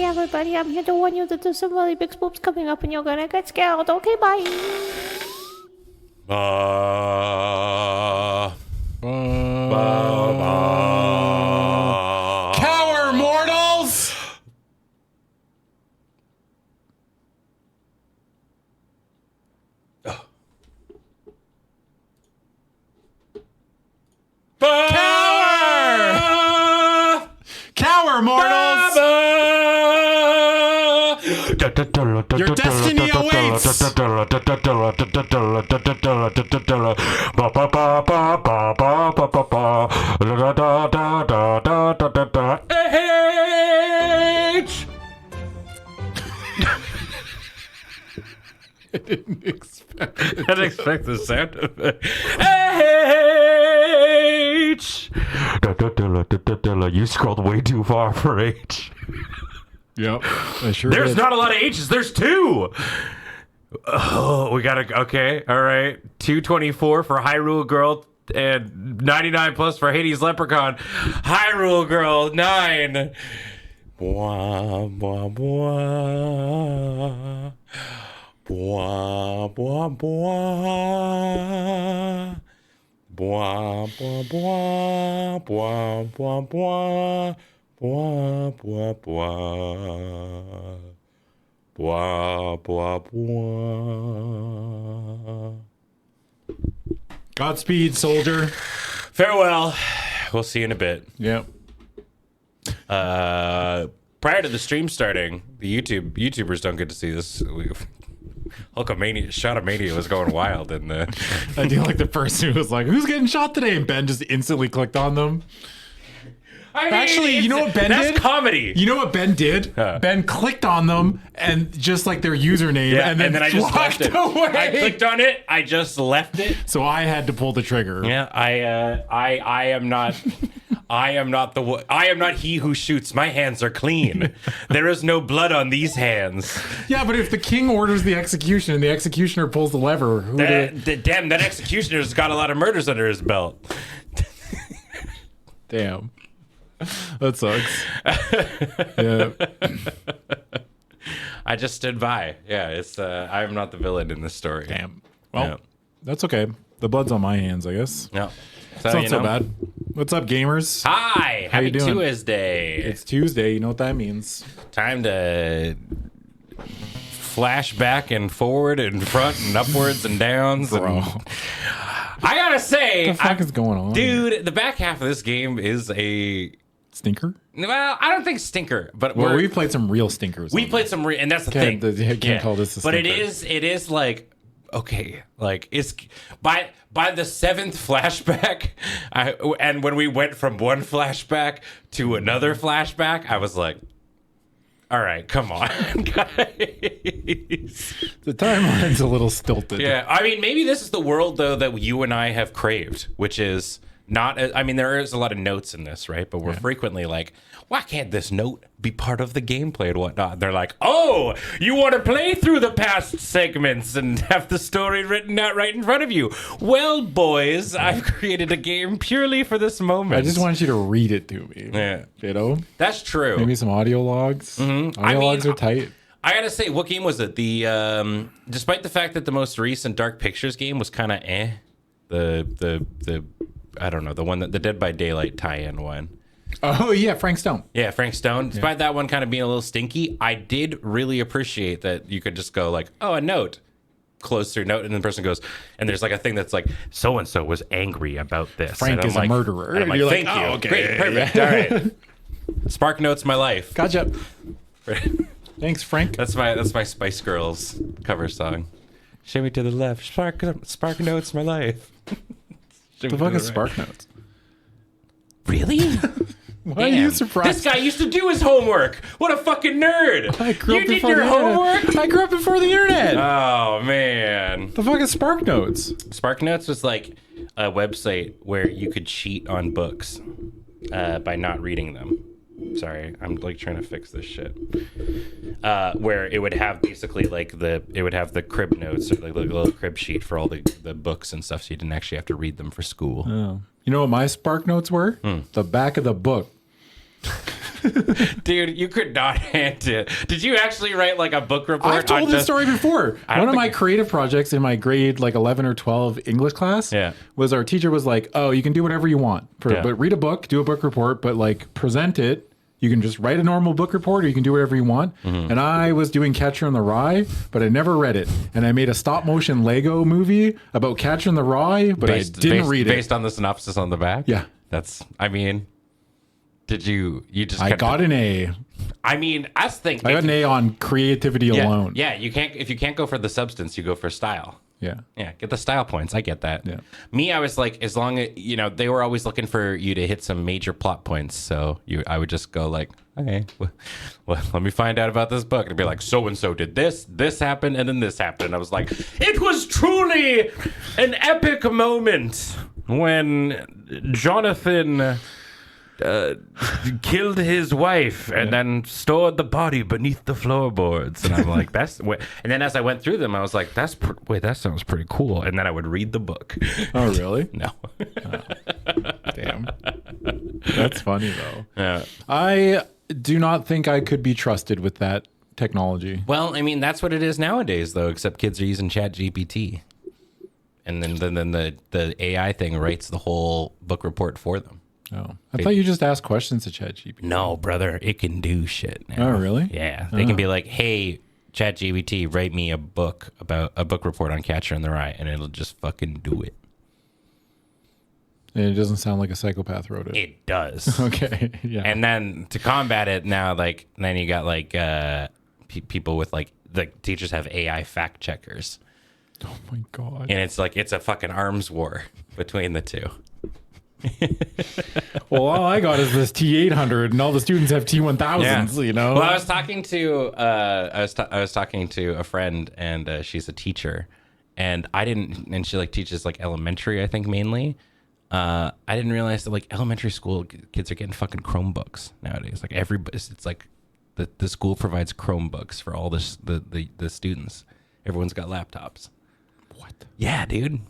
everybody, I'm here to warn you that there's some really big spooks coming up and you're gonna get scared. Okay, bye. Cower, mortals! Cower! Cower, mortals! Your destiny awaits! I didn't expect the sound of it. H! You scrolled way too far for H. Yep, I sure There's did. not a lot of H's. There's 2. Oh, we gotta. Okay, all right. 224 for Hyrule Girl and 99 plus for Hades Leprechaun. Hyrule Girl 9. Bwah, bwah, bwah. Bwah, bwah, bwah. Bwah, bwah, bwah. Bwah, bwah, bwah. Bwah, bwah, bwah. Bwah, bwah, bwah. Godspeed, soldier. Farewell. We'll see you in a bit. Yep. Prior to the stream starting, the YouTubers don't get to see this. Hulkamania, Shotomania was going wild, and I do like the person who was like, "Who's getting shot today?" And Ben just instantly clicked on them. I mean, Actually, you know what Ben did? That's comedy. You know what Ben did? Huh. Ben clicked on them and just like their username, Yeah, and then I just left walked it. away. I clicked on it. I just left it. So I had to pull the trigger. Yeah, I am not. I am not he who shoots. My hands are clean. There is no blood on these hands. Yeah, but if the king orders the execution and the executioner pulls the lever, Damn, that executioner's got a lot of murders under his belt. Damn. That sucks. Yeah. I just stood by. Yeah, it's I am not the villain in this story. Damn. Well, Yeah. that's okay. The blood's on my hands, I guess. No. It's not so bad. What's up, gamers? Hi, How you happy doing? Tuesday. It's Tuesday. You know what that means. Time to flash back and forward and front and upwards and downs. Bro. I gotta say, What the fuck is going on? dude, the back half of this game is a Stinker? well, I don't think stinker, but Well, we played some real stinkers. we played some, and that's the Can't- thing. I can't call this a but stinker. it is like okay, like it's by the 7th flashback, and when we went from one flashback to another flashback, I was like, all right, come on, guys. The timeline's a little stilted. Yeah, I mean, maybe this is the world though that you and I have craved, which is not. I mean, there is a lot of notes in this, right? But we're frequently like, why can't this note be part of the gameplay and whatnot? They're like, oh, you want to play through the past segments and have the story written out right in front of you. Well, boys, I've created a game purely for this moment. I just want you to read it to me. Yeah, You know? that's true. Maybe some audio logs. Audio I mean, logs are tight. I gotta say, what game was it? The despite the fact that the most recent Dark Pictures game was kind of the I don't know, the one that the Dead by Daylight tie-in one. Oh, yeah, Frank Stone. Yeah, Frank Stone. Despite that one kind of being a little stinky, I did really appreciate that you could just go like, oh, a note, close through note, and then the person goes, and there's like a thing that's like, so and so was angry about this. Frank And I'm is a like, murderer. And I'm like, You're like, thank you. oh, okay. Great, perfect. All right. Spark Notes my life. Gotcha. Thanks, Frank. That's my Spice Girls cover song. Show me to the left. Spark Notes my life. The fuck is Spark Notes? Really? Why are you surprised? This guy used to do his homework. What a fucking nerd. I grew You up did before your the internet. homework? I grew up before the internet. Oh, man. The fuck is Spark Notes? Spark Notes was like a website where you could cheat on books by not reading them. Sorry, I'm like trying to fix this shit. Where it would have basically like it would have the crib notes or like the little crib sheet for all the books and stuff, so you didn't actually have to read them for school. Oh. You know what my Spark Notes were? The back of the book. Dude, you could not hand it. Did you actually write like a book report? I've told this story before. One of my creative projects in my grade like 11 or 12 English class was our teacher was like, oh, you can do whatever you want. But read a book, do a book report, but like present it. You can just write a normal book report or you can do whatever you want. And I was doing Catcher in the Rye, but I never read it. And I made a stop motion Lego movie about Catcher in the Rye, but I didn't read it. Based on the synopsis on the back? Yeah. That's, I mean, did you just... I got an A. I mean, I think... I got an A on creativity alone. Yeah, you can't, if you can't go for the substance, you go for style. Yeah. Yeah, get the style points. I get that. Yeah. Me, I was like, as long as, you know, they were always looking for you to hit some major plot points. So I would just go like, okay, well, let me find out about this book. And be like, so-and-so did this happened, and then this happened. And I was like, it was truly an epic moment when Jonathan killed his wife and then stored the body beneath the floorboards. And I'm like, that's and then as I went through them, I was like, wait, that sounds pretty cool. And then I would read the book. Oh, really? No. Damn. That's funny though. Yeah. I do not think I could be trusted with that technology. Well, I mean, that's what it is nowadays though, except kids are using Chat GPT. And then the AI thing writes the whole book report for them. Oh, I thought you just asked questions to ChatGPT. No, brother, it can do shit now. Oh, really? Yeah, they can be like, "Hey, ChatGPT, write me a book report on Catcher in the Rye," and it'll just fucking do it. And it doesn't sound like a psychopath wrote it. It does. Okay, yeah. And then to combat it now, then you got people with the teachers have AI fact checkers. Oh my god! And it's a fucking arms war between the two. Well, all I got is this T800, and all the students have T1000s. You know. Well, I was talking to I was talking to a friend, and she's a teacher, and she teaches elementary, I think mainly. I didn't realize that elementary school kids are getting fucking Chromebooks nowadays. It's like the school provides Chromebooks for all the students. Everyone's got laptops. What? Yeah, dude.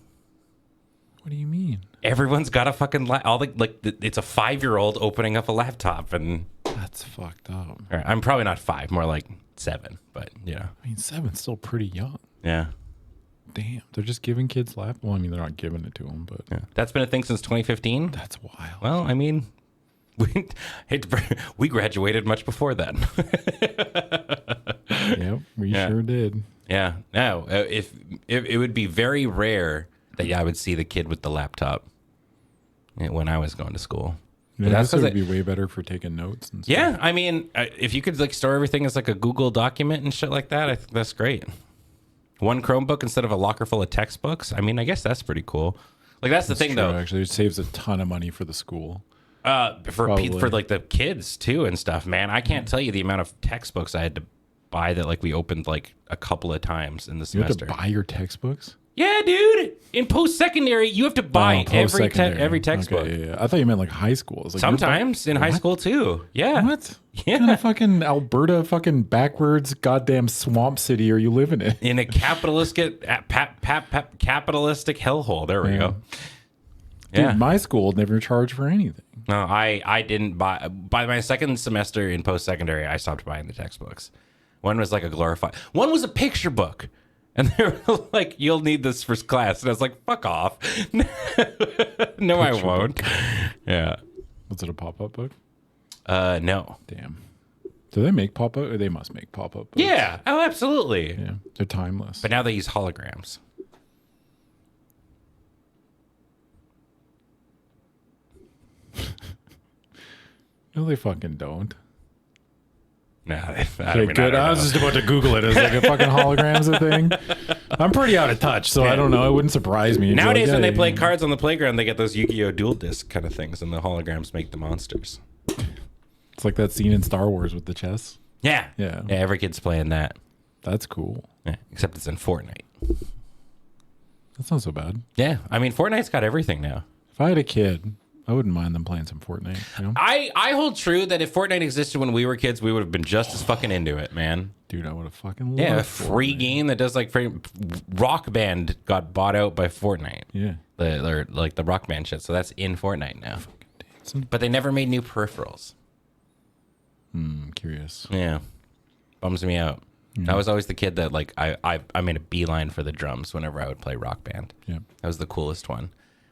What do you mean? Everyone's got a fucking it's a 5-year-old opening up a laptop, and that's fucked up. I'm probably not 5, more like 7, but yeah. I mean, 7's still pretty young. Yeah. Damn, they're just giving kids laptops. Well, I mean, they're not giving it to them, but that's been a thing since 2015. That's wild. Well, I mean, we graduated much before then. Yep, we sure did. Yeah. No, if it would be very rare that I would see the kid with the laptop when I was going to school. Yeah, that's would be way better for taking notes and stuff. Yeah, I mean, if you could store everything as a Google document and shit like that, I think that's great. One Chromebook instead of a locker full of textbooks. I mean, I guess that's pretty cool. That's the thing, true, though. Actually, it saves a ton of money for the school. For the kids too and stuff, man. I can't tell you the amount of textbooks I had to buy that we opened a couple of times in the semester. You have to buy your textbooks? Yeah, dude. In post-secondary, you have to buy every textbook. Okay, yeah. I thought you meant high school. Sometimes in high school too. Yeah. What? Yeah. What kind of fucking Alberta fucking backwards goddamn swamp city are you living in? In a capitalistic hellhole. There we go. Dude, my school never charged for anything. No, I didn't buy. By my second semester in post-secondary, I stopped buying the textbooks. One was a glorified. One was a picture book. And they were like, you'll need this for class. And I was like, fuck off. No, I won't. Yeah. Was it a pop-up book? No. Damn. Do they make pop-up? They must make pop-up books. Yeah. Oh, absolutely. Yeah. They're timeless. But now they use holograms. No, they fucking don't. No, I was just about to Google it. Is a fucking holograms a thing? I'm pretty out of touch, so I don't know. It wouldn't surprise me. Nowadays, when they play cards on the playground, they get those Yu-Gi-Oh! Dual Disc kind of things, and the holograms make the monsters. It's like that scene in Star Wars with the chess. Yeah. Yeah. Yeah, every kid's playing that. That's cool. Yeah, except it's in Fortnite. That's not so bad. Yeah, I mean, Fortnite's got everything now. If I had a kid, I wouldn't mind them playing some Fortnite. You know? I hold true that if Fortnite existed when we were kids, we would have been just as fucking into it, man. Dude, I would have fucking loved a free Fortnite. game that does Rock Band got bought out by Fortnite. Yeah. The Rock Band shit. So that's in Fortnite now. But they never made new peripherals. I'm curious. Yeah. Bums me out. I was always the kid that like I made a beeline for the drums whenever I would play Rock Band. Yeah. That was the coolest one.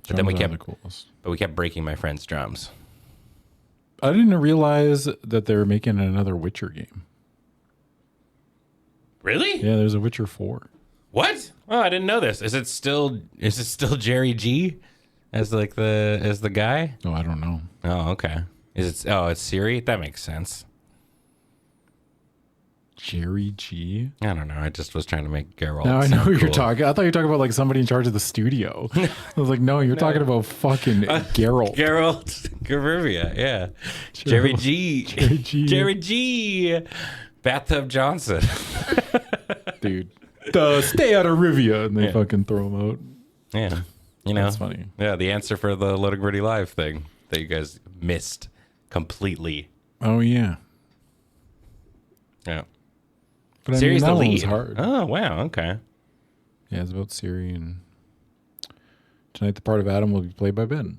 But Drums then are the coolest. we kept breaking my friend's drums. I didn't realize that they were making another Witcher game. Really? Yeah, there's a Witcher 4. What? Oh, I didn't know this. Is it still Jerry G as like the guy? Oh, I don't know. Oh, okay. It's Siri? That makes sense. Jerry G. I don't know. I just was trying to make Geralt. Now I know who cool. you're talking. I thought you were talking about like somebody in charge of the studio. I was like, no, you're talking about fucking Geralt. Geralt Garivia, yeah. Jerry G. Jerry G. Jerry G. Bathtub Johnson. Dude. Stay out of Rivia. And they fucking throw him out. Yeah. You know. That's funny. Yeah, the answer for the Loading Gritty Live thing that you guys missed completely. Oh, yeah. Yeah. But I Siri's mean, that the one lead. was hard. Oh, wow. Okay. Yeah, it's about Siri, and tonight the part of Adam will be played by Ben.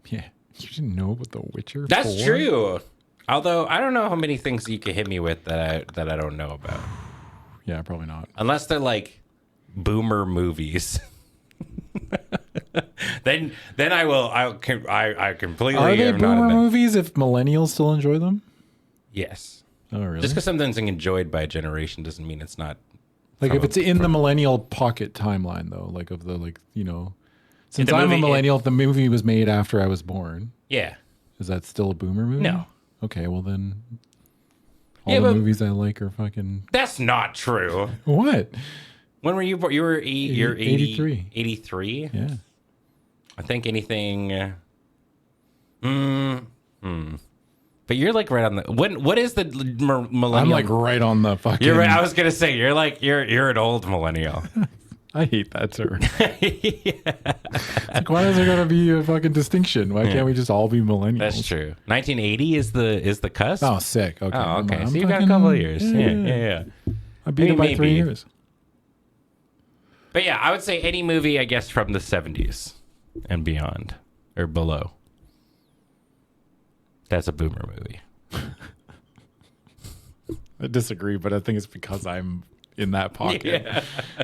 Yeah, you didn't know about The Witcher? That's 4? true. Although I don't know how many things you can hit me with that I don't know about. Yeah, probably not. Unless they're like boomer movies. then I completely Are they am not boomer in that. movies if millennials still enjoy them? Yes. Oh, really? Just because something's enjoyed by a generation doesn't mean it's not. Like if it's in the millennial pocket timeline, though, like of the since the I'm movie- a millennial, if the movie was made after I was born, Yeah. is that still a boomer movie? No. Okay, well then, all Yeah, the but- movies I like are fucking That's not true. what? When were you born? You were you're 83. 83? Yeah. I think anything. But you're like right on the. What is the millennial? I'm like right on the fucking. You're right. I was gonna say you're like you're an old millennial. I hate that term. Like, why is there gotta be a fucking distinction? Why can't we just all be millennials? That's true. 1980 is the cusp. Oh, sick. Okay. Oh, okay. I'm So you've got a fucking- couple of years. Yeah. I beat it by 3 maybe. years. But yeah, I would say any movie, I guess, from the 70s and beyond or below. That's a boomer movie. I disagree, but I think it's because I'm in that pocket.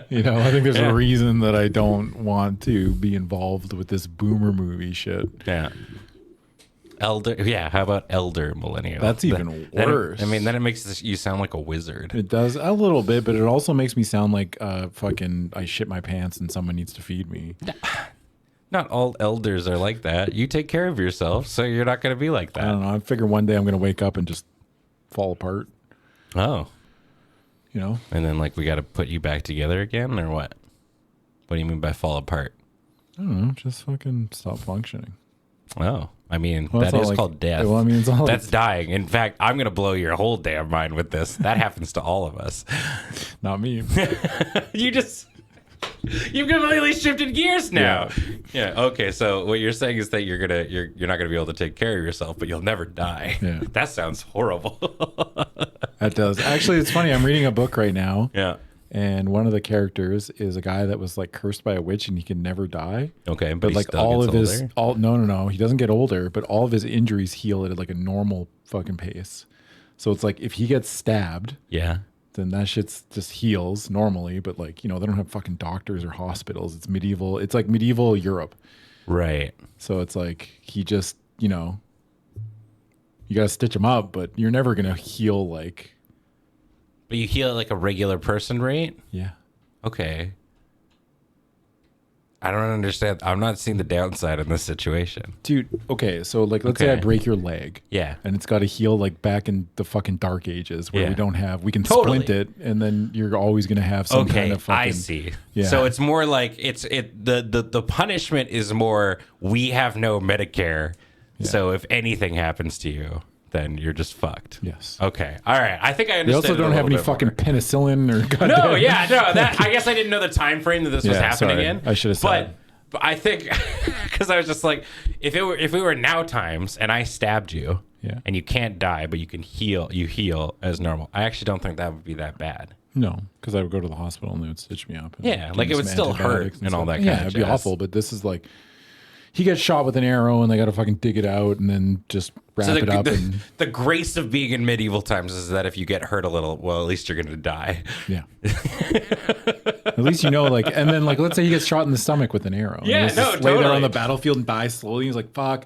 Yeah. I think there's a reason that I don't want to be involved with this boomer movie shit. Yeah. Elder. Yeah. How about elder millennial? That's even worse. Then it makes you sound like a wizard. It does a little bit, but it also makes me sound like fucking I shit my pants and someone needs to feed me. Not all elders are like that. You take care of yourself, so you're not going to be like I that. don't know. I figure one day I'm going to wake up and just fall apart. Oh. And then like we got to put you back together again, or what? What do you mean by fall apart? I don't know. Just fucking stop functioning. Oh, I mean, Well, it's that not is like- called death. well, I mean, it's not like- That's dying. In fact, I'm going to blow your whole damn mind with this. That happens to all of us. Not me. You've completely shifted gears now. Yeah. Okay. So what you're saying is that you're not gonna be able to take care of yourself, but you'll never die. Yeah. That sounds horrible. That does. Actually, it's funny. I'm reading a book right now. Yeah. And one of the characters is a guy that was like cursed by a witch and he can never die. Okay, But he like still all of gets his older? no, he doesn't get older, but all of his injuries heal at like a normal fucking pace. So it's like if he gets stabbed, Yeah. then that shit's just heals normally, but like, they don't have fucking doctors or hospitals. It's like medieval Europe. Right. So it's like he just, you got to stitch him up, but you're never going to heal like, But you heal at like a regular person rate? yeah. Okay. I don't understand. I'm not seeing the downside in this situation. Dude, okay, so like let's say I Okay. break your leg. Yeah. And it's got to heal like back in the fucking dark ages where Yeah. we can Totally. splint it, and then you're always going to have some Okay, kind of fucking. I see. Yeah. So it's more like the punishment is more we have no Medicare. So if anything happens to you, then you're just fucked. Yes. Okay. All right. I think I They understand. also it a don't have little any bit fucking more. penicillin or goddamn. No, yeah, no. That I guess I didn't know the time frame that this was Yeah, happening sorry. in. I should have said. But I think because I was just like, if we were now times and I stabbed you, Yeah. and you can't die, but you can heal. You heal as normal. I actually don't think that would be that bad. No, because I would go to the hospital and they would stitch me up. And Yeah, give like me it would some still hurt antibiotics and all stuff. that Yeah, kind of it'd be jazz. awful. But this is like, he gets shot with an arrow and they got to fucking dig it out and then just wrap it up. The grace of being in medieval times is that if you get hurt a little, well, at least you're going to die. Yeah. At least you know, like, and then like, let's say he gets shot in the stomach with an arrow. Yeah, and no, lay totally. there on the battlefield and die slowly. He's like, fuck.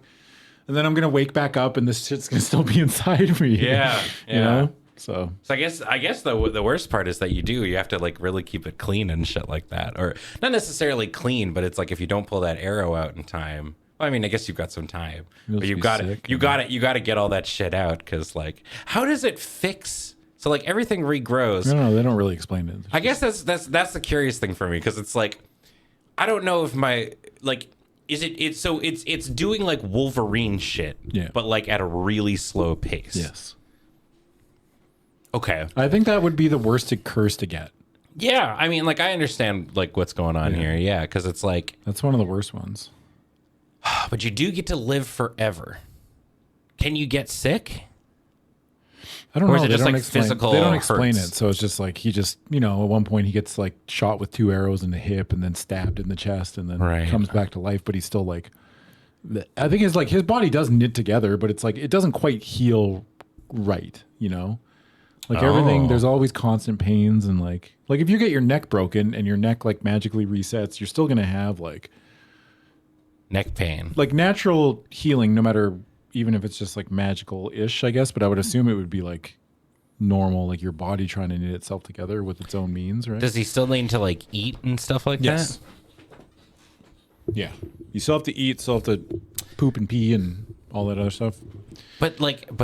And then I'm gonna wake back up and this shit's gonna still be inside of me. Yeah, you know. So I guess the worst part is that you have to like really keep it clean and shit like that, or not necessarily clean, but it's like if you don't pull that arrow out in time. Well, I mean, I guess you've got some time, but you got to get all that shit out because like, how does it fix? So like everything regrows. No, they don't really explain it. I guess that's the curious thing for me because it's like, I don't know if my like. Is it's doing like Wolverine shit, but like at a really slow pace. Yes. Okay. I think that would be the worst curse to get. Yeah, I mean, like I understand like what's going on here. Yeah, because it's like that's one of the worst ones. But you do get to live forever. Can you get sick? I don't know. Or is it they just don't like explain, physical? They don't explain hurts? it, so it's just like he just, at one point he gets like shot with 2 arrows in the hip and then stabbed in the chest and then comes back to life, but he's still like, I think it's like his body does knit together, but it's like it doesn't quite heal right, Like everything, there's always constant pains and like if you get your neck broken and your neck like magically resets, you're still gonna have like neck pain, like natural healing, no matter. Even if it's just like magical-ish, I guess, but I would assume it would be like normal, like your body trying to knit itself together with its own means, right? Does he still need to like eat and stuff like that? Yeah. You still have to eat, still have to poop and pee and all that other stuff. But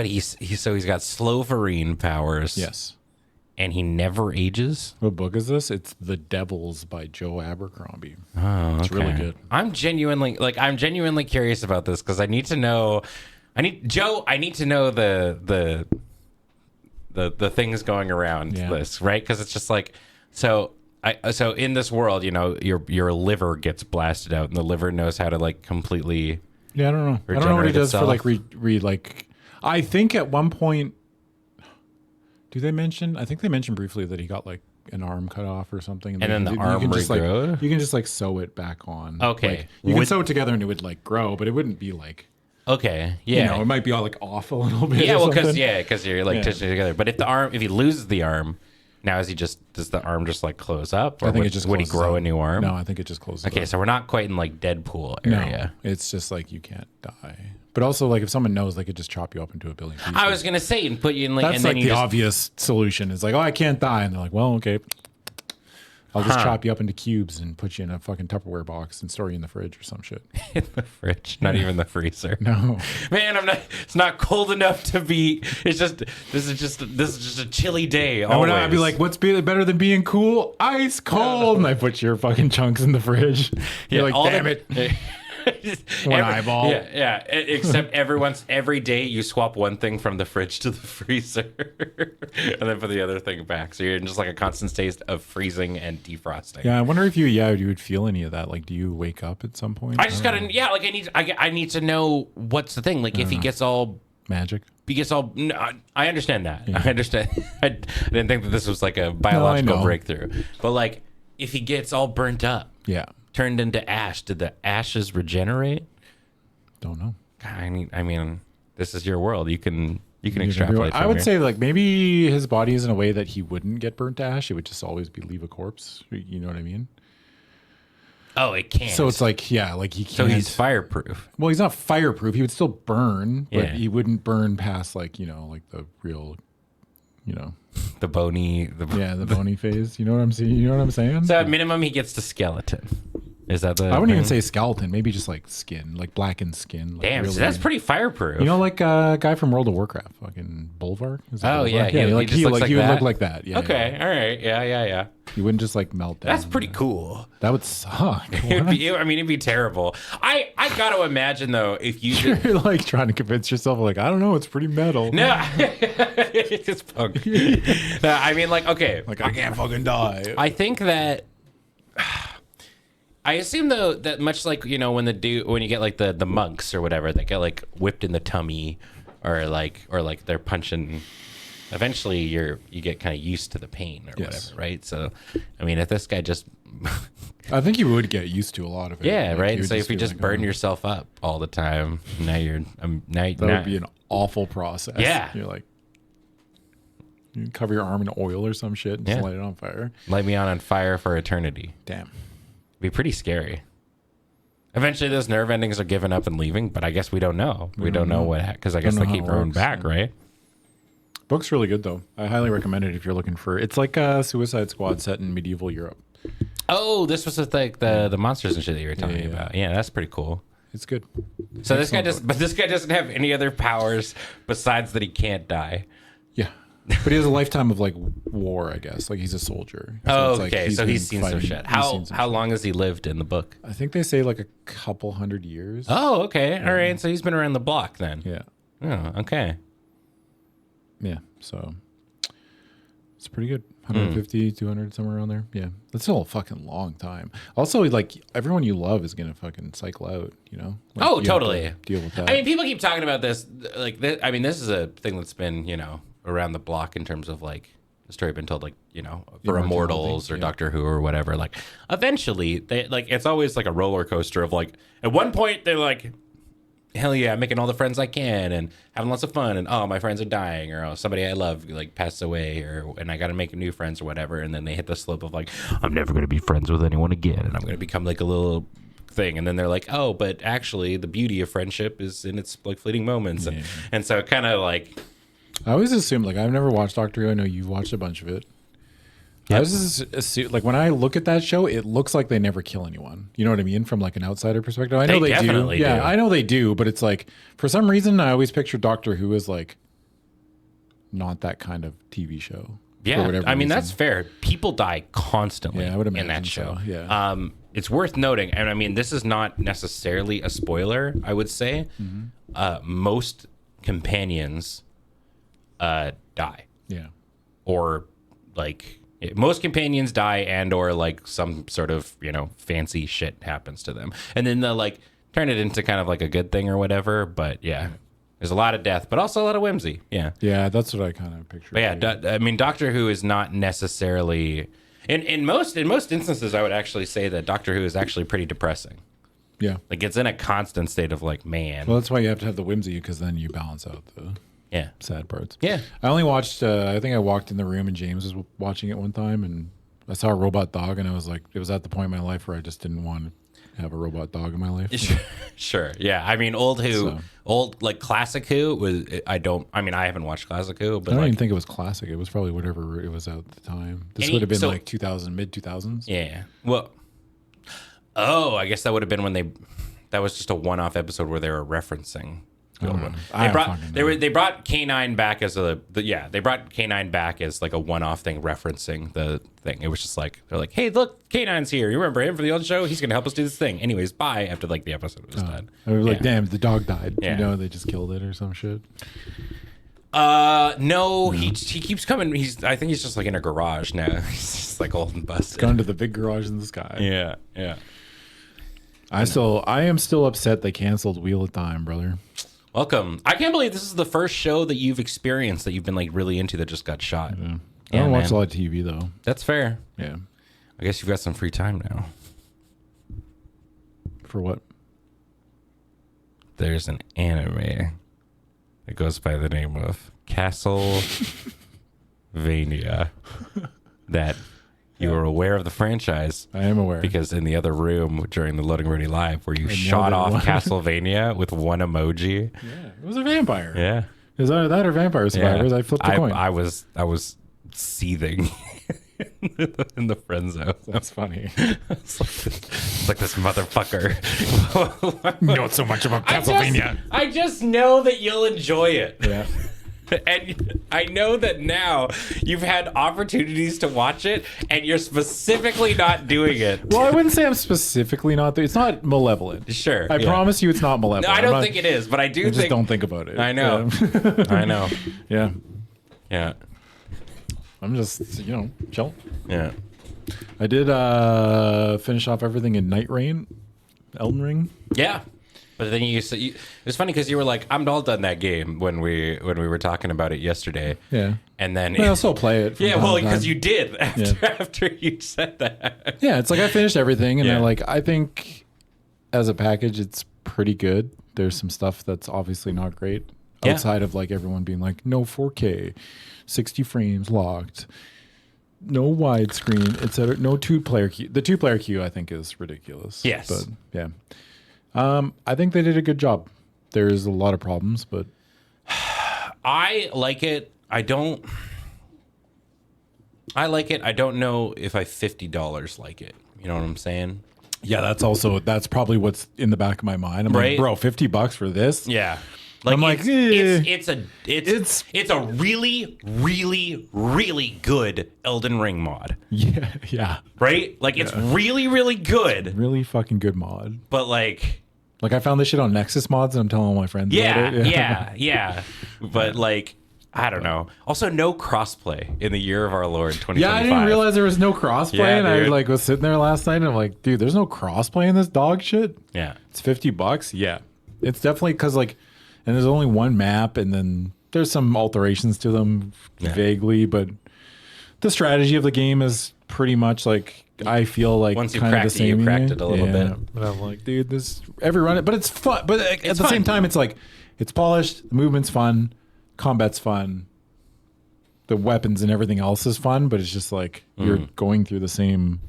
he's got Sloverine powers. Yes. And he never ages. What book is this? It's The Devils by Joe Abercrombie. Oh, okay. It's really good. I'm genuinely curious about this because I need to know. I need to know the things going around this, right? Because it's just like so in this world, your liver gets blasted out, and the liver knows how to like completely. Yeah, I don't know. I don't know what it does for like like. I think at one point, do they mention? I think they mentioned briefly that he got like an arm cut off or something, and then the arm regrow. You can just like sew it back on. Okay, like, you can sew it together and it would like grow, but it wouldn't be like. Okay. Yeah. It might be all like off a little bit. Yeah. Well, because you're like touching it together. But if he loses the arm, now does the arm just like close up? Or I think it just would he grow a new arm? No, I think it just closes. Okay, so we're not quite in like Deadpool area. No, it's just like you can't die. But also, like if someone knows, they could just chop you up into a billion pieces. I was gonna say and put you in like. That's and like then the obvious solution. Is like, oh, I can't die, and they're like, well, okay. I'll just chop you up into cubes and put you in a fucking Tupperware box and store you in the fridge or some shit. In the fridge, not even the freezer. No, man, it's not cold enough to be. It's just this is just a chilly day. Always. I'd be like, what's better than being cool? Ice cold, and I put your fucking chunks in the fridge. You're like, damn it. One eyeball. Yeah. Except every day you swap one thing from the fridge to the freezer, and then put the other thing back. So you're in just like a constant state of freezing and defrosting. Yeah, I wonder if you would feel any of that. Like, do you wake up at some point? I just gotta I need to know what's the thing. Like if he gets all magic. He gets all. I understand that. Yeah. I understand. I didn't think that this was like a biological breakthrough. But like if he gets all burnt up. Yeah. Turned into ash. Did the ashes regenerate? Don't know. I mean, this is your world. You can extrapolate. I would say like maybe his body is in a way that he wouldn't get burnt to ash. It would just always leave a corpse. You know what I mean? Oh, it can't. So it's like like he can't. So he's fireproof. Well, he's not fireproof. He would still burn, but he wouldn't burn past like like the real. The bony phase. You know what I'm saying? You know what I'm saying? So at minimum, he gets the skeleton. Is that the? I wouldn't even say skeleton. Maybe just like skin, like blackened skin. Like damn, really, so that's pretty fireproof. Like a guy from World of Warcraft, fucking Bulwark. Oh yeah, he would look like that. Yeah. Okay, all right, yeah. He wouldn't just like melt down. That's pretty cool. That would suck. It'd be terrible. I got to imagine though, if you're like trying to convince yourself, like I don't know, it's pretty metal. No, it's punk. No, I mean, like okay, like I can't fucking die. I think that. I assume though that much like when you get like the monks or whatever, they get like whipped in the tummy, or like they're punching eventually you get kind of used to the pain or whatever, right? So, I mean, if this guy just, I think you would get used to a lot of it. yeah, like, right. So if you just burn yourself up all the time, now that would be an awful process. Yeah, you're like, you cover your arm in oil or some shit and just light it on fire. Light me on fire for eternity. Damn, it'd be pretty scary. Eventually, those nerve endings are giving up and leaving, but I guess we don't know. We don't know what, because I guess they keep growing back, right? Book's really good though. I highly recommend it if you're looking for. It's like a Suicide Squad set in medieval Europe. Oh, this was with like the monsters and shit that you were telling me about. Yeah, that's pretty cool. It's good. So this guy doesn't have any other powers besides that he can't die. Yeah, but he has a lifetime of like war, I guess. Like he's a soldier. So okay, so he's seen some shit. How long has he lived in the book? I think they say like a couple 100 years. Oh, okay, all right. So he's been around the block then. Yeah. Oh, okay. Yeah, so it's pretty good. 150, 200, somewhere around there. Yeah, that's still a fucking long time. Also, like everyone you love is gonna fucking cycle out. You know? Like, oh, totally. Deal with that. I mean, people keep talking about this. Like, I mean, this is a thing that's been around the block in terms of like the story been told, like for Immortals or Doctor Who or whatever. Like, eventually, they like it's always like a roller coaster of like at one point they're like, hell yeah, I'm making all the friends I can and having lots of fun, and oh, my friends are dying, or oh, somebody I love like passed away, and I got to make new friends or whatever, and then they hit the slope of like, I'm never going to be friends with anyone again, and I'm going to become like a little thing, and then they're like, oh, but actually the beauty of friendship is in its like fleeting moments, and so it kind of like, I always assume, like, I've never watched Doctor Who. I know you've watched a bunch of it. Yep. I was just assume, like, when I look at that show, it looks like they never kill anyone. You know what I mean? From like an outsider perspective, I know they do. Yeah, I know they do, but it's like for some reason I always picture Doctor Who as like not that kind of TV show. Yeah, I mean that's fair. People die constantly I would imagine in that show. So. Yeah, it's worth noting, and I mean this is not necessarily a spoiler. I would say most companions die. Yeah, or like. Most companions die and or like some sort of, fancy shit happens to them. And then they'll like turn it into kind of like a good thing or whatever. But yeah, there's a lot of death, but also a lot of whimsy. Yeah. Yeah, that's what I kind of picture. But yeah, I mean, Doctor Who is not necessarily... In most instances, I would actually say that Doctor Who is actually pretty depressing. Yeah. Like it's in a constant state of like, man. Well, that's why you have to have the whimsy, because then you balance out the... Yeah. Sad parts. Yeah. I only watched, I think I walked in the room and James was watching it one time, and I saw a robot dog, and I was like, it was at the point in my life where I just didn't want to have a robot dog in my life. Sure. Yeah. I mean, old like classic Who was, I haven't watched classic Who, but I don't even think it was classic. It was probably whatever it was at the time. This would have been like 2000, mid 2000s. Yeah. Well, I guess that would have been that was just a one-off episode where they were referencing. They brought K9 back as they brought K9 back as like a one-off thing referencing the thing. It was just like they're like, hey, look, K9's here. You remember him for the old show? He's gonna help us do this thing. Anyways, bye. After like the episode was done. I was like, damn, the dog died. Yeah. They just killed it or some shit. No, he keeps coming. I think he's just like in a garage now. He's just like old and busted. Gone to the big garage in the sky. Yeah. I am still upset they canceled Wheel of Time, brother. Welcome. I can't believe this is the first show that you've experienced that you've been like really into that just got shot. Yeah. I don't watch a lot of TV though. That's fair. Yeah. I guess you've got some free time now. For what? There's an anime that goes by the name of Castlevania that you are aware of the franchise. I am aware. Because in the other room during the Loading Ready Live where you shot off Castlevania with one emoji. Yeah, it was a vampire. Yeah. Is that or Vampire Survivors? I flipped a coin. I was seething in the friend zone. That's funny. It's like this motherfucker. Not so much about Castlevania. I just know that you'll enjoy it. Yeah. And I know that now you've had opportunities to watch it and you're specifically not doing it. Well, I wouldn't say I'm specifically not there. It's not malevolent. Sure. I promise you it's not malevolent. No, I don't think it is, but I just don't think about it. I know. Yeah. I know. Yeah. Yeah. I'm just, chill. Yeah. I did finish off everything in Night Rain, Elden Ring. Yeah. But then it was funny because you were like, "I'm all done that game" when we were talking about it yesterday. Yeah. And then I'll still play it. Yeah, well, because you did after you said that. Yeah, it's like I finished everything, and then like I think as a package, it's pretty good. There's some stuff that's obviously not great outside of like everyone being like, no 4K, 60 frames locked, no widescreen, etc. No two-player queue. The two-player queue I think is ridiculous. Yes, but yeah. I think they did a good job. There's a lot of problems, but I like it. I like it. I don't know if I $50 like it. You know what I'm saying? Yeah, that's probably what's in the back of my mind. I'm like, bro, $50 for this? Yeah. Like, I'm like, it's a really, really, really good Elden Ring mod. Yeah. Right? Like it's really, really good. Really fucking good mod. But like I found this shit on Nexus mods and I'm telling all my friends about it. Yeah. But like, I don't know. Also, no crossplay in the year of our Lord 2025. Yeah, I didn't realize there was no crossplay, and dude. I like was sitting there last night and I'm like, dude, there's no crossplay in this dog shit. Yeah. It's $50. Yeah. It's definitely because like, and there's only one map, and then there's some alterations to them vaguely, but the strategy of the game is pretty much like I feel like once you kind of the cracked same. you cracked it a little bit. But I'm like, dude, this every run, but it's fun. But at the same time, it's like it's polished. The movement's fun. Combat's fun. The weapons and everything else is fun, but it's just like you're going through the same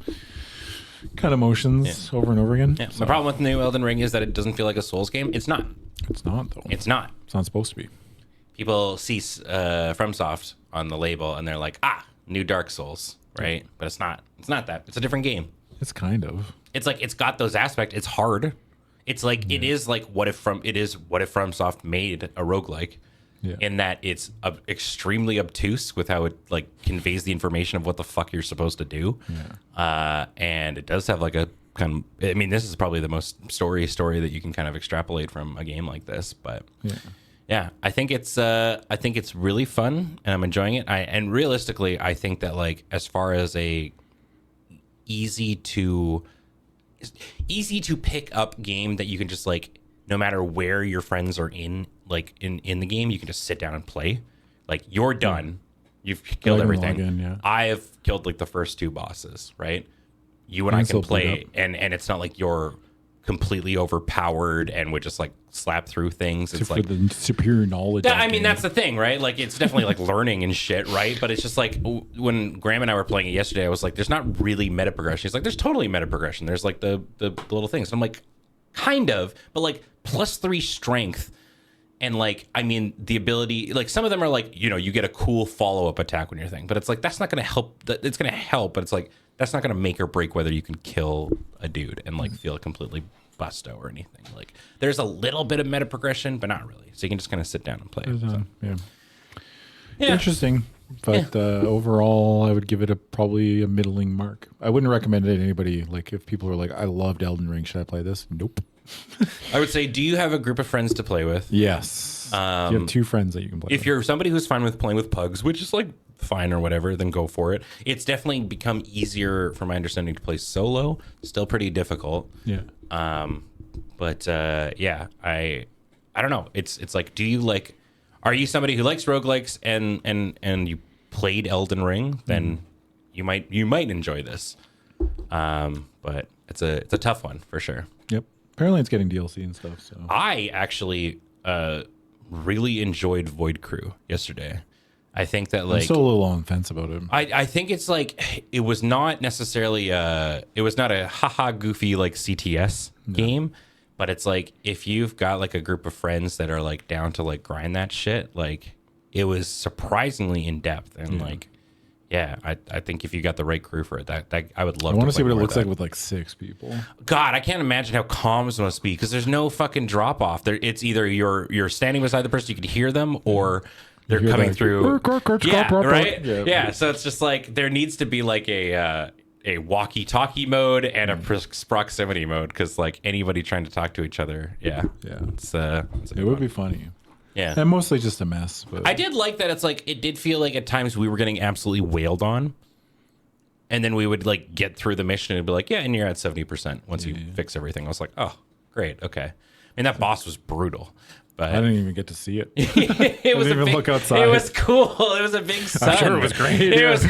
kind of motions over and over again. Yeah. So. The problem with the new Elden Ring is that it doesn't feel like a Souls game. It's not. It's not though. It's not. It's not supposed to be. People see FromSoft on the label and they're like, new Dark Souls, right? But it's not. It's not that. It's a different game. It's kind of. It's like it's got those aspects. It's hard. It's like it is like what if FromSoft made a roguelike. Yeah. In that it's extremely obtuse with how it like conveys the information of what the fuck you're supposed to do. Yeah. And it does have like a kind of, I mean, this is probably the most story that you can kind of extrapolate from a game like this. But yeah, I think it's really fun and I'm enjoying it. And realistically, I think that like as far as a easy to pick up game that you can just like, no matter where your friends are in the game, you can just sit down and play. Like you're done. You've killed everything. I have killed like the first 2 bosses, right? You and I can play and it's not like you're completely overpowered and would just like slap through things. It's like the superior knowledge. I mean, that's the thing, right? Like it's definitely like learning and shit, right? But it's just like when Graham and I were playing it yesterday, I was like, there's not really meta progression. He's like, there's totally meta progression. There's like the little things. And I'm like, kind of, but like +3 strength. And like, I mean, the ability, like some of them are like, you know, you get a cool follow-up attack when you're thing, but it's like, that's not going to help. It's going to help, but it's like, that's not going to make or break whether you can kill a dude and like feel completely busto or anything. Like there's a little bit of meta progression, but not really. So you can just kind of sit down and play. Yeah. Interesting. But overall, I would give it probably a middling mark. I wouldn't recommend it to anybody. Like if people are like, I loved Elden Ring, should I play this? Nope. I would say, do you have a group of friends to play with? Yes. You have 2 friends that you can play with. If you're somebody who's fine with playing with pugs, which is like fine or whatever, then go for it. It's definitely become easier, from my understanding, to play solo. Still pretty difficult. Yeah. But yeah, I don't know. It's like, do you like? Are you somebody who likes roguelikes and you played Elden Ring? Then you might enjoy this. But it's a tough one for sure. Yep. Apparently it's getting DLC and stuff. So I actually really enjoyed Void Crew yesterday. I think that like I'm still a little on the fence about it. I think it's like it was not necessarily it was not a haha goofy like CTS game, but it's like if you've got like a group of friends that are like down to like grind that shit, like it was surprisingly in depth and like I think if you got the right crew for it, that I would love. I want to see what it looks like with like 6 people. God, I can't imagine how comms must be because there's no fucking drop off. There, it's either you're standing beside the person, you can hear them, or they're coming through. Right? Yeah. So it's just like there needs to be like a walkie-talkie mode and a proximity mode because like anybody trying to talk to each other. Yeah. It's it would be funny. Yeah. And mostly just a mess. But I did like that it's like it did feel like at times we were getting absolutely wailed on. And then we would like get through the mission and be like, yeah, and you're at 70% once you fix everything. I was like, oh, great, okay. mean, that boss was brutal. But I didn't even get to see it. it was didn't even look outside. It was cool. It was a big sun. I'm sure it was great. It was.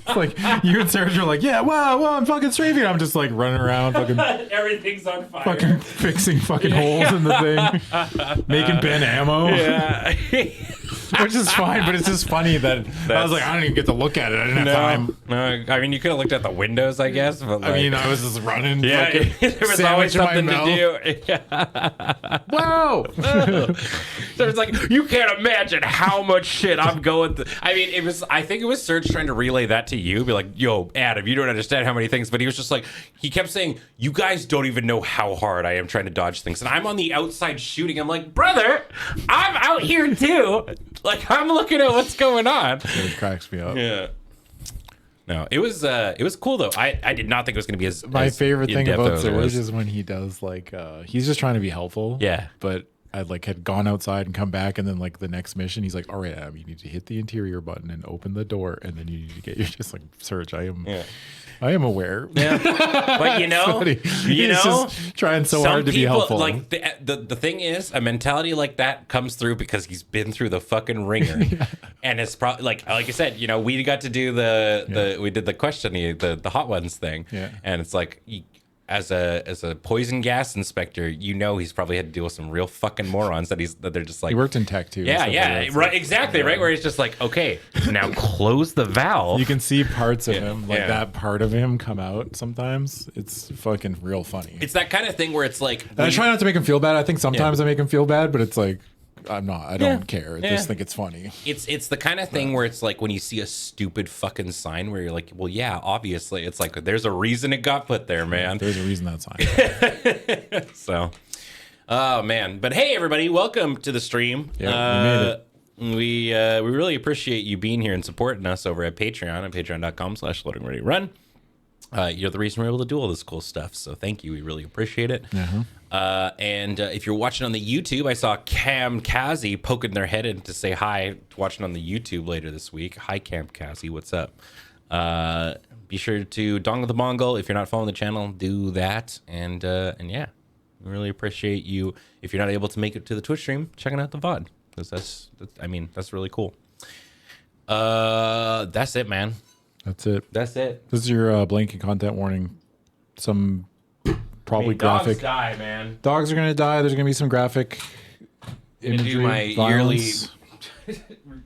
It's like you and Serge are like, yeah, wow, I'm fucking strafing. I'm just like running around, fucking Everything's on fire. fucking fixing fucking holes in the thing, making Ben ammo. Yeah. Which is fine, but it's just funny that I was like, I don't even get to look at it. I didn't have time. No, I mean, you could have looked at the windows, I guess. But like, I mean, I was just running. yeah, there was always something to do. Yeah. Wow. So it's like, you can't imagine how much shit I'm going through. I mean, I think it was Serge trying to relay that to you. Be like, yo, Adam, you don't understand how many things. But he was just like, he kept saying, you guys don't even know how hard I am trying to dodge things. And I'm on the outside shooting. I'm like, brother, I'm out here too. Like, I'm looking at what's going on. It cracks me up. Yeah. No, it was cool though. I did not think it was going to be as My favorite thing about Serge Serge is when he does like he's just trying to be helpful. Yeah. But I like had gone outside and come back, and then like the next mission, he's like, "All right, Adam, you need to hit the interior button and open the door, and then you need to get." You're just like, Serge, I am aware. Yeah. But he's just trying so hard to be helpful. Like the thing is, a mentality like that comes through because he's been through the fucking ringer, and it's probably like I said, we got to do we did the question, the hot ones thing, and it's like. As a poison gas inspector, he's probably had to deal with some real fucking morons that they're just like. He worked in tech too. Yeah, right, exactly, right. Where he's just like, okay, now close the valve. You can see parts of him, like that part of him, come out sometimes. It's fucking real funny. It's that kind of thing where it's like. I try not to make him feel bad. I think sometimes I make him feel bad, but it's like. I'm not. I don't care. I just think it's funny. It's the kind of thing where it's like when you see a stupid fucking sign where you're like, well, yeah, obviously. It's like there's a reason it got put there, man. There's a reason that sign. So, oh man. But hey, everybody, welcome to the stream. Yeah, we made it. We really appreciate you being here and supporting us over at Patreon at patreon.com/loadingreadyrun. You're the reason we're able to do all this cool stuff. So thank you. We really appreciate it. And if you're watching on the YouTube, I saw Cam Kazi poking their head in to say hi, watching on the YouTube later this week. Hi, Cam Kazi. What's up? Be sure to Dongle the Mongol. If you're not following the channel, do that. And yeah, we really appreciate you. If you're not able to make it to the Twitch stream, checking out the VOD. Because that's really cool. That's it, man. That's it. That's it. This is your blanket content warning. Some probably graphic. Dogs die, man. Dogs are gonna die. There's gonna be some graphic imagery. Do my violence.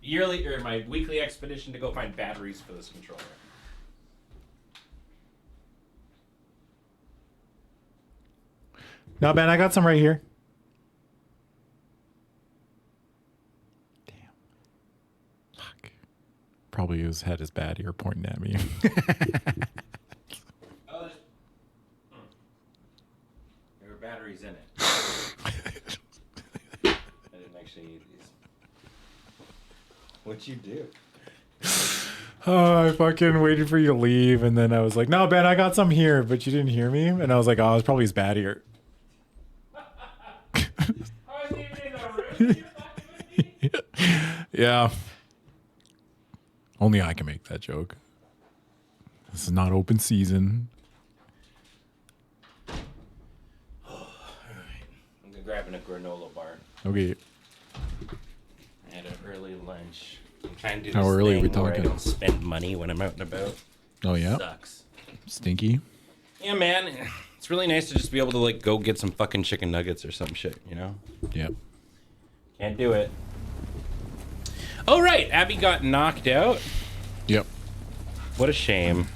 yearly or my weekly expedition to go find batteries for this controller. No, Ben, I got some right here. Damn. Fuck. Probably his head is bad. You're pointing at me. There were batteries in it. I didn't actually need these. What'd you do? Oh, I fucking waited for you to leave, and then I was like, no, Ben, I got some here, but you didn't hear me. And I was like, oh, it's probably his bad ear. Yeah. Only I can make that joke. This is not open season. All right. I'm grabbing a granola bar. Okay. I had an early lunch. I'm trying to do How this early are we thing where I talking? don't spend money when I'm out and about. Oh, yeah? Sucks. Stinky. Yeah, man. It's really nice to just be able to like go get some fucking chicken nuggets or some shit, you know? Yep. Can't do it. Oh, right. Abby got knocked out. Yep. What a shame.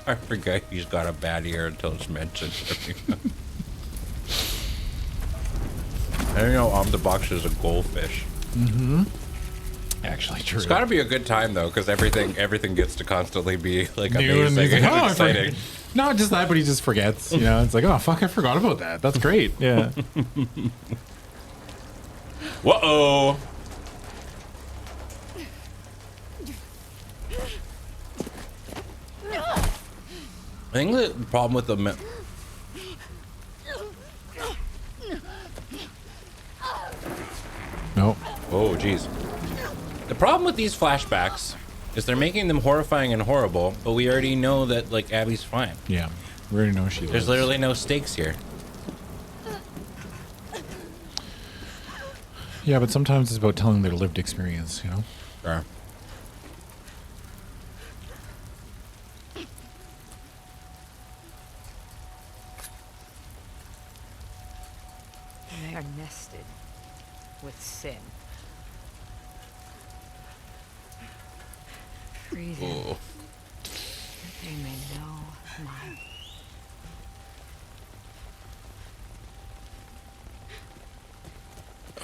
I forget he's got a bad ear until it's mentioned. I don't know the box is a goldfish. Mm-hmm. Actually, true. It's got to be a good time though, because everything gets to constantly be like New amazing and like, oh, exciting. Not just that, but he just forgets. You know, it's like, oh fuck, I forgot about that. That's great. Yeah. Whoa. I think the problem with the No. oh geez, the problem with these flashbacks Because they're making them horrifying and horrible, but we already know that, like, Abby's fine. Yeah, we already know she lives. There's literally no stakes here. Yeah, but sometimes it's about telling their lived experience, you know? Sure. They are nested with sin. Breathe in, Ooh. that they may know my...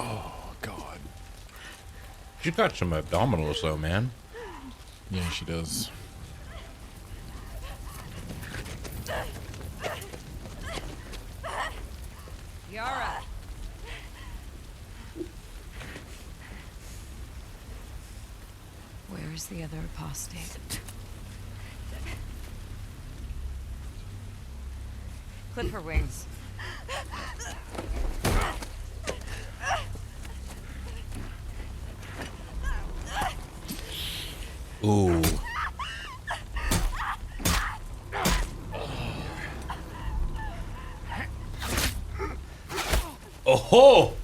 Oh, God. She's got some abdominals, though, man. Yeah, she does. Yara! Where is the other apostate? Clip her wings. Ooh. Oh ho!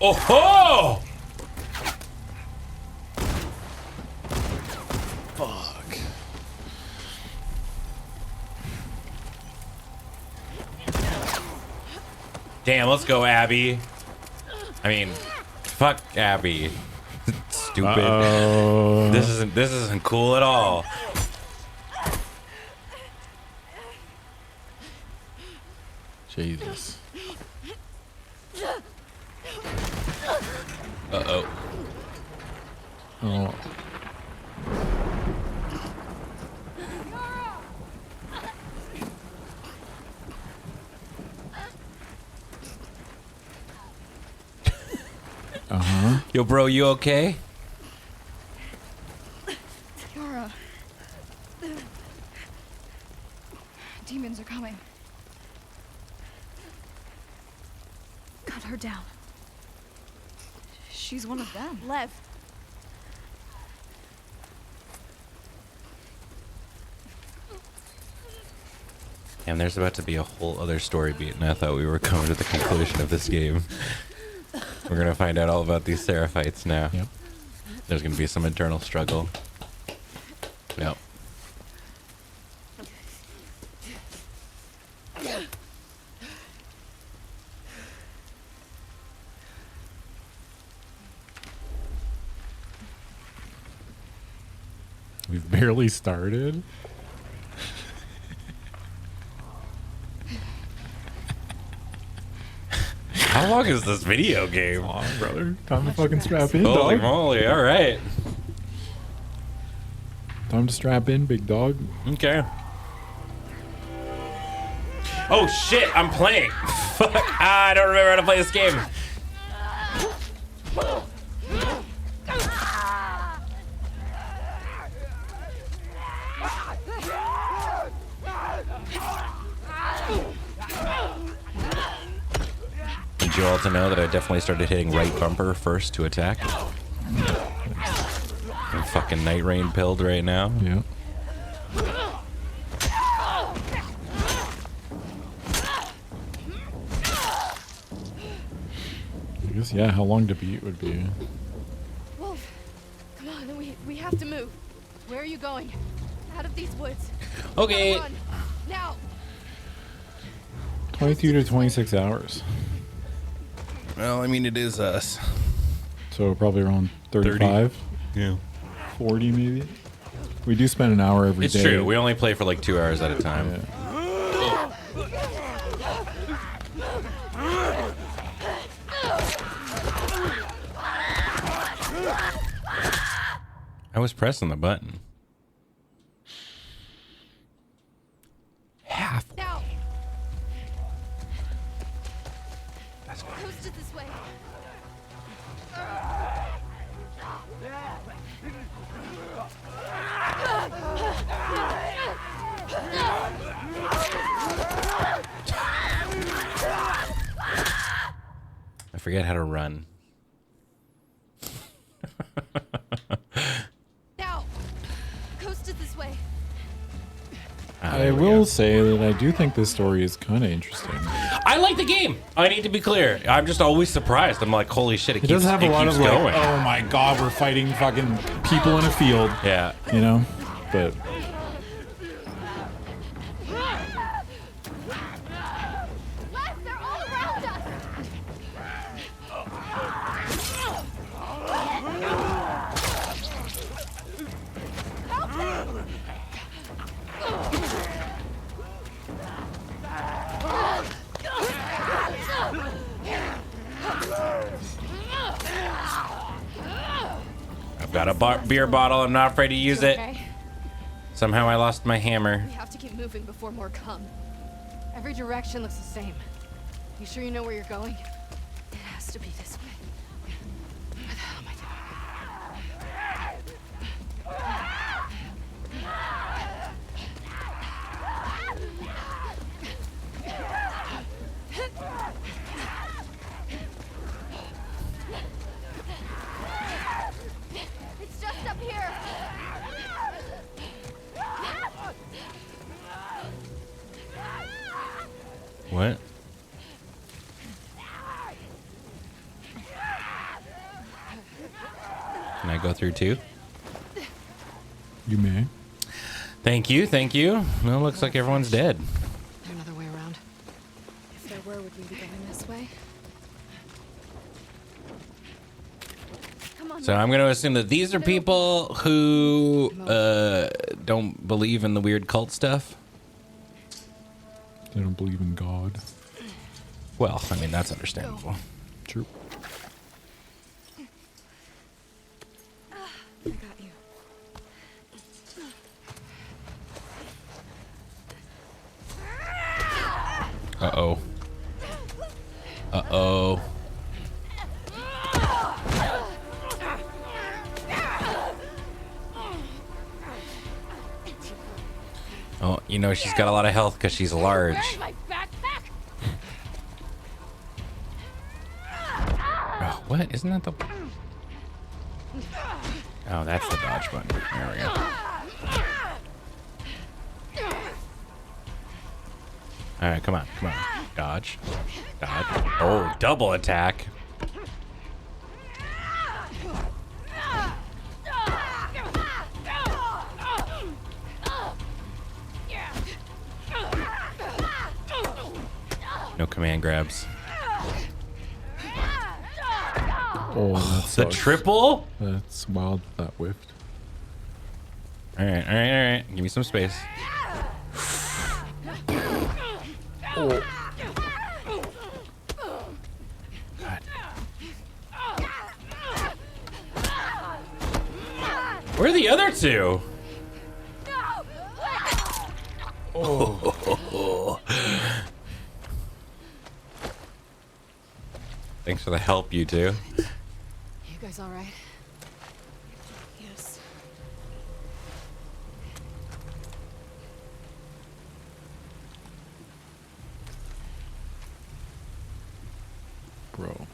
Oh ho! Fuck. Damn, let's go, Abby. I mean, fuck Abby. Stupid. Uh-oh. This isn't cool at all. Jesus. Uh-oh. Oh. Uh-huh. Yo, bro, you okay? Yara. Demons are coming. Cut her down. She's one of them. Lev. And there's about to be a whole other story beat, and I thought we were coming to the conclusion of this game. We're gonna find out all about these Seraphites now. Yep. There's gonna be some internal struggle. Yep. We've barely started. How long is this video game? Come on, brother. Time to fucking strap in, Holy dog. moly, alright. Time to strap in, big dog. Okay. Oh shit, I'm playing. Fuck. I don't remember how to play this game. Need you all to know that I definitely started hitting right bumper first to attack. I'm fucking night rain pilled right now. Yeah. I guess, yeah, how long to beat would be. Wolf, come on, we have to move. Where are you going? Out of these woods. Okay. Run. Now. 22 to 26 hours. Well, I mean, it is us. So probably around 35, 30. Yeah. 40 maybe. We do spend an hour every It's day. true. We only play for like 2 hours at a time. Yeah. I was pressing the button. Half. Now. That's good. Coast it this way. I forget how to run. Now, coast is this way. I will say that I do think this story is kind of interesting. I like the game. I need to be clear. I'm just always surprised. I'm like, holy shit, it does have a lot of like, going. oh my god, we're fighting fucking people in a field. Yeah. You know? But Les, they're all around us. I've got a beer bottle. I'm not afraid to use it. Okay. Somehow I lost my hammer. We have to keep moving before more come. Every direction looks the same. You sure you know where you're going? It has to be this way. What the hell am I doing? It's just up here. What? Can I go through too? you may. Thank you, thank you. Well, it looks like everyone's dead. Is there another way around? If there were, would we be going this way? Come on. So I'm going to assume that these are people who don't believe in the weird cult stuff. They don't believe in God. Well, I mean, that's understandable. True. I got you. Uh-oh. Uh-oh. Oh, you know, she's got a lot of health because she's large. Where's my backpack? Oh, what? Isn't that the... Oh, that's the dodge button. There we go. All right, come on, come on. Dodge. Dodge. Oh, double attack. No command grabs. Oh, that's The triple? That's wild. That whiffed. All right, all right, all right. Give me some space. Oh. God. Where are the other two? Oh. Thanks for the help, you two. You guys all right? Yes. Bro.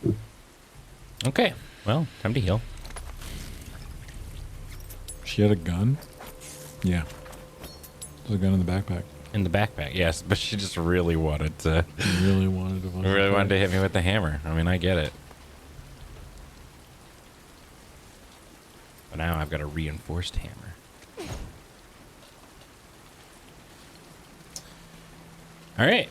Okay, well, time to heal. She had a gun? Yeah. There's a gun in the backpack. In the backpack, yes, but she just really wanted to. Really wanted to. Really wanted to hit me with the hammer. I mean, I get it. But now I've got a reinforced hammer. All right.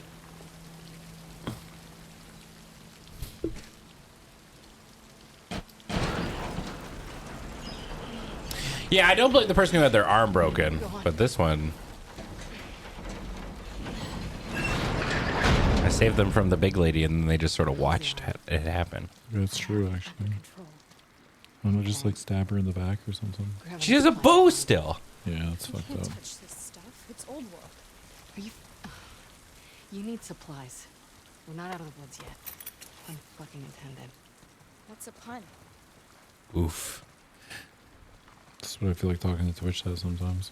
Yeah, I don't blame the person who had their arm broken, but this one... I saved them from the big lady, and then they just sort of watched it happen. That's true, actually. Why not just like stab her in the back or something? She has a bow still. Yeah, that's fucked up. Touch this stuff. It's old world. Are you? You need supplies. We're not out of the woods yet. Pun fucking intended. What's a pun? Oof. That's what I feel like talking to Twitch says sometimes.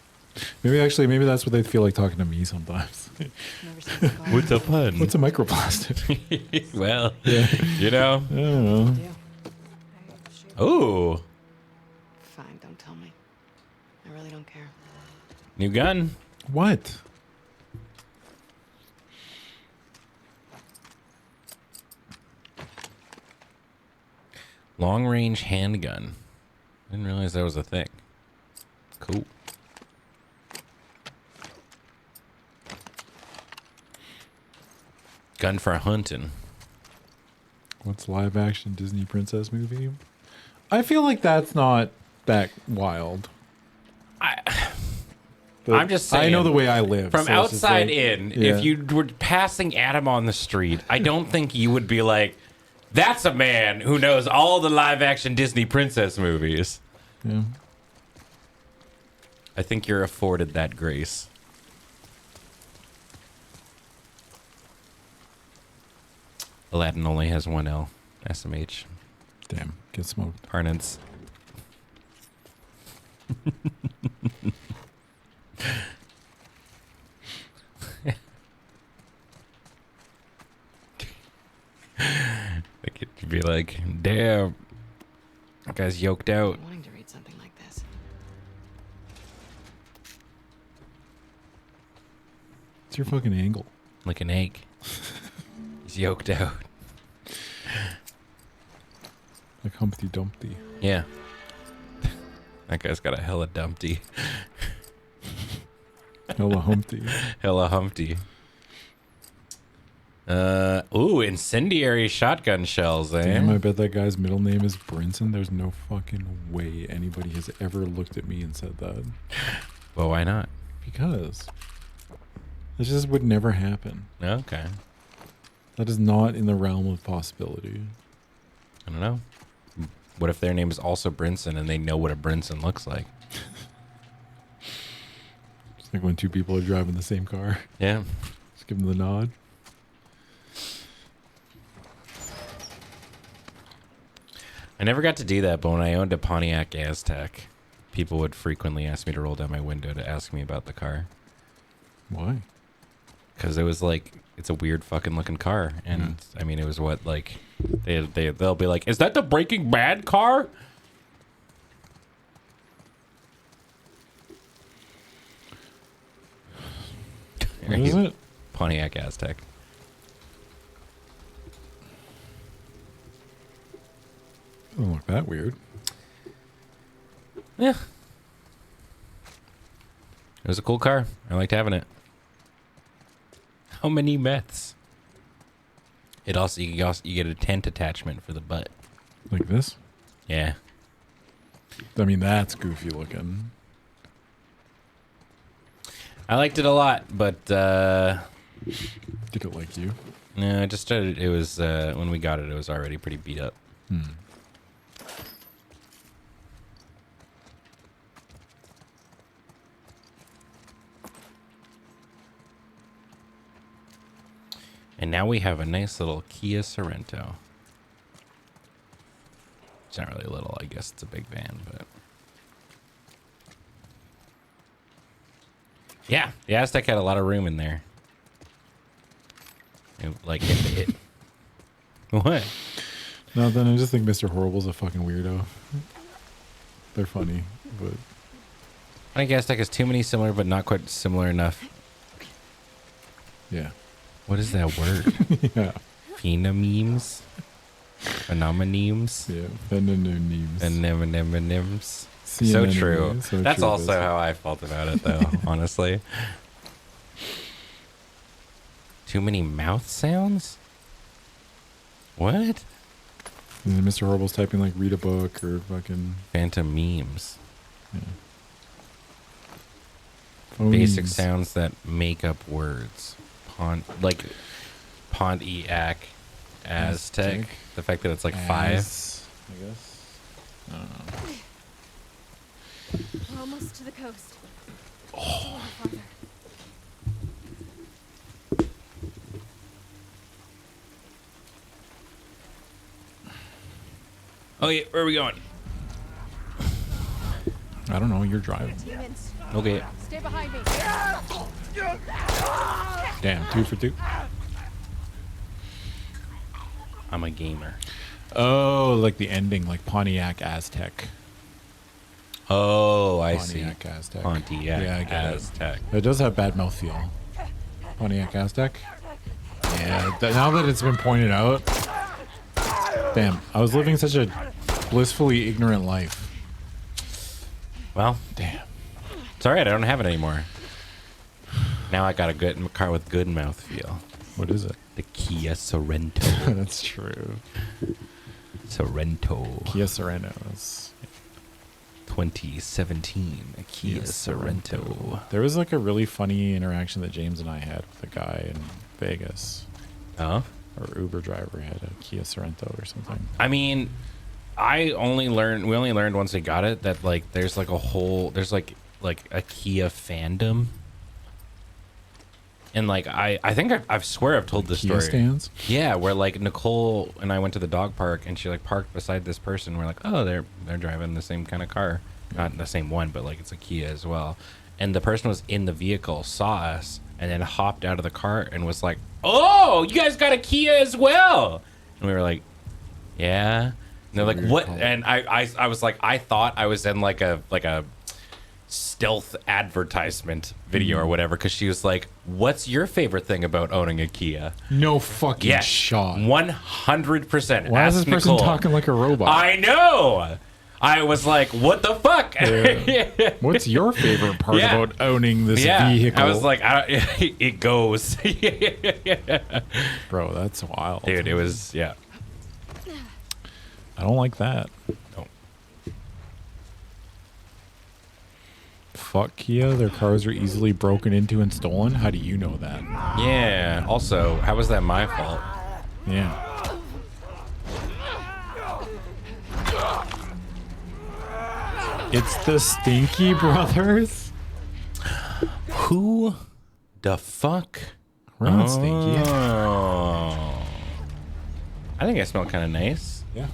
Maybe that's what they feel like talking to me sometimes. Never seen a scar. What's a pun? What's a microplastic? Well, Yeah. you know. I don't know. Do. Ooh. New gun. What? Long range handgun. Didn't realize that was a thing. Cool. Gun for hunting. What's live action Disney princess movie? I feel like that's not that wild. I'm just saying. I know the way I live. From so it's just outside like- in, Yeah. if you were passing Adam on the street, I don't think you would be like, that's a man who knows all the live action Disney princess movies. Yeah. I think you're afforded that grace. Aladdin only has one L. SMH. Damn. Get smoked. Parnance. Like it'd be like, damn, that guy's yoked out. Wanting to read something like this. What's your fucking angle? Like an egg. He's yoked out. Like Humpty Dumpty. Yeah. That guy's got a hella dumpty. Hella Humpty. Hella Humpty. Ooh, incendiary shotgun shells, eh? Damn, I bet that guy's middle name is Brinson. There's no fucking way anybody has ever looked at me and said that. Well, why not? Because this just would never happen. Okay. That is not in the realm of possibility. I don't know. What if their name is also Brinson and they know what a Brinson looks like? It's like when two people are driving the same car. Yeah. Just give them the nod. I never got to do that, but when I owned a Pontiac Aztec, people would frequently ask me to roll down my window to ask me about the car. Why? Because it was like, it's a weird fucking looking car. And I mean, it was what, like, they'll be like, is that the Breaking Bad car? What is it? Pontiac Aztec. Doesn't look that weird. Yeah. It was a cool car. I liked having it. How many meths? You get a tent attachment for the butt. Like this? Yeah. I mean, that's goofy looking. I liked it a lot, but Did it like you? no, I just started. It was when we got it, it was already pretty beat up. And now we have a nice little Kia Sorento. It's not really little, I guess it's a big van, but yeah, the Aztec had a lot of room in there. It what? No, then I just think Mr. Horrible's a fucking weirdo. They're funny, but I think Aztec has too many similar, but not quite similar enough. yeah. What is that word? Yeah. Phenomemes? Phenomenemes? Yeah. Phenomemes. Anemonemes. So CNN true. anyway, so That's true, also basically. how I felt about it, though, honestly. Too many mouth sounds? What? And then Mr. Horrible's typing like read a book or fucking Phantom memes. phonemes. Basic sounds that make up words. Pontiac, Aztec. The fact that it's like 5. I guess. I don't know. We're almost to the coast. Oh. Farther. Oh yeah, where are we going? I don't know. You're driving. Demons, Okay. stay behind me. Damn, 2 for 2. I'm a gamer. Oh, like the ending, like Pontiac Aztec. Oh, I see. Pontiac Aztec. Pontiac Yeah, I get it. Aztec. It does have bad mouthfeel. Pontiac Aztec. Yeah, now that it's been pointed out. Damn, I was living such a blissfully ignorant life. Well, Damn. it's all right. I don't have it anymore. Now I got a good car with good mouthfeel. What is it? The Kia Sorento. That's true. Sorento. Kia Sorentos. 2017. A Kia Sorento. There was like a really funny interaction that James and I had with a guy in Vegas. Oh? Our Uber driver had a Kia Sorento or something. I mean, we only learned once we got it that like there's like a Kia fandom. And like I think I swear I've told this Kia story. stands? Yeah, where like Nicole and I went to the dog park and she like parked beside this person. We're like, oh, they're driving the same kind of car, not the same one, but like it's a Kia as well. And the person was in the vehicle, saw us, and then hopped out of the car and was like, oh, you guys got a Kia as well. And we were like, yeah. And they're like, what? And I was like, I thought I was in like a stealth advertisement video or whatever, because she was like, what's your favorite thing about owning a Kia? No fucking Yes, shot. 100%. Why is this person Nicole. talking like a robot? I know. I was like, what the fuck? Yeah. What's your favorite part Yeah. about owning this vehicle? I was like, it goes. Bro, that's wild. Dude, it was, yeah. I don't like that. No. Fuck Kia, their cars are easily broken into and stolen. How do you know that? Yeah. Also, how was that my fault? Yeah. It's the Stinky Brothers. Who the fuck? We're not Stinky. Oh. I think I smell kind of nice. Yeah.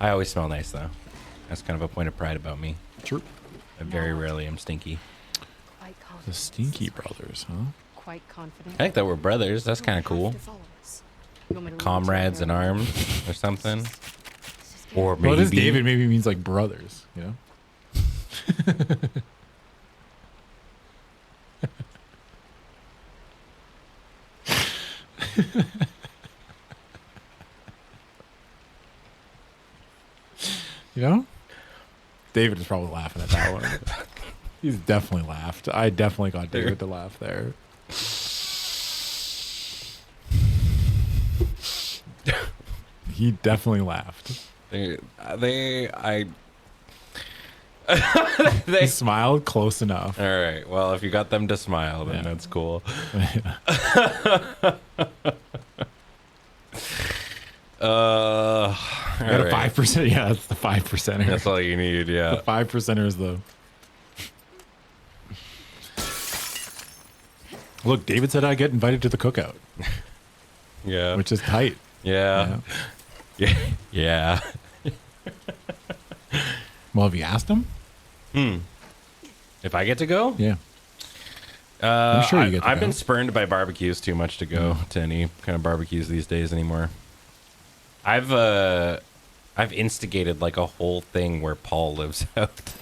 I always smell nice, though. That's kind of a point of pride about me. True. I very rarely am stinky. Quite confident. The Stinky Brothers, huh? Quite confident. I think that we're brothers. That's kind of cool. Comrades in arms or something. Or maybe. Well, this David maybe means like brothers, you know? You know? David is probably laughing at that one. He's definitely laughed. I definitely got David to laugh there. He definitely laughed. He smiled close enough. All right. Well, if you got them to smile, then that's cool. I got a 5%. Yeah, that's the 5%er. That's all you need. Yeah. The 5%er is the. Look, David said I get invited to the cookout. Yeah. Which is tight. Yeah. Yeah. Well, have you asked him? If I get to go? Yeah. I'm sure you get to I've go. been spurned by barbecues too much to go to any kind of barbecues these days anymore. I've instigated like a whole thing where Paul lives out.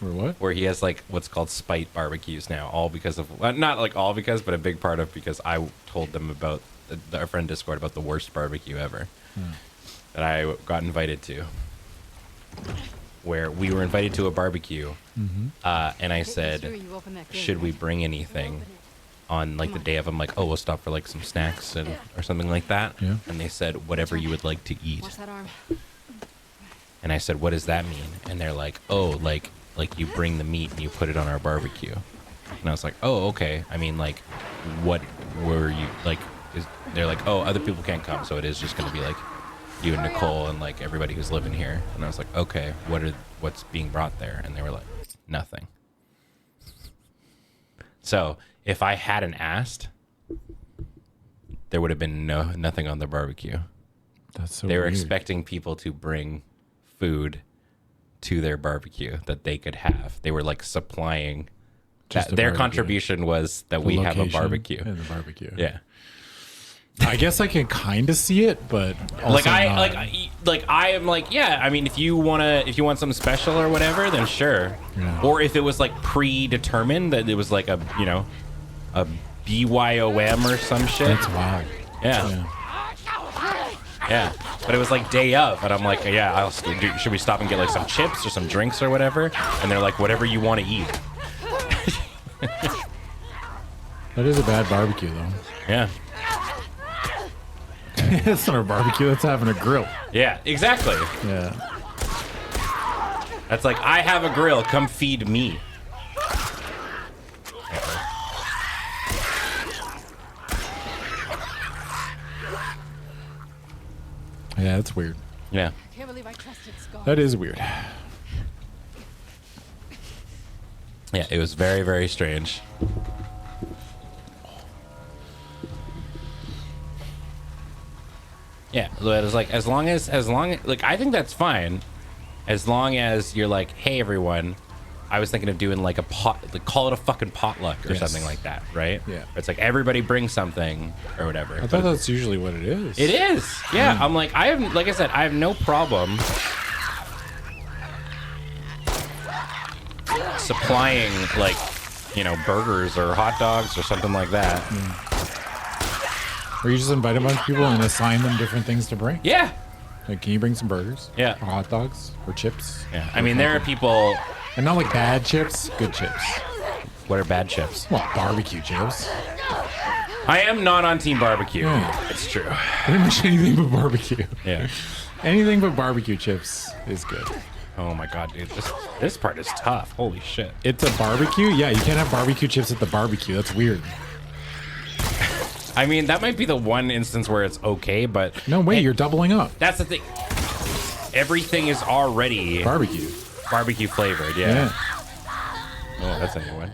Or what? Where he has like what's called spite barbecues now, all because of not like all because, but a big part of because I told them about our friend Discord about the worst barbecue ever that I got invited to. Where we were invited to a barbecue, and I said, "Should we bring anything?" On like the day of, I'm like, "Oh, we'll stop for like some snacks or something like that." Yeah. And they said, "Whatever you would like to eat." Watch that arm. And I said, "What does that mean?" And they're like, "Oh, like you bring the meat and you put it on our barbecue." And I was like, "Oh, okay. I mean, like, what were you like?" They're like, "Oh, other people can't come, so it is just going to be like you and Nicole and like everybody who's living here." And I was like, "Okay, what's being brought there?" And they were like, "Nothing." So if I hadn't asked, there would have been nothing on the barbecue. That's so They were weird. expecting people to bring food to their barbecue that they could have. They were like supplying. Just a Their barbecue. contribution was that The we have a location barbecue. and the barbecue. Yeah. I guess I can kind of see it, but also I am like, yeah. I mean, if you want something special or whatever, then sure. Yeah. Or if it was like predetermined that it was like a BYOM or some shit. That's wild. Yeah. But it was like day of, and I'm like, yeah, should we stop and get like some chips or some drinks or whatever? And they're like, whatever you want to eat. That is a bad barbecue, though. Yeah. It's not a barbecue. That's having a grill. Yeah, exactly. Yeah. That's like, I have a grill. Come feed me. Yeah, that's weird. Yeah. I can't believe I trusted Scar. That is weird. Yeah, it was very, very strange. Yeah, it was like as long as like I think that's fine, as long as you're like, hey everyone, I was thinking of doing like a call it a fucking potluck or something like that, right? Yeah. It's like everybody brings something or whatever. I thought that's usually what it is. It is. Yeah, I'm like I have no problem supplying like, burgers or hot dogs or something like that. Or you just invite a bunch of people and assign them different things to bring. Yeah. Like, can you bring some burgers? Yeah. Or hot dogs? Or chips? Yeah. I mean, there are people. And not like bad chips, good chips. What are bad chips? Well, barbecue chips. I am not on Team Barbecue. Yeah. It's true. Pretty much anything but barbecue. Yeah. Anything but barbecue chips is good. Oh my god, dude. This part is tough. Holy shit. It's a barbecue? Yeah, you can't have barbecue chips at the barbecue. That's weird. I mean, that might be the one instance where it's okay, but... No, wait, you're doubling up. That's the thing. Everything is already... Barbecue. Barbecue flavored, yeah. Oh, that's a new one.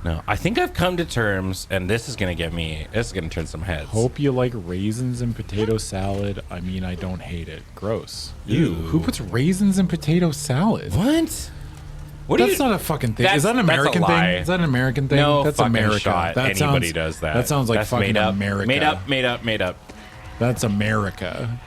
No, I think I've come to terms, and this is going to turn some heads. Hope you like raisins and potato salad. I mean, I don't hate it. Gross. Ew. Who puts raisins in potato salad? What? That's not a fucking thing. Is that an American thing? Is that an American thing? No, that's fucking America. shot. That Anybody does that. That sounds like that's fucking made up. America. Made up. That's America.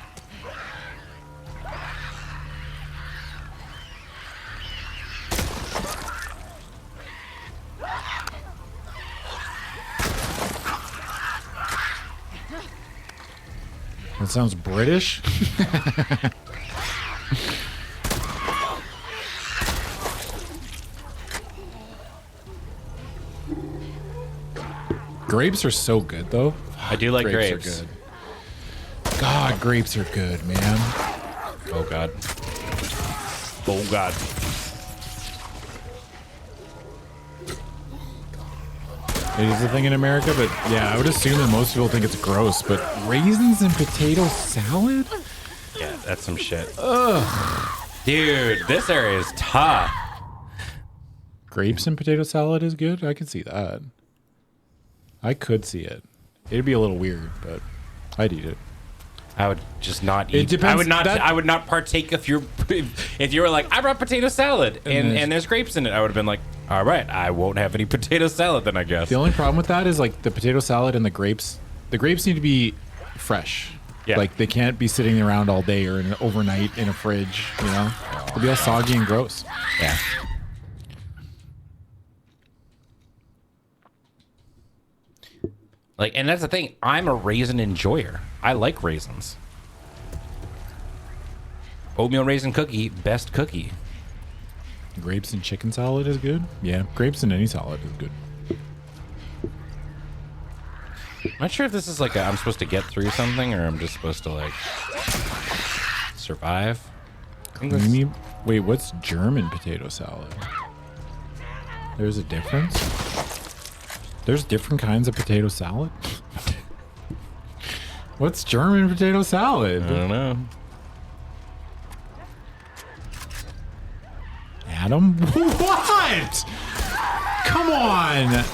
That sounds British. Grapes are so good, though. I do like grapes. Are good. God, grapes are good, man. Oh god. Oh god. It is a thing in America, but yeah, I would assume that most people think it's gross. But raisins and potato salad? Yeah, that's some shit. Ugh. Dude, this area is tough. Grapes and potato salad is good? I can see that. I could see it. It'd be a little weird, but I'd eat it. I would just not eat. It depends. I would not partake if you were like, I brought potato salad and there's grapes in it. I would have been like, all right, I won't have any potato salad then, I guess. The only problem with that is like the potato salad and the grapes. The grapes need to be fresh. Yeah. Like they can't be sitting around all day or overnight in a fridge. You know, it'll be all soggy and gross. Yeah. Like, and that's the thing. I'm a raisin enjoyer. I like raisins. Oatmeal raisin cookie, best cookie. Grapes and chicken salad is good. Yeah, grapes in any salad is good. I'm not sure if this is like I'm supposed to get through something or I'm just supposed to like survive. Wait, what's German potato salad? There's a difference? There's different kinds of potato salad? What's German potato salad? I don't know. Adam? What? Come on!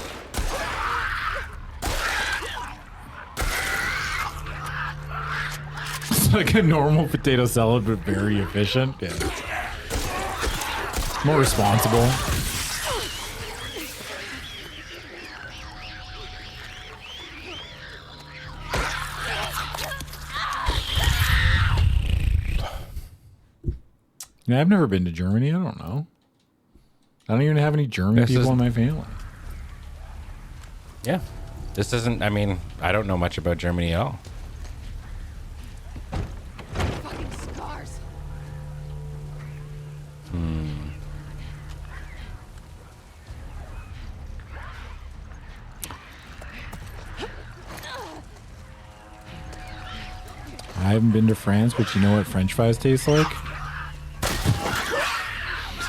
It's like a normal potato salad, but very efficient. Yeah. More responsible. Yeah, I've never been to Germany. I don't know. I don't even have any German people in my family. Yeah. This isn't, I mean, I don't know much about Germany at all. Fucking scars. I haven't been to France, but you know what French fries taste like?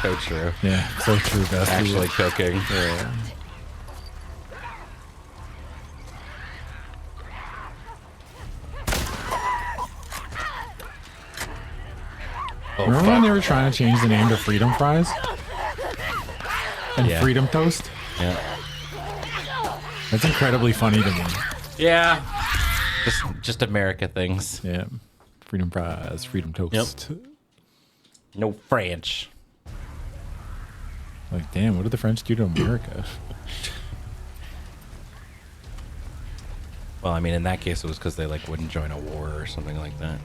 So true. Yeah, so true. Best Actually cooking. Yeah. Oh, Remember fuck. when they were trying to change the name to Freedom Fries? And Yeah. Freedom Toast? Yeah. That's incredibly funny to me. Yeah. Just America things. Yeah. Freedom Fries, Freedom Toast. No French. Like, damn, what did the French do to America? Well, I mean, in that case, it was because they like wouldn't join a war or something like that.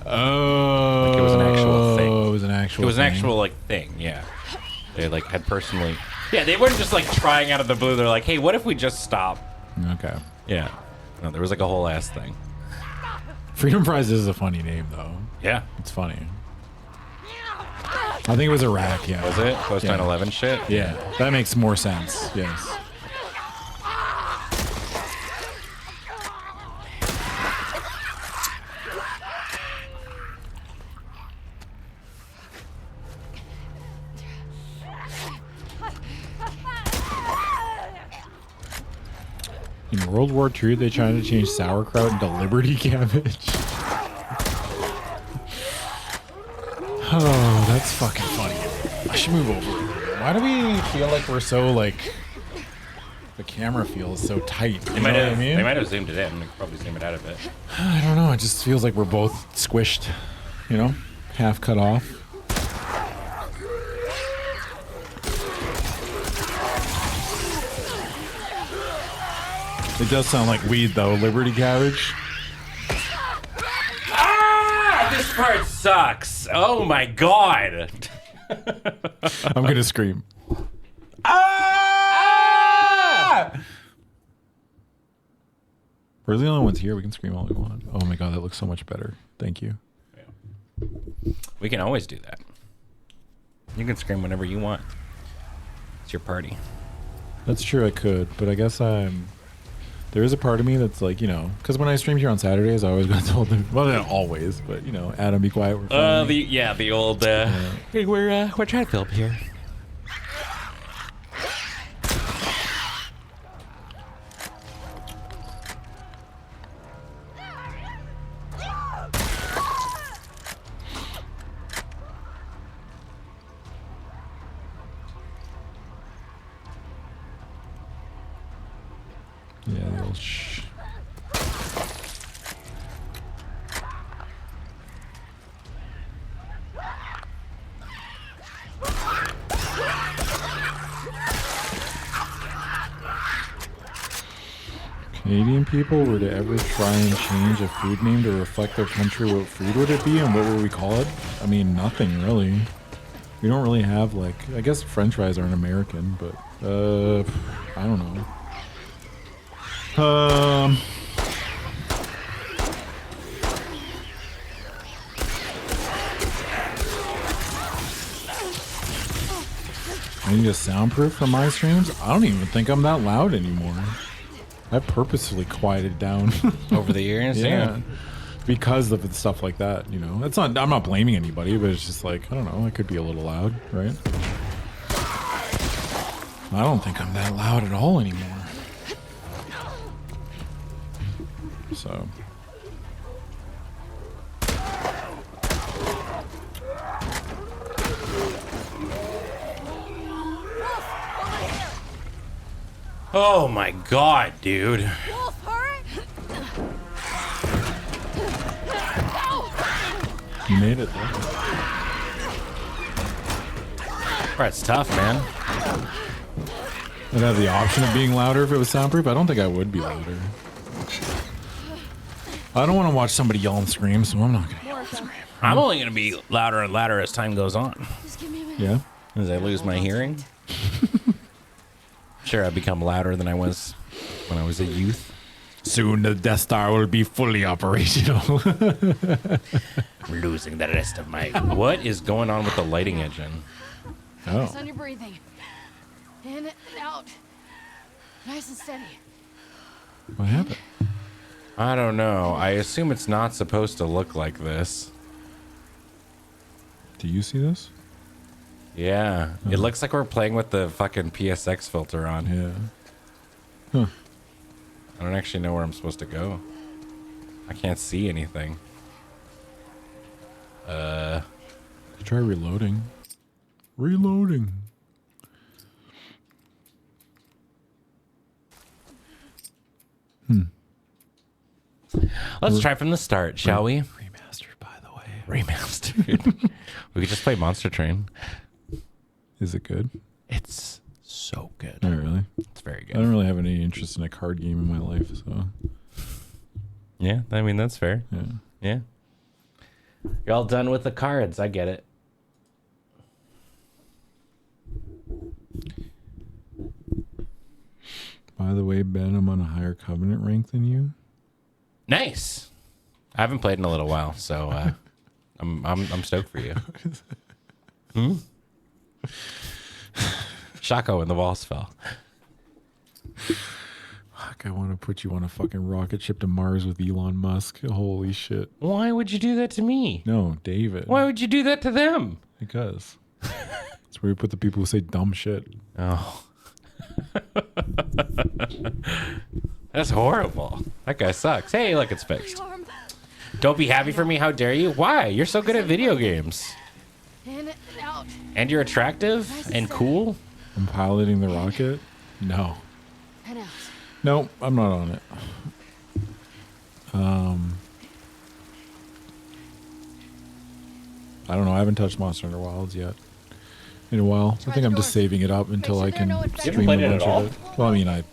Oh. Like it was an actual thing. It was an actual It was an thing. actual like thing. Yeah. They like had personally. Yeah, they weren't just like trying out of the blue. They're like, hey, what if we just stop? Okay. Yeah. No, there was like a whole ass thing. Freedom Fries is a funny name, though. Yeah. It's funny. I think it was Iraq, yeah. Was it? Post 9/11 shit? Yeah. That makes more sense, yes. In World War II, they tried to change sauerkraut into Liberty cabbage. Oh, that's fucking funny. I should move over. Why do we feel like we're so, like... The camera feels so tight. They might have zoomed it in. They could probably zoom it out a bit. I don't know. It just feels like we're both squished, you know? Half cut off. It does sound like weed, though. Liberty cabbage. Ah! This part sucks. Oh my god. I'm gonna scream. Ah! We're the only ones here. We can scream all we want. Oh my god, that looks so much better. Thank you. We can always do that. You can scream whenever you want. It's your party. That's true, I could, but I guess there is a part of me that's like, you know, because when I streamed here on Saturdays, I always got told them, well, not always, but, you know, Adam, be quiet. We're the old, hey, we're trying to film here. Yeah, the old shh. Canadian people were to ever try and change a food name to reflect their country, what food would it be and what would we call it? I mean, nothing really. We don't really have, like, I guess French fries aren't American, but I don't know. I need a soundproof for my streams? I don't even think I'm that loud anymore. I purposely quieted down. Over the years? Yeah. Because of stuff like that, you know. I'm not blaming anybody, but it's just like, I don't know, I could be a little loud, right? I don't think I'm that loud at all anymore. So. Oh my god, dude. Wolf, hurry! You made it, though. That's tough, man. I'd have the option of being louder if it was soundproof. I don't think I would be louder. I don't want to watch somebody yell and scream, so I'm not going to yell and scream. I'm only going to be louder and louder as time goes on. Just give me a minute. Yeah. As I lose my hearing. Sure, I've become louder than I was when I was a youth. Soon the Death Star will be fully operational. I'm losing the rest of my... What is going on with the lighting engine? Focus Oh. on your breathing. In and out. Nice and steady. What happened? I don't know. I assume it's not supposed to look like this. Do you see this? Yeah. It looks like we're playing with the fucking PSX filter on. Yeah. I don't actually know where I'm supposed to go. I can't see anything. Try reloading. Reloading. Let's try from the start, shall we? Remastered, by the way. Remastered. We could just play Monster Train. Is it good? It's so good. Not really. It's very I good. don't really have any interest in a card game in my life, so Yeah, I mean, that's fair. yeah. Yeah. You're all done with the cards. I get it. By the way, Ben, I'm on a higher covenant rank than you. Nice. I haven't played in a little while, so I'm stoked for you. Shaco and the walls fell. Fuck, I want to put you on a fucking rocket ship to Mars with Elon Musk. Holy shit. Why would you do that to me? No, David. Why would you do that to them? Because that's where we put the people who say dumb shit. Oh. That's horrible. That guy sucks. Hey, look, it's fixed. Arm. Don't be happy for me. How dare you? Why? You're so good at video games. In and out. And you're attractive and cool. I'm piloting the rocket? No. And out. No, I'm not on it. I don't know. I haven't touched Monster Hunter Wilds yet. In a while. I think I'm just saving it up until sure I there are can no infected stream a played it bunch at all? of it. Well, I mean, I Try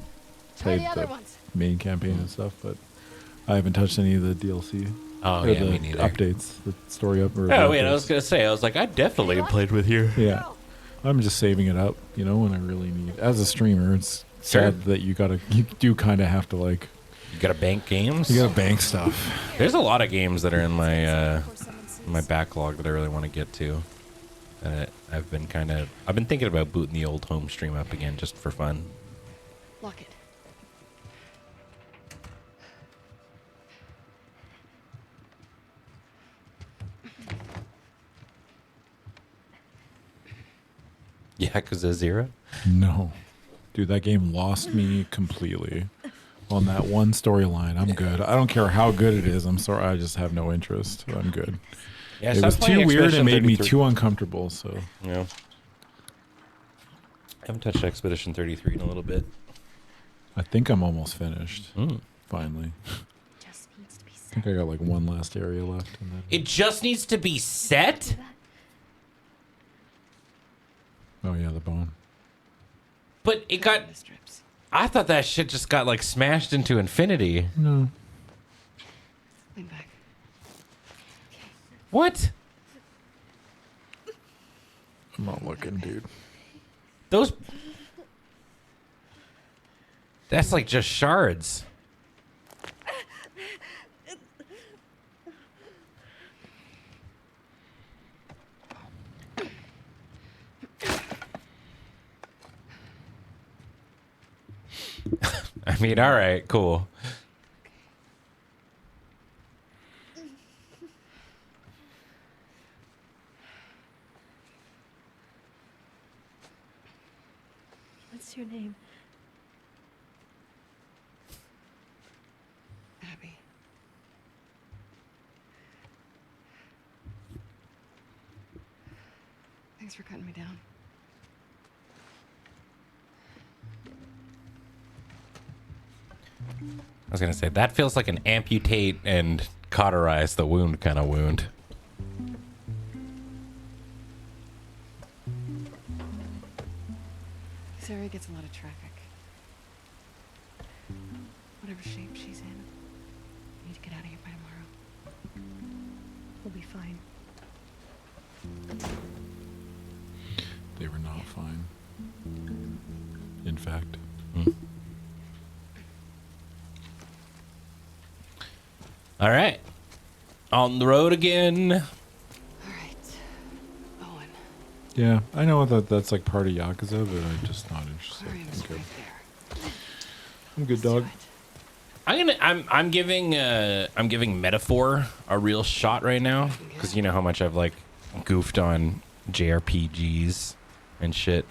played the other the ones. main campaign and stuff, but I haven't touched any of the DLC. Oh, Or yeah, the me neither. updates, the story up. Or Oh, the wait, I was updates. going to say, I was like, I definitely played with you. Yeah. I'm just saving it up, you know, when I really need. As a streamer, it's Sure. sad that you do kind of have to, like, You got to bank games? you gotta bank stuff. There's a lot of games that are in my backlog that I really want to get to. I've been thinking about booting the old home stream up again just for fun. Lock it. Yakuza 0? No. Dude, that game lost me completely on that one storyline. I'm good. I don't care how good it is. I'm sorry. I just have no interest. I'm good. Yeah, It was too weird and made me too uncomfortable. So Yeah. I haven't touched Expedition 33 in a little bit. I think I'm almost finished. Mm. Finally. Just needs to be I set. think I got like one last area left. And then... It just needs to be set? Oh, yeah, the bone. But it got... The strips. I thought that shit just got, like, smashed into infinity. No. Lean back. What? I'm not looking, dude. Those... That's, like, just shards. I mean, all right, cool. What's your name? Abby. Thanks for cutting me down. I was gonna say that feels like an amputate and cauterize the wound kind of wound. This area gets a lot of traffic. Whatever shape she's in, we need to get out of here by tomorrow. We'll be fine. They were not fine. In fact. All right. On the road again. All right. Owen. Yeah, I know that that's like part of Yakuza, but I'm just not interested. Miriam's I'm good. right there. I'm good, Let's do dog. it. I'm giving Metaphor a real shot right now because you know how much I've like goofed on JRPGs and shit,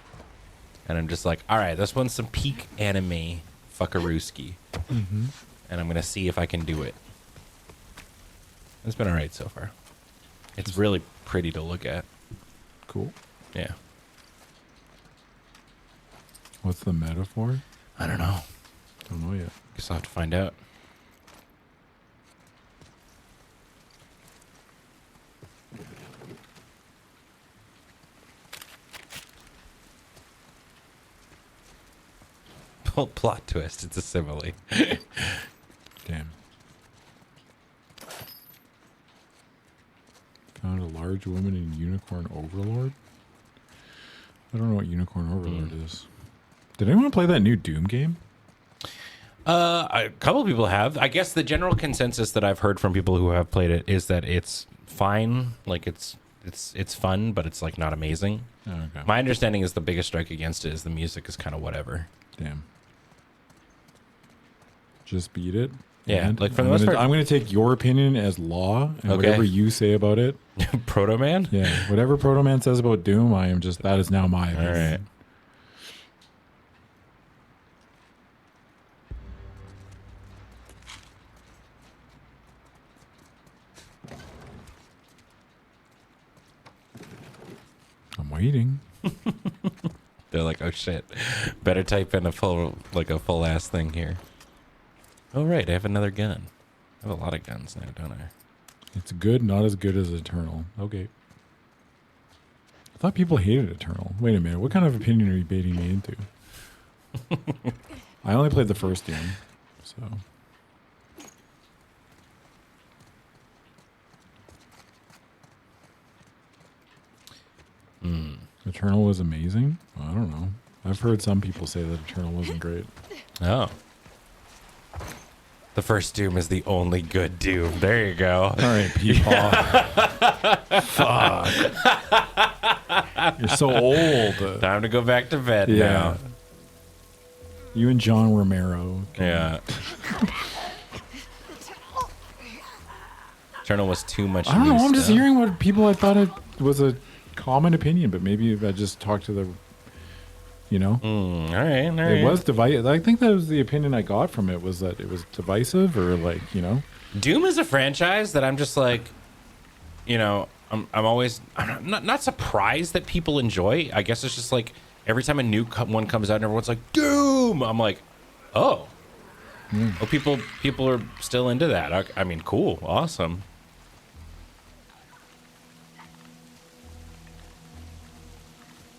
and I'm just like, all right, this one's some peak anime fuckarooski, and I'm gonna see if I can do it. It's been all right so far. It's really pretty to look at. Cool. Yeah. What's the metaphor? I don't know. Don't know yet. Guess I'll have to find out. Plot twist. It's a simile. Damn. Found a large woman in Unicorn Overlord? I don't know what Unicorn Overlord is. Did anyone play that new Doom game? A couple of people have. I guess the general consensus that I've heard from people who have played it is that it's fine. Like it's fun, but it's like not amazing. Oh, okay. My understanding is the biggest strike against it is the music is kind of whatever. Damn. Just beat it. Yeah, And like for the most part. I'm gonna take your opinion as law, and Okay. whatever you say about it. Proto Man? Yeah, whatever Proto Man says about Doom, I am just that is now my All opinion. right. I'm waiting. They're like, oh shit, better type in a full ass thing here. Oh right, I have another gun. I have a lot of guns now, don't I? It's good, not as good as Eternal. Okay. I thought people hated Eternal. Wait a minute, what kind of opinion are you baiting me into? I only played the first Doom, so. Eternal was amazing? I don't know. I've heard some people say that Eternal wasn't great. Oh. The first Doom is the only good Doom. There you go. All right, people. Fuck. You're so old. Time to go back to bed Yeah. now. You and John Romero. Yeah. Eternal was too much. I don't know. new I'm just stuff. hearing what people. I thought it was a common opinion, but maybe I just talked to the. You know, All right. All right. it was divisive. I think that was the opinion I got from it, was that it was divisive, or like, you know. Doom is a franchise that I'm just like, you know, I'm not surprised that people enjoy. I guess it's just like every time a new one comes out and everyone's like Doom, I'm like, oh, well, people are still into that. I mean, cool, awesome.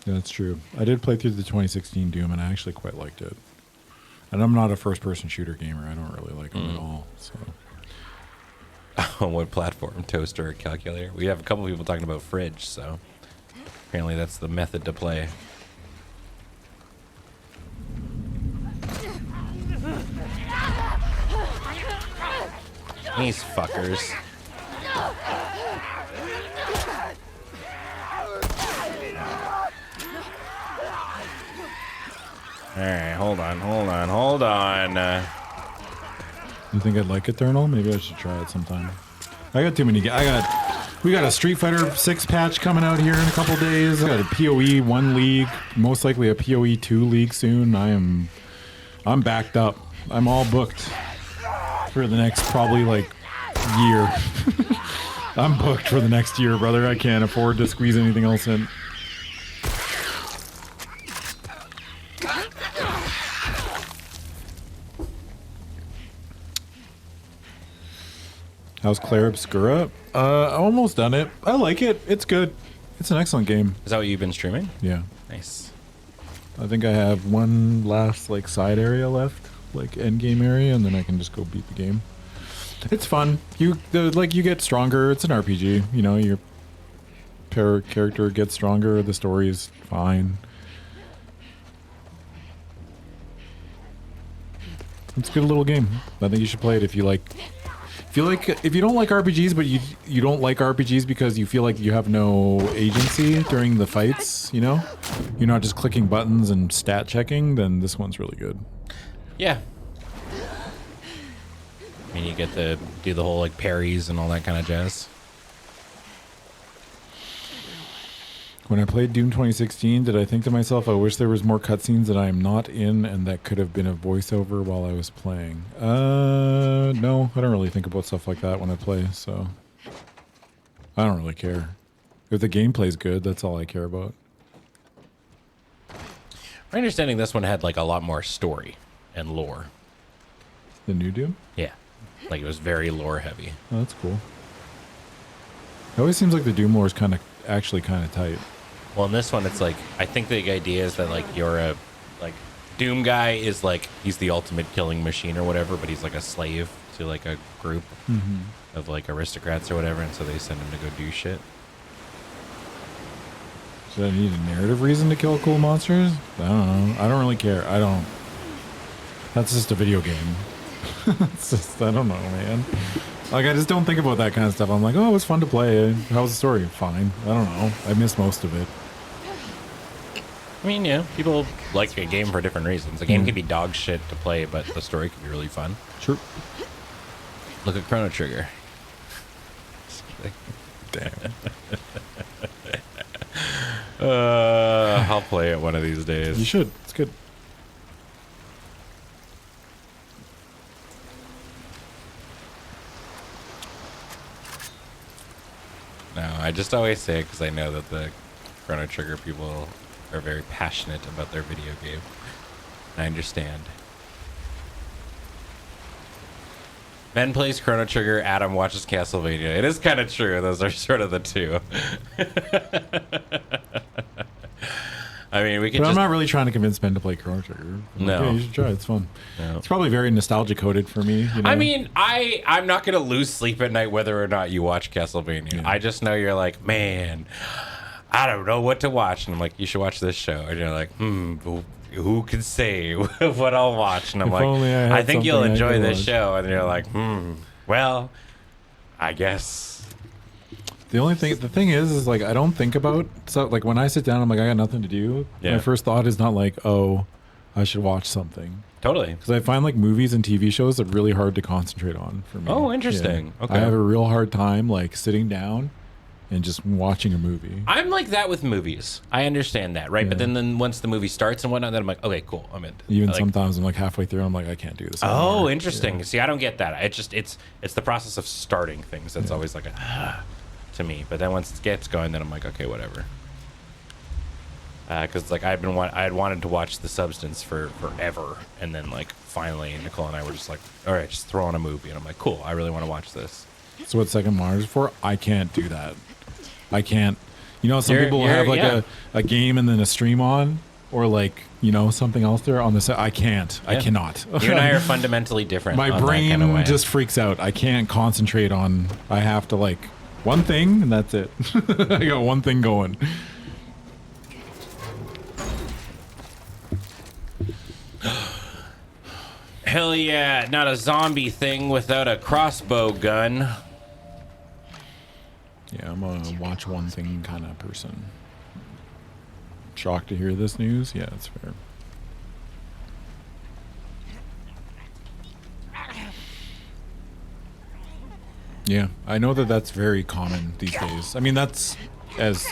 Yeah, that's true. I did play through the 2016 Doom, and I actually quite liked it. And I'm not a first-person shooter gamer. I don't really like them at all. So On what platform? Toaster or calculator? We have a couple people talking about fridge, so apparently that's the method to play. These fuckers. Alright, hold on. you think I'd like Eternal? Maybe I should try it sometime. I got too many. We got a Street Fighter 6 patch coming out here in a couple days. I got a PoE 1 league, most likely a PoE 2 league soon. I'm backed up. I'm all booked for the next probably like year. I'm booked for the next year, brother. I can't afford to squeeze anything else in. How's Claire Obscura? Almost done it. I like it. It's good. It's an excellent game. Is that what you've been streaming? Yeah. Nice. I think I have one last like side area left, like end game area, and then I can just go beat the game. It's fun. You get stronger. It's an RPG. You know, you're character gets stronger. The story is fine. It's a good little game. I think you should play it if you like. If you don't like RPGs, but you don't like RPGs because you feel like you have no agency during the fights, you know? You're not just clicking buttons and stat checking, then this one's really good. Yeah. I mean, you get to do the whole like parries and all that kind of jazz. When I played Doom 2016, did I think to myself, I wish there was more cutscenes that I am not in and that could have been a voiceover while I was playing? No, I don't really think about stuff like that when I play, so I don't really care. If the gameplay's good, that's all I care about. My understanding this one had like a lot more story and lore. The new Doom? Yeah. Like it was very lore heavy. Oh, that's cool. It always seems like the Doom lore is actually kind of tight. Well, in this one, it's like, I think the idea is that, like, you're a, like, Doom guy is, like, he's the ultimate killing machine or whatever, but he's, like, a slave to, like, a group of, like, aristocrats or whatever, and so they send him to go do shit. Does I need a narrative reason to kill cool monsters? I don't know. I don't really care. That's just a video game. It's just, I don't know, man. Like, I just don't think about that kind of stuff. I'm like, oh, it was fun to play. How's the story? Fine. I don't know. I missed most of it. I mean, yeah, people like a game for different reasons. A game can be dog shit to play, but the story can be really fun. Sure. Look at Chrono Trigger. Damn. I'll play it one of these days. You should. It's good. No, I just always say it because I know that the Chrono Trigger people are very passionate about their video game. I understand. Ben plays Chrono Trigger, Adam watches Castlevania. It is kind of true. Those are sort of the two. I mean, we can But just... I'm not really trying to convince Ben to play Chrono Trigger. I'm No. like, yeah, you should try it. It's fun. No. It's probably very nostalgia coded for me. You know? I mean, I'm not going to lose sleep at night whether or not you watch Castlevania. Yeah. I just know you're like, man, I don't know what to watch. And I'm like, you should watch this show. And you're like, who can say what I'll watch? And I'm If like, only I had I think you'll something I enjoy could this watch. show. And you're like, well, I guess. The thing is like I don't think about like when I sit down, I'm like I got nothing to do. Yeah. My first thought is not like, oh, I should watch something. Totally. Because I find like movies and TV shows are really hard to concentrate on for me. Oh, interesting. Yeah. Okay. I have a real hard time like sitting down and just watching a movie. I'm like that with movies. I understand that, right? Yeah. But then once the movie starts and whatnot, then I'm like, okay, cool, I'm in. Even Like, sometimes I'm like halfway through, I'm like I can't do this. oh, anymore. interesting. Yeah. See, I don't get that. It's the process of starting things that's always like a to me. But then once it gets going, then I'm like, okay, whatever. Because like I had wanted to watch The Substance for forever, and then like finally Nicole and I were just like, all right, just throw on a movie, and I'm like, cool, I really want to watch this. So what second monitor's for? I can't do that. I can't. You know, some You're- people have like yeah. a game and then a stream on, or like something else there on the set. I can't. I Yeah. cannot. You and I are fundamentally different. My on that brain kind of way. just freaks out. I can't concentrate on. I have to like one thing and that's it. I got one thing going. Hell yeah, not a zombie thing without a crossbow gun. Yeah, I'm a watch one thing kind of person. Shocked to hear this news. Yeah, that's fair. Yeah, I know that that's very common these days. I mean, that's as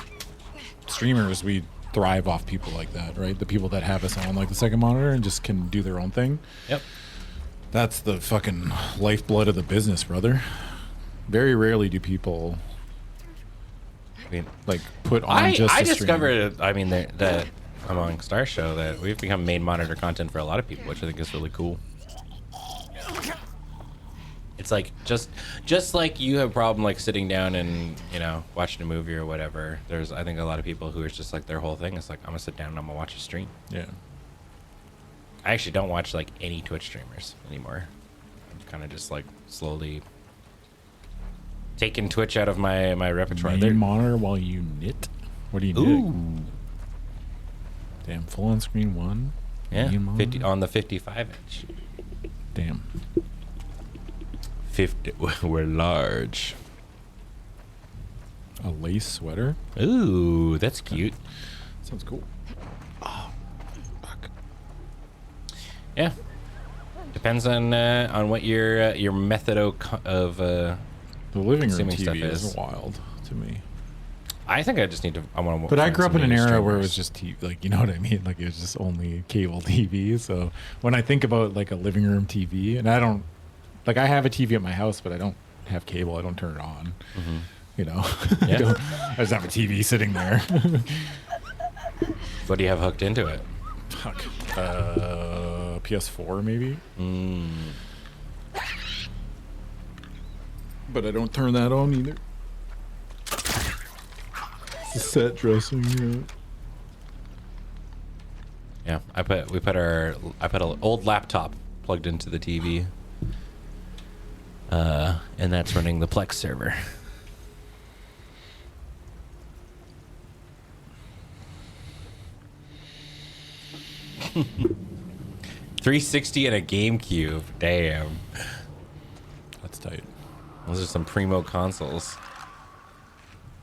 streamers, we thrive off people like that, right? The people that have us on like the second monitor and just can do their own thing. Yep. That's the fucking lifeblood of the business, brother. Very rarely do people I mean, like put on I just a stream. discovered, I mean, that amongst our show that we've become main monitor content for a lot of people, which I think is really cool. It's like just like you have a problem like sitting down and watching a movie or whatever. There's I think a lot of people who are just like their whole thing is like I'm gonna sit down and I'm gonna watch a stream. Yeah. I actually don't watch like any Twitch streamers anymore. I'm kind of just like slowly taking Twitch out of my repertoire. Main monitor while you knit. What do you knit? Ooh. Damn, full on screen one. Yeah, Main 50 monitor? on the 55-inch. Damn. 50. We're large. A lace sweater. Ooh, that's cute. Sounds cool. Oh, fuck. Yeah. Depends on what your method of The living room Consuming stuff TV is is. wild to me. I think I just need to. I want to. But I grew up in an era where it was just TV, like, you know what I mean? Like, it was just only cable TV. So when I think about like a living room TV, and I don't, like, I have a TV at my house, but I don't have cable. I don't turn it on. Mm-hmm. You know, Yeah. I just have a TV sitting there. What do you have hooked into it? Fuck. PS4 maybe. But I don't turn that on either. It's a set dressing unit. Yeah, I put an old laptop plugged into the TV, and that's running the Plex server. $360 and a GameCube. Damn, That's tight. those are some primo consoles.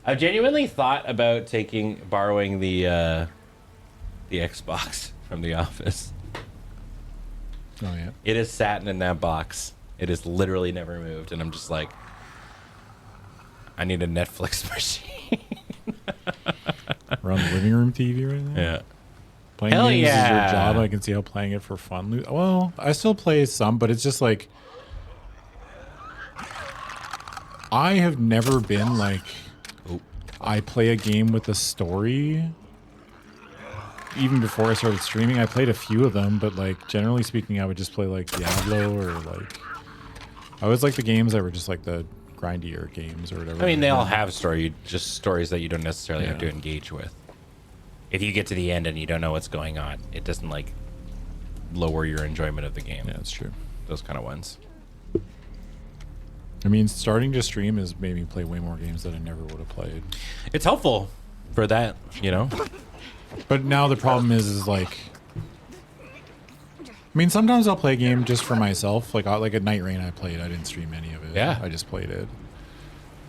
I've genuinely thought about borrowing the Xbox from the office. Oh yeah. It is sat in that box. It is literally never moved, and I'm just like, I need a Netflix machine. We're on the living room TV right now. Yeah. Playing Hell games is yeah. your job. I can see how playing it for fun. Well, I still play some, but it's just like I have never been like I play a game with a story. Even before I started streaming, I played a few of them, but like generally speaking, I would just play like Diablo or like I always like the games that were just like the grindier games or whatever. I mean, they all have just stories that you don't necessarily have to Yeah. engage with. If you get to the end and you don't know what's going on, it doesn't like lower your enjoyment of the game. Yeah, that's true. Those kind of ones. I mean, starting to stream has made me play way more games that I never would have played. It's helpful for that, you know? But now the problem is like, I mean, sometimes I'll play a game just for myself. Like at Night Rain, I played. I didn't stream any of it. Yeah. I just played it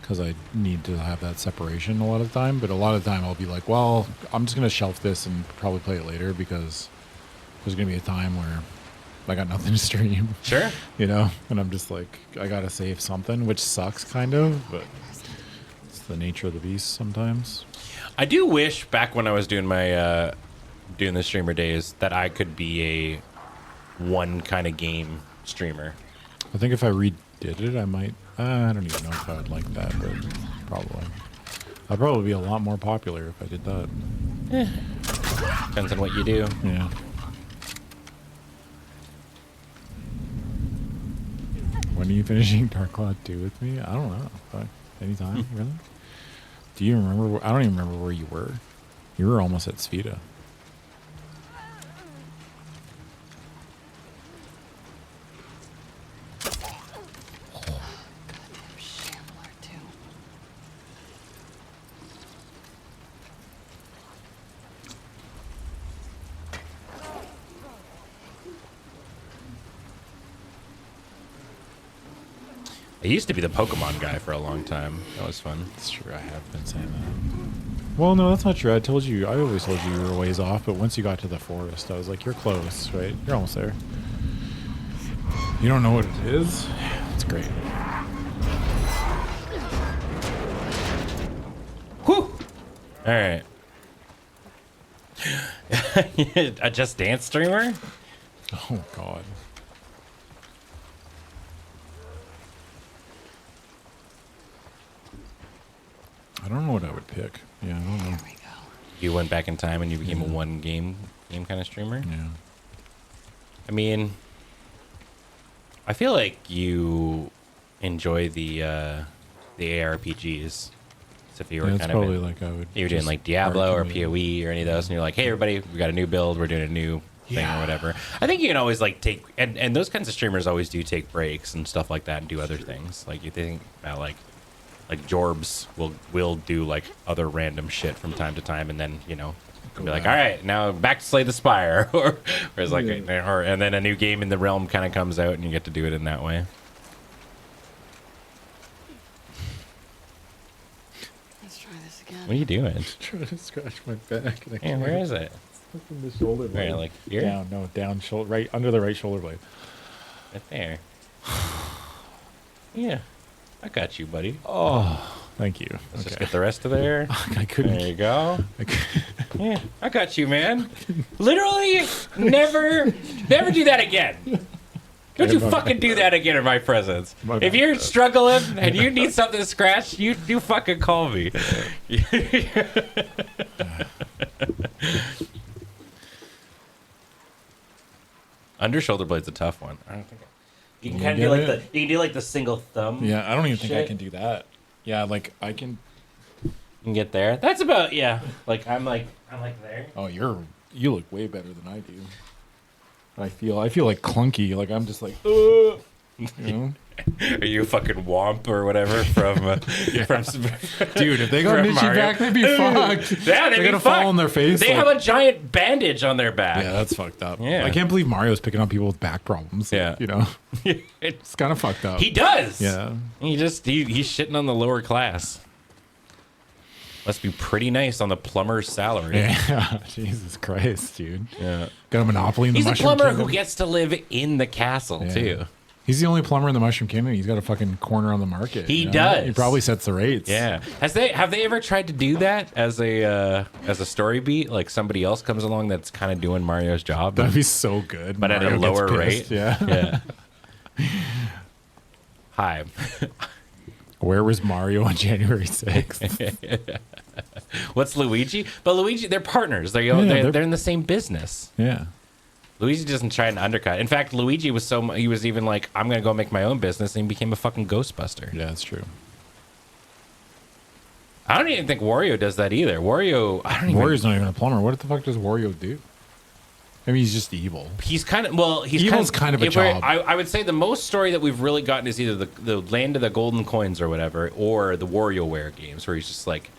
because I need to have that separation a lot of the time. But a lot of the time, I'll be like, well, I'm just gonna shelf this and probably play it later because there's gonna be a time where I got nothing to stream. Sure. You know, and I'm just like, I gotta save something, which sucks kind of, but it's the nature of the beast sometimes. I do wish back when I was doing my doing the streamer days that I could be a one kind of game streamer. I think if I redid it, I might. I don't even know if I would like that, but probably. I'd probably be a lot more popular if I did that. Depends on what you do. Yeah. When are you finishing Dark Cloud 2 with me? I don't know. Fuck. Anytime, really? Do you remember? I don't even remember where you were. You were almost at Svita. Shambler, too. I used to be the Pokemon guy for a long time. That was fun. That's true. I have been saying that. Well, no, that's not true. I told you. I always told you you were a ways off, but once you got to the forest, I was like, you're close, right? You're almost there. You don't know what it is? It's great. Whew! All right. A Just Dance streamer? Oh, God. I don't know what I would pick. Yeah, I don't know. Here we go. You went back in time and you became a one game kind of streamer? Yeah. I mean, I feel like you enjoy the ARPGs. So if you were Yeah, it's kind probably of like I would. you were doing just like Diablo or arcade. PoE or any of those, and you're like, hey everybody, we got a new build, we're doing a new thing or whatever. I think you can always like take and those kinds of streamers always do take breaks and stuff like that and do other things. Like you think about like like Jorbs will do like other random shit from time to time, and then be like, all right, now back to Slay the Spire, or it's like, and then a new game in the realm kind of comes out, and you get to do it in that way. Let's try this again. What are you doing? I'm trying to scratch my back. And I Man, where is it? It's in the shoulder blade. Right, like here? Down shoulder, right under the right shoulder blade. Right there. Yeah, I got you, buddy. Oh, thank you. Let's just get the rest of there. I couldn't. There you go. Yeah, I got you, man. Literally, never do that again. Don't you fucking do that again in my presence. If you're struggling and you need something scratched, you fucking call me. Under shoulder blade's a tough one. I don't think you can kind of do like the single thumb. Yeah, I don't even think I shit. can do that. Yeah, like I can. You can get there. That's about Like I'm like there. Oh, you look way better than I do. I feel like clunky. Like I'm just like, you know? Are you a fucking womp or whatever from Dude, if they got From an itchy Mario. back, they'd be fucked. Yeah, They're gonna fall on their face. They have a giant bandage on their back. Yeah, that's fucked up. Yeah. I can't believe Mario's picking up people with back problems. Yeah. You know? It's kind of fucked up. He does. Yeah. He's shitting on the lower class. Must be pretty nice on the plumber's salary. Yeah. Jesus Christ, dude. Yeah. Got a monopoly in the He's a Mushroom plumber Kingdom. who gets to live in the castle Yeah. too. He's the only plumber in the Mushroom Kingdom. He's got a fucking corner on the market. He you know? does. He probably sets the rates. Yeah. Have they ever tried to do that as a story beat? Like somebody else comes along that's kind of doing Mario's job, That'd be so good. but at a Mario gets lower pissed. rate. Yeah. Yeah. Hi. Where was Mario on January 6th? What's Luigi? But Luigi, they're partners. They're in the same business. Yeah. Luigi doesn't try and undercut. In fact, Luigi was he was even like, I'm gonna go make my own business, and he became a fucking Ghostbuster. Yeah, that's true. I don't even think Wario does that either. Wario's not even a plumber. What the fuck does Wario do? I mean, he's just evil. He's kind of Evil's kind of a job. I would say the most story that we've really gotten is either the Land of the Golden Coins or whatever, or the WarioWare games, where he's just like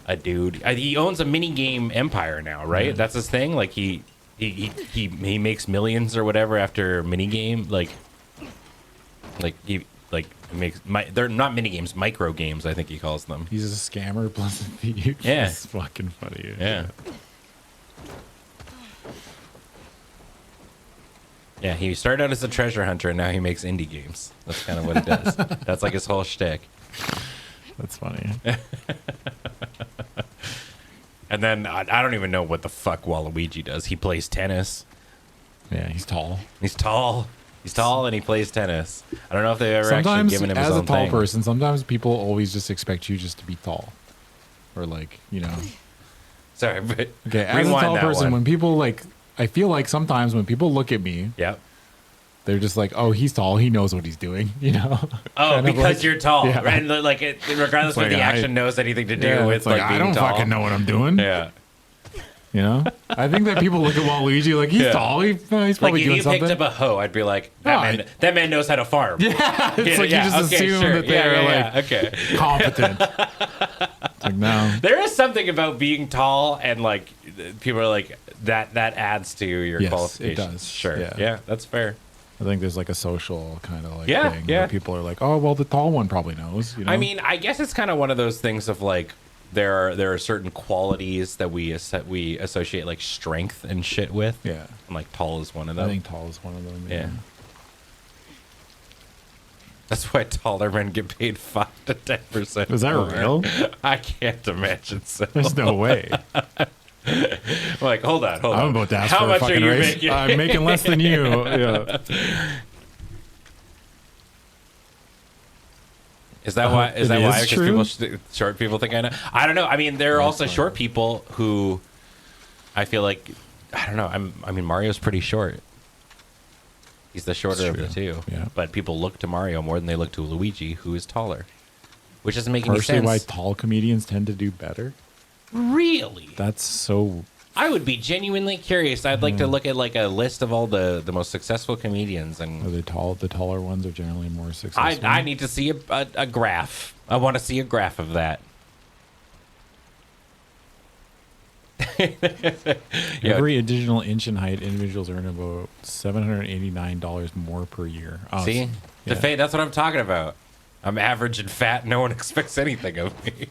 a dude. He owns a mini game empire now, right? Yeah. That's his thing. Like he makes millions or whatever after mini game. They're not mini games, micro games. I think he calls them. He's a scammer plus a thief. Yeah. It's fucking funny. Yeah. Yeah, he started out as a treasure hunter, and now he makes indie games. That's kind of what he does. That's like his whole shtick. That's funny. And then I don't even know what the fuck Waluigi does. He plays tennis. Yeah, he's tall. He's tall. He's tall, and he plays tennis. I don't know if they've ever actually Sometimes, given him his as a own tall thing. person, sometimes people always just expect you just to be tall. Or like, you know. Sorry, but Okay, as a rewind tall that person, one. when people like, I feel like sometimes when people look at me, Yep. they're just like, oh, he's tall. He knows what he's doing, you know? Oh, Kind of because like- you're tall, yeah. and like regardless It's of like, the I- action knows anything to do Yeah, with it's like, being I don't tall. fucking know what I'm doing. Yeah. You know? I think that people look at Waluigi like, he's Yeah. tall. He's Like probably if doing you something. picked up a hoe, I'd be like, No, that man knows how to farm. Yeah, it's like you just assume that they're okay. competent. It's like, no. There is something about being tall and like people are like that adds to your Yes, it qualifications. does. Sure. Yeah. Yeah, that's fair. I think there's like a social kind of like Yeah, thing yeah. where people are like, oh, well, the tall one probably knows. You know? I mean, I guess it's kind of one of those things of like there are certain qualities that we associate like strength and shit with. yeah. And like tall is one of I them. think tall is one of them. Yeah. That's why taller men get paid 5 to 10%. Is that more. real? I can't imagine so. There's no way. I'm like, hold on. I'm about to ask How for a much are fucking you raise. making? I'm making less than you. Yeah. Is that why? Is that it why? is Because true? people, short people think I know. I don't know. I mean, there are also short people who I feel like I don't know. I mean, Mario's pretty short. He's the shorter of the true. two. Yeah. But people look to Mario more than they look to Luigi, who is taller, which doesn't make any Partially sense. why tall comedians tend to do better. Really? That's so I would be genuinely curious. I'd like to look at like a list of all the most successful comedians, and Are they tall? The taller ones are generally more successful. I need to see a graph. I want to see a graph of that. Every additional inch in height, individuals earn about $789 more per year. Oh, See, yeah. that's what I'm talking about. I'm average and fat. No one expects anything of me.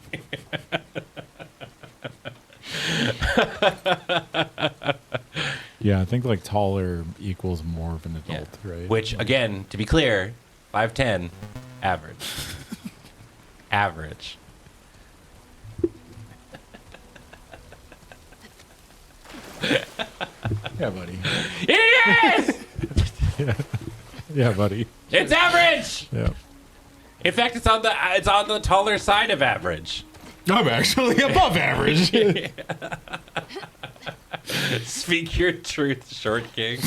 Yeah, I think like taller equals more of an adult, right? Which, again, to be clear, 5'10", average. Average. Yeah, buddy. It is. Yeah, buddy. It's average. Yeah. In fact, it's on the taller side of average. I'm actually above average. Speak your truth, Short King.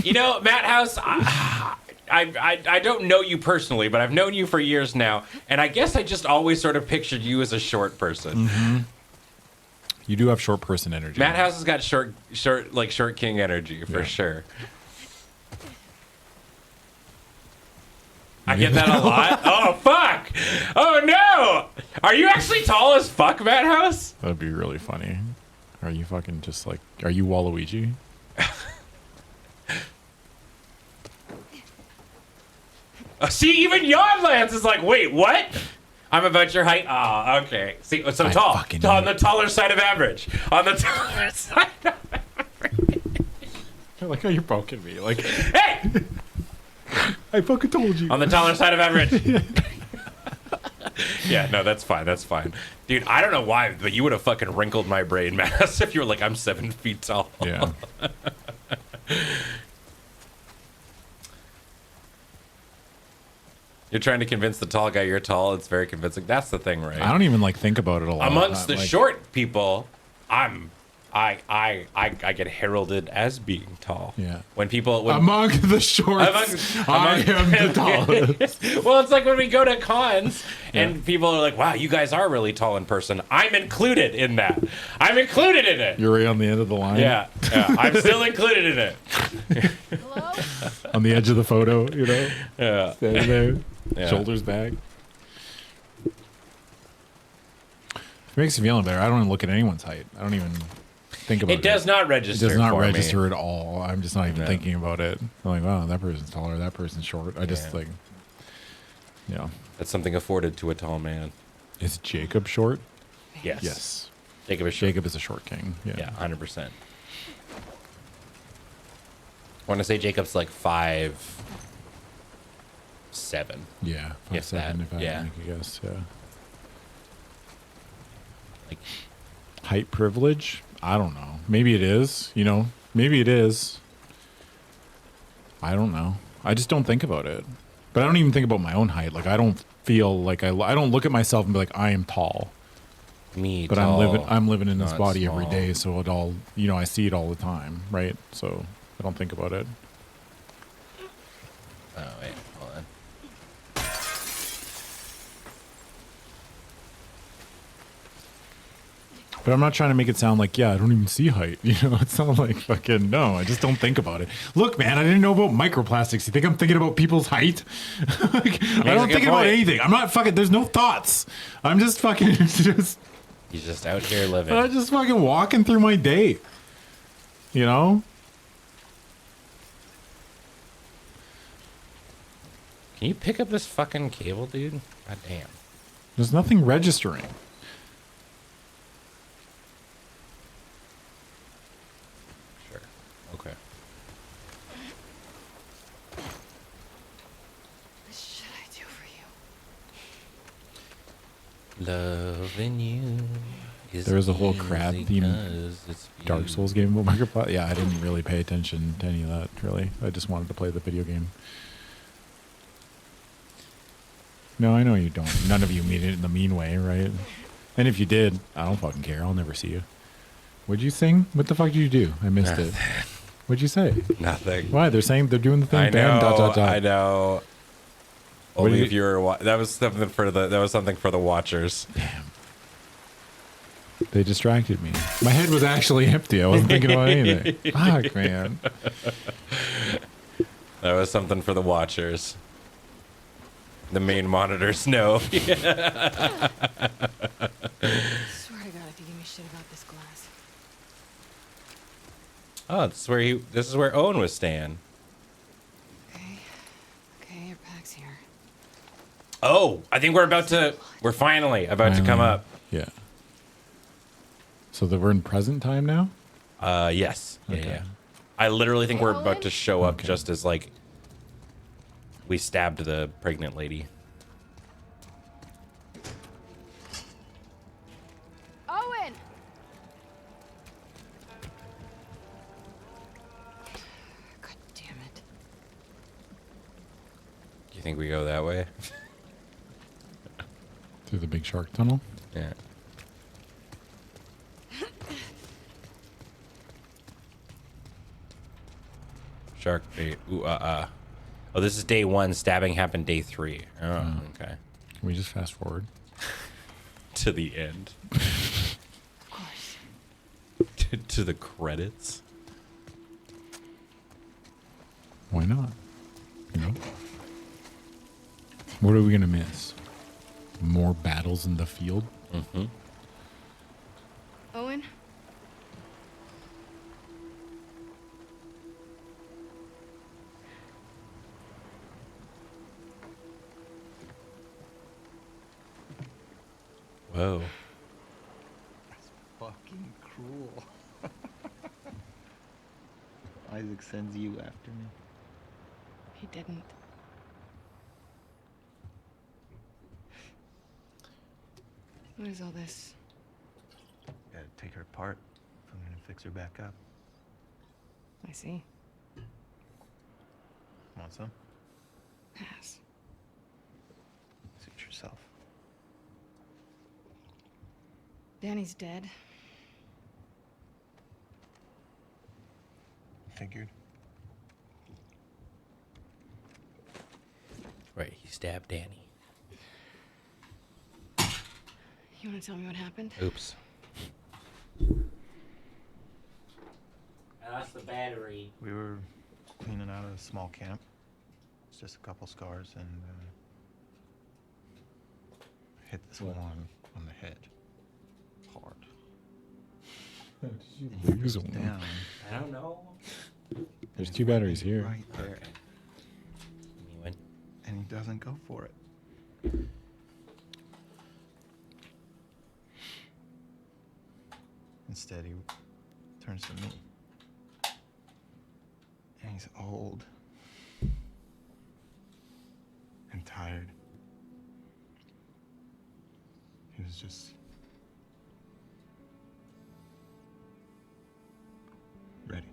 You know, Matt House, I don't know you personally, but I've known you for years now, and I guess I just always sort of pictured you as a short person. Mm-hmm. You do have short person energy. Matt House has got short King energy for sure. I get that a lot. Oh, fuck. Oh, no. Are you actually tall as fuck, Matt House? That'd be really funny. Are you fucking just like, are you Waluigi? See, even Yodlands is like, wait, what? I'm about your height. Oh, okay. See, so tall. On the taller side of average. On the taller side of average. I like how you're poking me. Like, hey! I fucking told you. On the taller side of average. Yeah, no, that's fine. That's fine. Dude, I don't know why, but you would have fucking wrinkled my brain, Mass, if you were like, I'm 7 feet tall. Yeah. You're trying to convince the tall guy you're tall. It's very convincing. That's the thing, right? I don't even like think about it a lot. Amongst the short people, I get heralded as being tall. Yeah. When among the shorts, I am the tallest. Well, it's like when we go to cons and people are like, "Wow, you guys are really tall in person." I'm included in that. I'm included in it. You're right on the end of the line. Yeah. I'm still included in it. Hello? On the edge of the photo, you know. Yeah. Standing there, Yeah. shoulders back. It makes me feeling better. I don't even look at anyone's height. I don't even think about it. It does not register. It does not for register me. at all. I'm just not even thinking about it. I'm like, wow, that person's taller, that person's short. I just like, yeah. That's something afforded to a tall man. Is Jacob short? Yes. Yes. Jacob is short. Jacob is a short king. Yeah. Yeah, 100%. I want to say Jacob's like 5'7". Yeah. If 5'7", that, if I yeah. make a guess. Yeah. Like, Height privilege? I don't know. Maybe it is. You know, maybe it is. I don't know. I just don't think about it. But I don't even think about my own height. Like, I don't feel like I don't look at myself and be like, I am tall. me, But tall, I'm living in this not body every small. day, so it all, you know, I see it all the time, right? So I don't think about it. Oh, wait, hold on. But I'm not trying to make it sound like, yeah, I don't even see height. You know, it's not like fucking, no, I just don't think about it. Look, man, I didn't know about microplastics. You think I'm thinking about people's height? Like, I don't think about anything. I'm not fucking, there's no thoughts. I'm just fucking, just, He's just out here living. I'm just fucking walking through my day. You know? Can you pick up this fucking cable, dude? God damn. There's nothing registering. Sure. Okay. What should I do for you? Loving you is There was a whole crab easy theme 'cause it's Dark you. Souls game about microplastic. Yeah, I didn't really pay attention to any of that, really. I just wanted to play the video game. No, I know you don't. None of you mean it in the mean way, right? And if you did, I don't fucking care. I'll never see you. What'd you sing? What the fuck did you do? I missed it. What'd you say? Nothing. Why? They're saying they're doing the thing. I know. Bam, dot, dot, dot. I know. What Only did if you were. That was something for the. That was something for the watchers. Damn. They distracted me. My head was actually empty. I wasn't thinking about anything. Fuck, man. That was something for the watchers. The main monitors know. I swear to God, if you give me shit about this glass. Oh, this is where Owen was staying. Okay, your pack's here. Oh, I think we're finally about to come up. Yeah. So that we're in present time now? Yes. Okay. Yeah. I literally think we're Owen? about to show up Okay. just as like we stabbed the pregnant lady. Owen! God damn it. Do you think we go that way? Through the big shark tunnel? Yeah. Shark bait. Ooh, Oh, this is day 1. Stabbing happened day 3. Oh, okay. Can we just fast forward? To the end. Of course. to the credits. Why not? You know? What are we going to miss? More battles in the field? Mm-hmm. Owen? Whoa. That's fucking cruel. Isaac sends you after me. He didn't. What is all this? Gotta take her apart if I'm gonna fix her back up. I see. Want some? Pass. Suit yourself. Danny's dead. Figured. Right, he stabbed Danny. You want to tell me what happened? Oops. I lost the battery. We were cleaning out a small camp. It's just a couple scars and hit this one on the head. Hard. Lose one. Down. I don't know. There's 2 batteries here. Right there. He went. And he doesn't go for it. Instead, he turns to me. And he's old. And tired. He was just ready.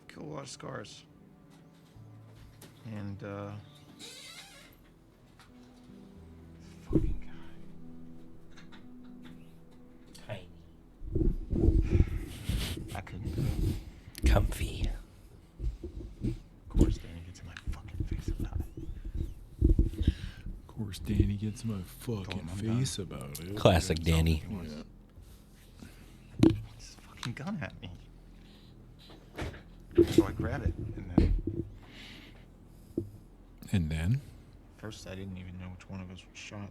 Killed a lot of scars. And fucking guy. Tiny. I couldn't do it. Comfy. Of course, Danny gets in my fucking face about it. Of course, Danny gets in my Told fucking him I'm face about it. Classic Danny. This fucking gun at me. So I grab it, and then first I didn't even know which one of us was shot.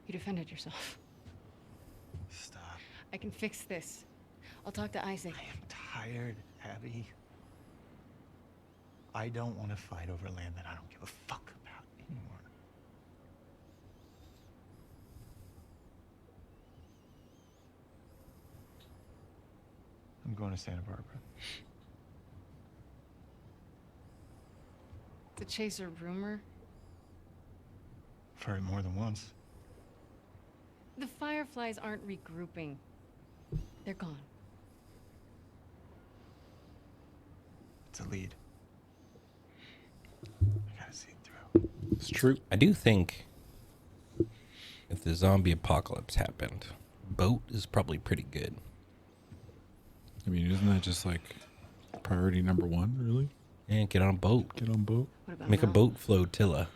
You defended yourself. Stop. I can fix this. I'll talk to Isaac. I am tired, Abby. I don't want to fight over land that I don't give a fuck about anymore. I'm going to Santa Barbara. To chase a rumor? I've heard it more than once. The Fireflies aren't regrouping. They're gone. It's a lead. I gotta see it through. It's true. I do think if the zombie apocalypse happened, boat is probably pretty good. I mean, isn't that just like priority number one, really? Yeah, get on a boat. Get on boat. What about Make a Mel? boat flotilla.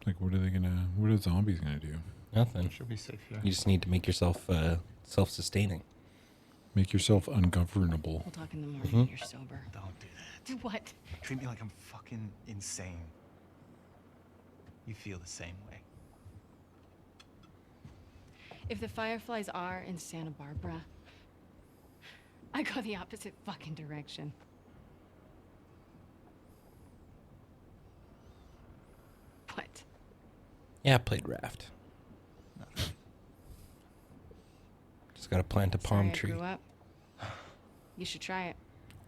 Like, what are zombies gonna do? Nothing. Should be safe here. You just need to make yourself self-sustaining. Make yourself ungovernable. We'll talk in the morning when you're sober. Don't do that. Do what? Treat me like I'm fucking insane. You feel the same way. If the Fireflies are in Santa Barbara, I go the opposite fucking direction. What? Yeah, I played Raft. Just gotta plant a palm Sorry I tree. grew up. You should try it.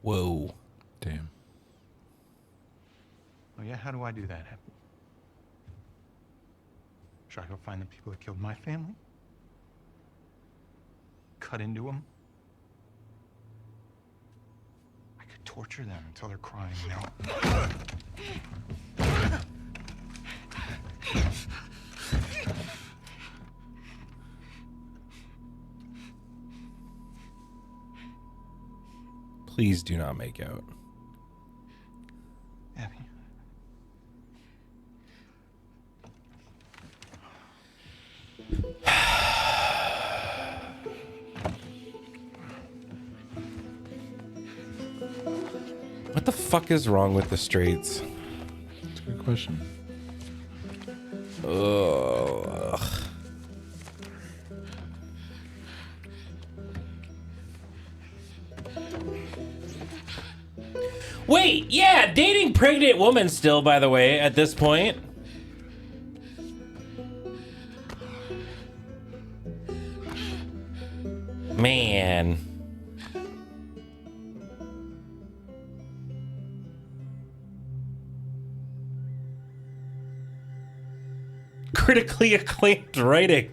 Whoa. Damn. Oh yeah, how do I do that? Should I go find the people that killed my family? Cut into them? I could torture them until they're crying, you know? Please do not make out. Abby. What the fuck is wrong with the Straits? That's a good question. Ugh. Wait, yeah, dating pregnant woman still, by the way, at this point. Man. Critically acclaimed writing.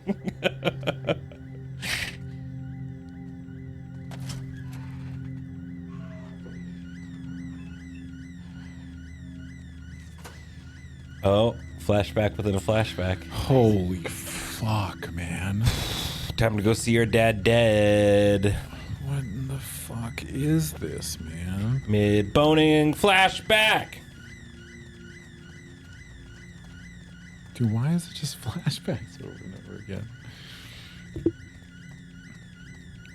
Oh, flashback within a flashback. Holy fuck, man. Time to go see your dad dead. What in the fuck is this, man? Mid-boning flashback. Dude, why is it just flashbacks over and over again?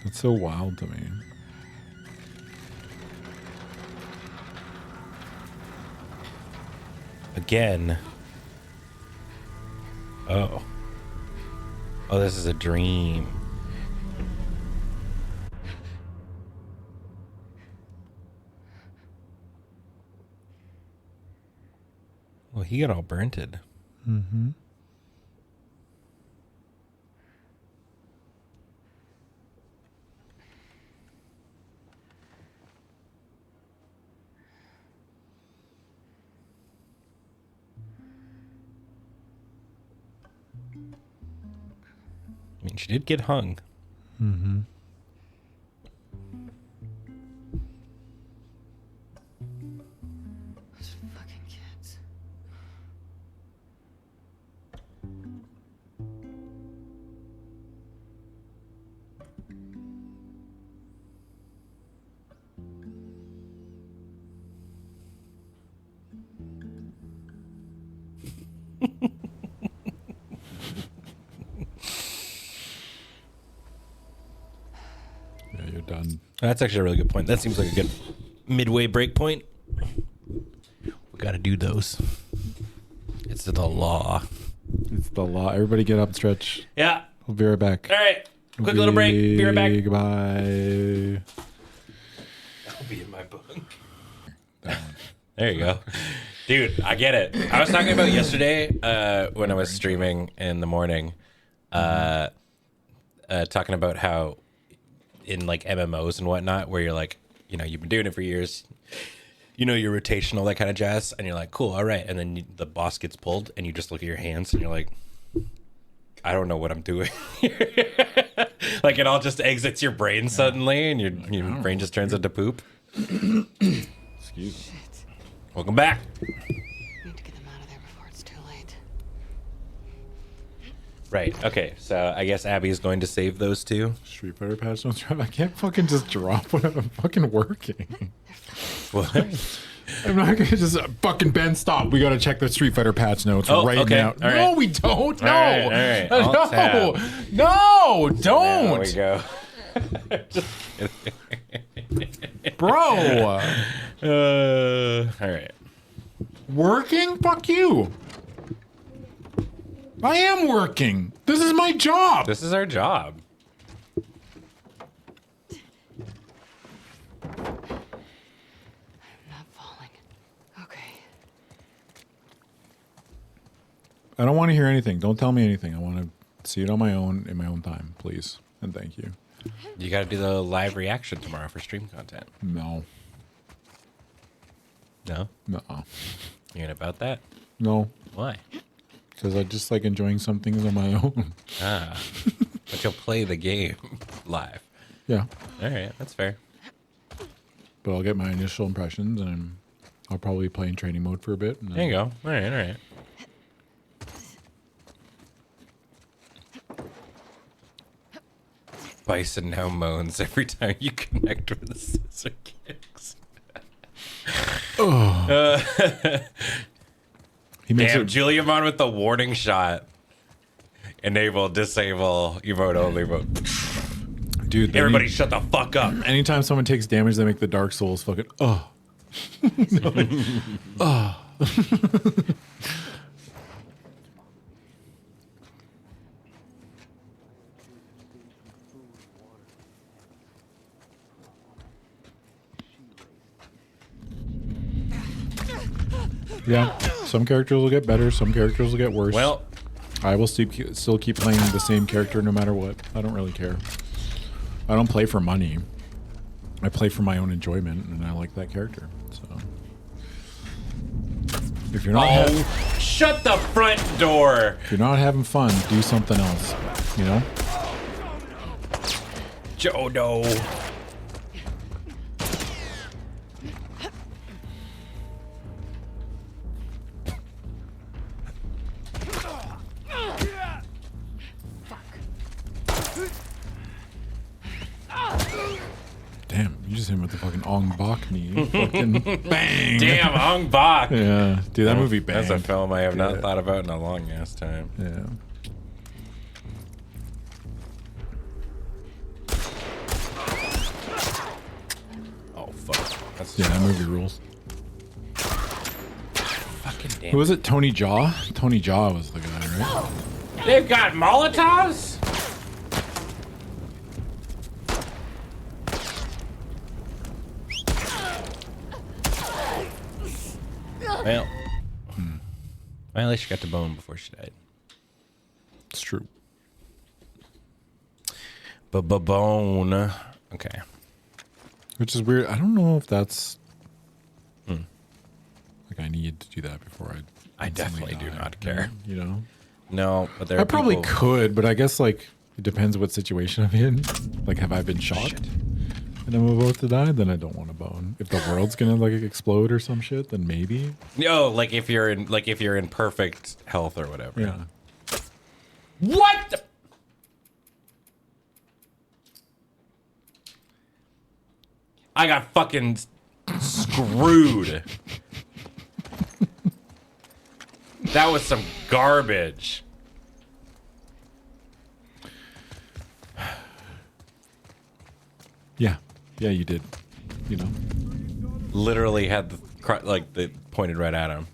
That's so wild to me. Again. Oh. Oh, this is a dream. Well, he got all burnted. Mm-hmm. I mean, she did get hung. Mm-hmm. Those fucking kids. Yeah, you're done. That's actually a really good point. That seems like a good midway break point. We got to do those. It's the law. It's the law. Everybody get up, stretch. Yeah. We'll be right back. All right. Quick little break. Be right back. Goodbye. I'll be in my bunk. There you go. Dude, I get it. I was talking about yesterday when I was streaming in the morning, talking about how in like MMOs and whatnot, where you're like, you know, you've been doing it for years, you know, you're rotational, that kind of jazz, and you're like, cool, all right. And then the boss gets pulled and you just look at your hands and you're like, I don't know what I'm doing. Like it all just exits your brain suddenly and your brain just turns into poop. Excuse me. Welcome back. We need to get them out of there before it's too late. Right. Okay. So I guess Abby is going to save those two. Street Fighter patch notes. I can't fucking just drop when I'm fucking working. What? I'm not gonna just fucking Ben. Stop. We gotta check the Street Fighter patch notes Oh, right okay. now. All No, right. we don't. No, All right. no, no, don't, There we go. bro. All right. Working? Fuck you. I am working. This is my job. This is our job. Not falling. Okay. I don't want to hear anything. Don't tell me anything. I want to see it on my own in my own time, please. And thank you. You got to do the live reaction tomorrow for stream content. No. No? No. You ain't about that? No. Why? Because I just like enjoying some things on my own. Ah. But you'll play the game live. Yeah. All right. That's fair. But I'll get my initial impressions and I'll probably play in training mode for a bit. And There you go. All right. All right. Bison now moans every time you connect with the scissor kicks. He makes Damn, it. Juliamon with the warning shot. Enable, disable, emote only mode. Dude, Everybody shut the fuck up. anytime someone takes damage, they make the Dark Souls fucking. Oh. Yeah, some characters will get better, some characters will get worse. Well, I will still keep playing the same character no matter what. I don't really care. I don't play for money. I play for my own enjoyment, and I like that character. So, if you're not shut the front door. if you're not having fun, do something else. You know. Jodo. Damn, you just hit him with the fucking Ong Bak knee. Fucking bang. Damn, Ong Bak. Yeah, dude, that movie banged. That's a film I have not thought about in a long ass time. Yeah. Oh fuck. That's Yeah, that movie rules. fucking damn. Who was it? Tony Jaa? Tony Jaa was the guy, right? They've got Molotovs? Well, well, at least she got to bone before she died. It's true. Bone. Okay. Which is weird. I don't know if that's like I need to do that before I definitely do not care. You know, No, but there are I probably people- could, but I guess like it depends what situation I'm in. Like, have I been shot and I'm about to die? Then I don't want to bone. If the world's gonna like explode or some shit, then maybe. No, like if you're in perfect health or whatever. Yeah. What? The- I got fucking screwed. That was some garbage. Yeah. Yeah, you did. You know. Literally had the pointed right at him.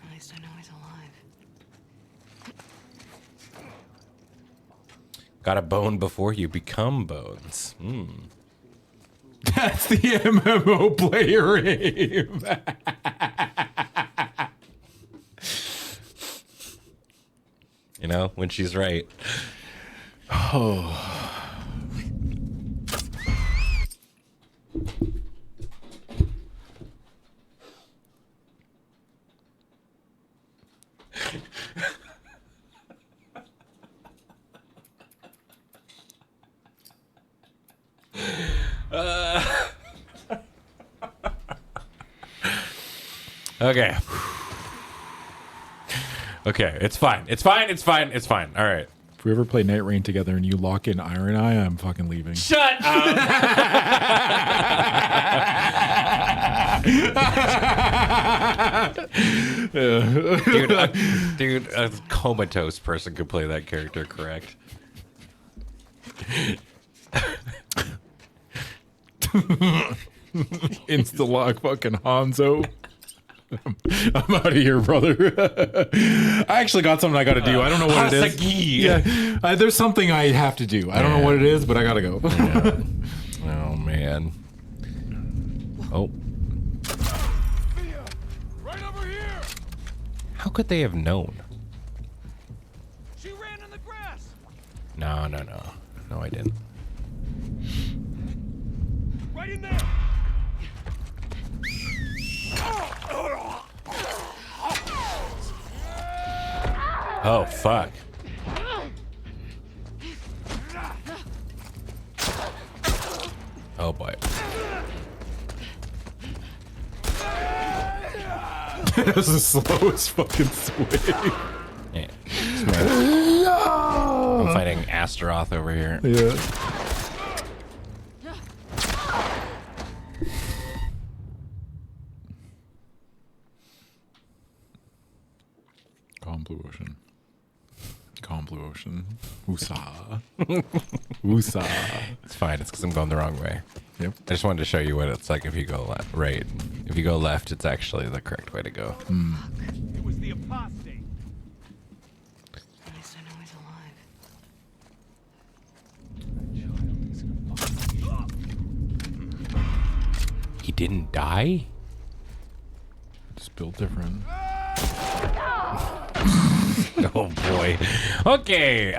At least I know he's alive. Got a bone before you become bones. That's the MMO player aim. You know, when she's right. Oh. Okay. Okay, it's fine. It's fine. It's fine. It's fine. All right. If we ever play Night Rain together and you lock in Iron Eye, I'm fucking leaving. Shut up. dude, a comatose person could play that character, correct? Insta lock fucking Hanzo. I'm out of here, brother. I actually got something I got to do. I don't know what it is. Yeah, there's something I have to do. I don't know what it is, but I gotta go. Yeah. Oh man. Oh. Right over here. How could they have known? She ran in the grass. No, I didn't. Right in there. Oh fuck. Oh boy. This is the slowest fucking swing. Yeah. I'm fighting Astaroth over here. Yeah. Calm blue ocean. Calm blue ocean. Woosah. Woosah. It's fine. It's because I'm going the wrong way. Yep. I just wanted to show you what it's like if you go right. If you go left, it's actually the correct way to go. It was the apostate. At least I know he's alive. He didn't die? Just built different. Oh boy. Okay,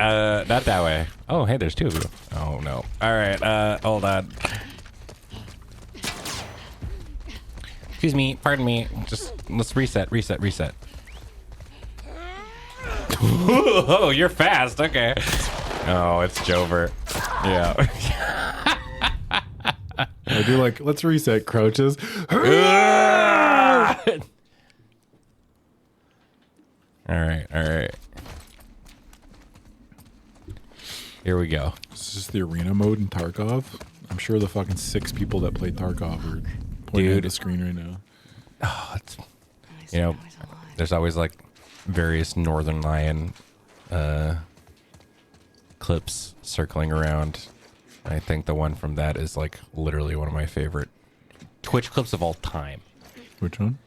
not that way. Oh, hey, there's two of you. Oh no. All right, hold on. Excuse me, pardon me. Just let's reset. Oh, you're fast. Okay. Oh, it's Jover. Yeah. I do like, let's reset crouches. All right. Here we go. This is just the arena mode in Tarkov. I'm sure the fucking 6 people that play Tarkov are pointing at the screen right now. Oh, it's, At least you I know, know he's alive. there's always like various Northern Lion clips circling around. I think the one from that is like literally one of my favorite Twitch clips of all time. Which one?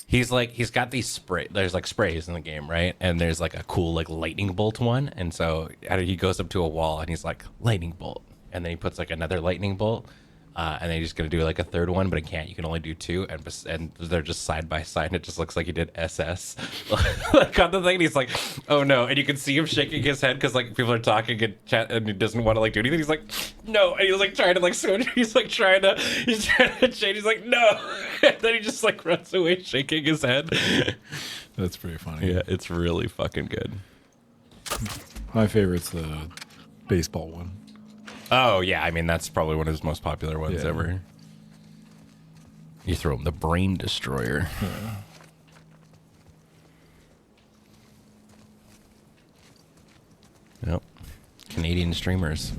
He's got these there's like sprays in the game, right? And there's like a cool like lightning bolt one. And so he goes up to a wall and he's like, lightning bolt. And then he puts like another lightning bolt. And then he's just going to do like a third one, but he can't. You can only do 2. And they're just side by side. And it just looks like he did SS. Like on the thing. And he's like, oh no. And you can see him shaking his head because like people are talking in chat and he doesn't want to like do anything. He's like, no. And he's like trying to like switch. He's trying to change. He's like, no. And then he just like runs away shaking his head. That's pretty funny. Yeah, it's really fucking good. My favorite's the baseball one. Oh, yeah. I mean, that's probably one of his most popular ones Yeah. ever. You throw him the Brain Destroyer. Yeah. Yep. Canadian streamers.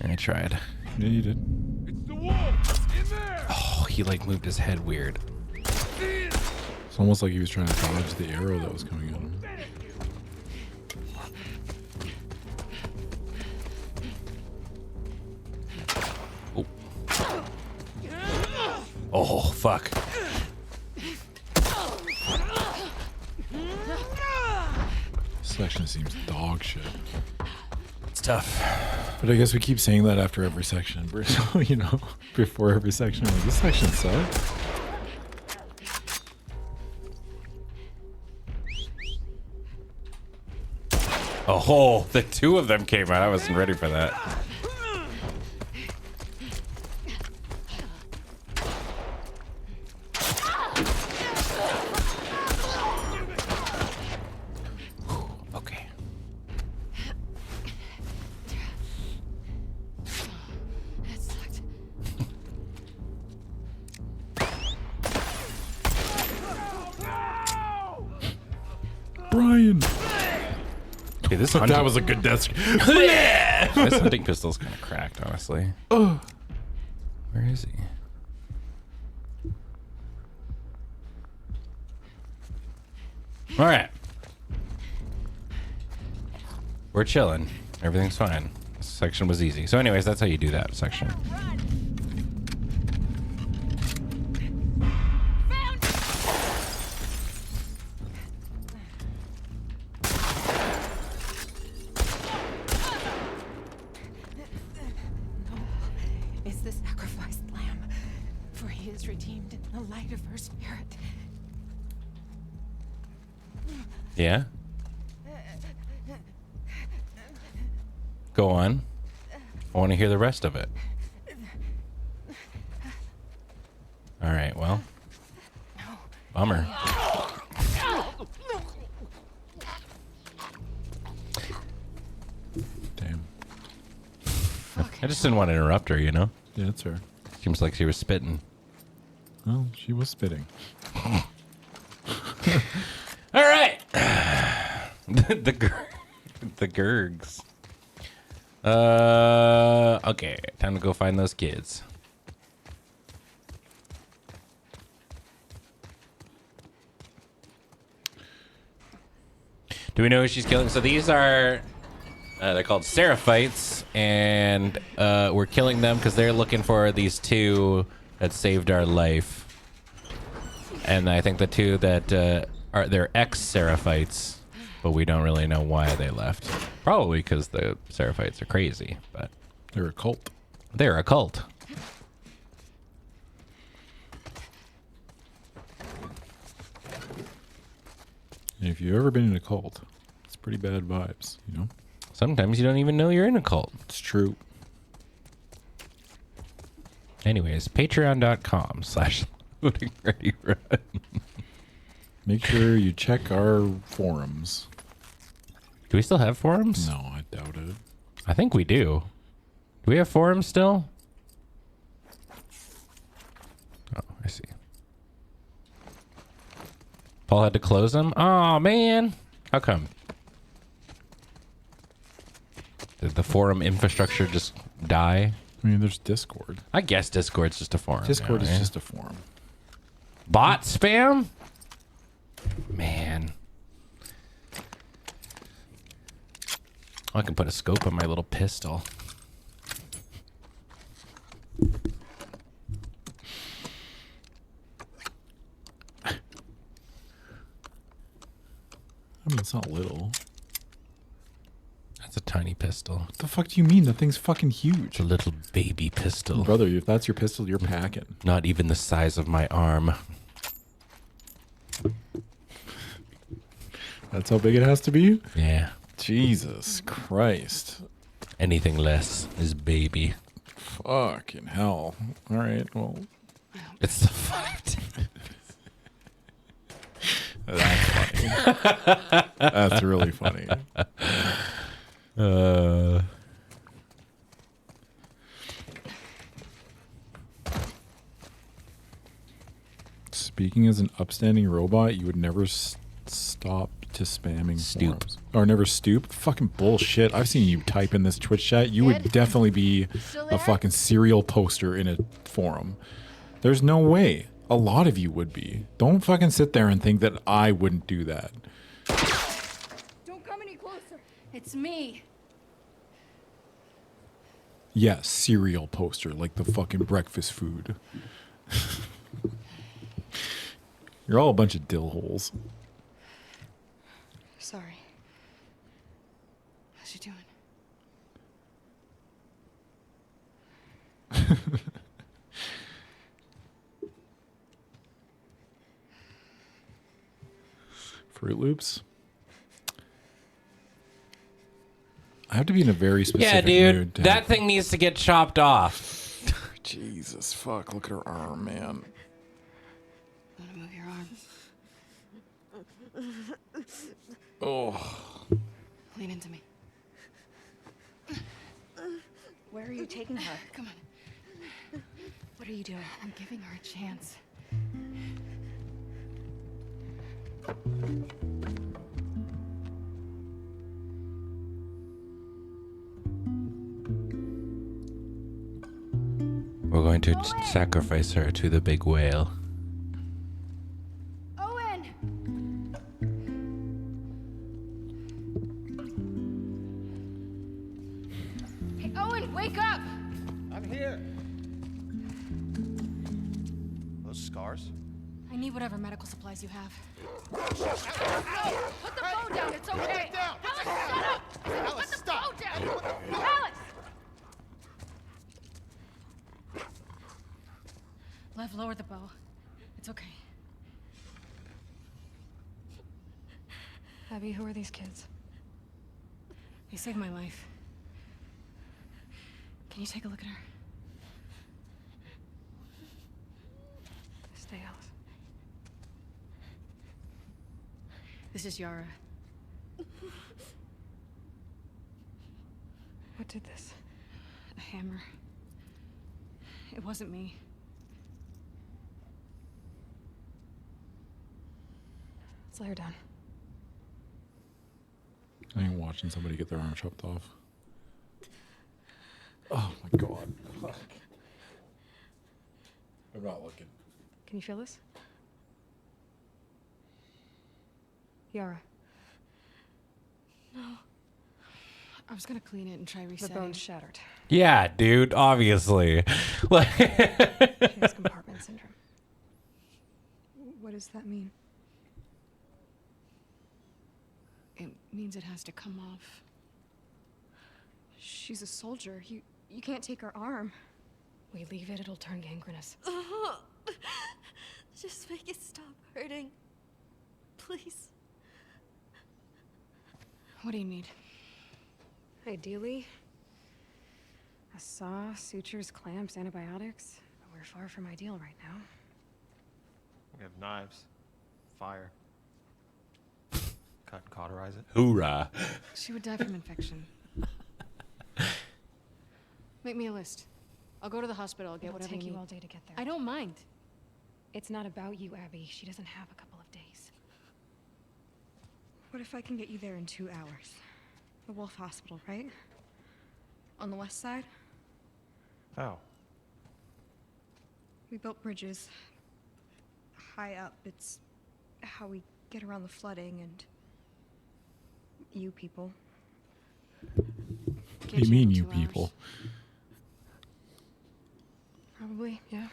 I tried. Yeah, you did. It's the wolf. In there. Oh, he like moved his head weird. It's almost like he was trying to dodge the arrow that was coming at him. Oh. Oh, fuck. This section seems dog shit. It's tough. But I guess we keep saying that after every section. You know, before every section, we're like, this section sucks. Oh, the 2 of them came out. I wasn't ready for that. Okay. Brian. Okay, this That was a good death. this hunting pistol's kind of cracked, honestly. Oh. Where is he? All right. We're chilling. Everything's fine. This section was easy. So anyways, that's how you do that section. Is the sacrificed lamb, for he is redeemed in the light of her spirit. Yeah? Go on. I want to hear the rest of it. All right, well. Bummer. Damn. I just didn't want to interrupt her, you know? Yeah, that's her. Seems like she was spitting. Well, she was spitting. All right. the Gurgs. Okay, time to go find those kids. Do we know who she's killing? So these are they're called Seraphites, and we're killing them because they're looking for these two that saved our life. And I think the two that are they're ex-Seraphites, but we don't really know why they left. Probably because the Seraphites are crazy, but They're a cult. they're a cult. And if you've ever been in a cult, it's pretty bad vibes, you know? Sometimes you don't even know you're in a cult. It's true. Anyways, patreon.com/loading ready run. Make sure you check our forums. Do we still have forums? No, I doubt it. I think we do. Do we have forums still? Oh, I see. Paul had to close them? Oh, man. How come? Did the forum infrastructure just die? I mean, there's Discord. I guess Discord's just a forum. Discord now, is eh? just a forum. Bot spam? Man. I can put a scope on my little pistol. I mean, it's not little. That's a tiny pistol. What the fuck do you mean? That thing's fucking huge. It's a little baby pistol. Brother, if that's your pistol, you're packing. Not even the size of my arm. That's how big it has to be? Yeah. Jesus Christ. Anything less is baby. Fucking hell. All right, well. It's the 5. That's funny. That's really funny. Speaking as an upstanding robot, you would never stop to spamming Stoop. forums. Or never stoop? Fucking bullshit. I've seen you type in this Twitch chat. You would Ed? definitely be Still a there? fucking serial poster in a forum. There's no way. A lot of you would be. Don't fucking sit there and think that I wouldn't do that. Don't come any closer. It's me. Yeah, cereal poster, like the fucking breakfast food. You're all a bunch of dill holes. Sorry. How's she doing? Fruit Loops. I have to be in a very specific Yeah, dude. mood. to That have- thing needs to get chopped off. Jesus, fuck! Look at her arm, man. I'm gonna move your arm. Oh, Lean into me. Where are you taking her? Come on. What are you doing? I'm giving her a chance. going to sacrifice her to the big whale. Owen! Hey, Owen, wake up! I'm here. Those scars? I need whatever medical supplies you have. Put the phone down, it's okay! Put it down! Alice, shut up! Alice, Put the stop! phone down! Alice! Lev, lower the bow. It's okay. Abby, who are these kids? They saved my life. Can you take a look at her? Stay, Alice. This is Yara. What did this? A hammer. It wasn't me. Let's lay her down. I ain't watching somebody get their arm chopped off. Oh my god. Fuck. I'm not looking. Can you feel this? Yara. No. I was gonna clean it and try resetting. The bone's shattered. Yeah, dude, obviously. Like His compartment syndrome. What does that mean? It means it has to come off. She's a soldier. You can't take her arm. We leave it, it'll turn gangrenous. Just make it stop hurting. Please. What do you need? Ideally, a saw, sutures, clamps, antibiotics. But we're far from ideal right now. We have knives, fire. Cut and cauterize it. hoorah. She would die from infection. Make me a list. I'll go to the hospital. I'll get whatever you need. It'll take you all day to get there. I don't mind. It's not about you, Abby. She doesn't have a couple of days. What if I can get you there in 2 hours? The Wolf Hospital, right? On the west side? How? We built bridges. High up. It's how we get around the flooding and... you people. What do you mean, you people? Probably, yeah.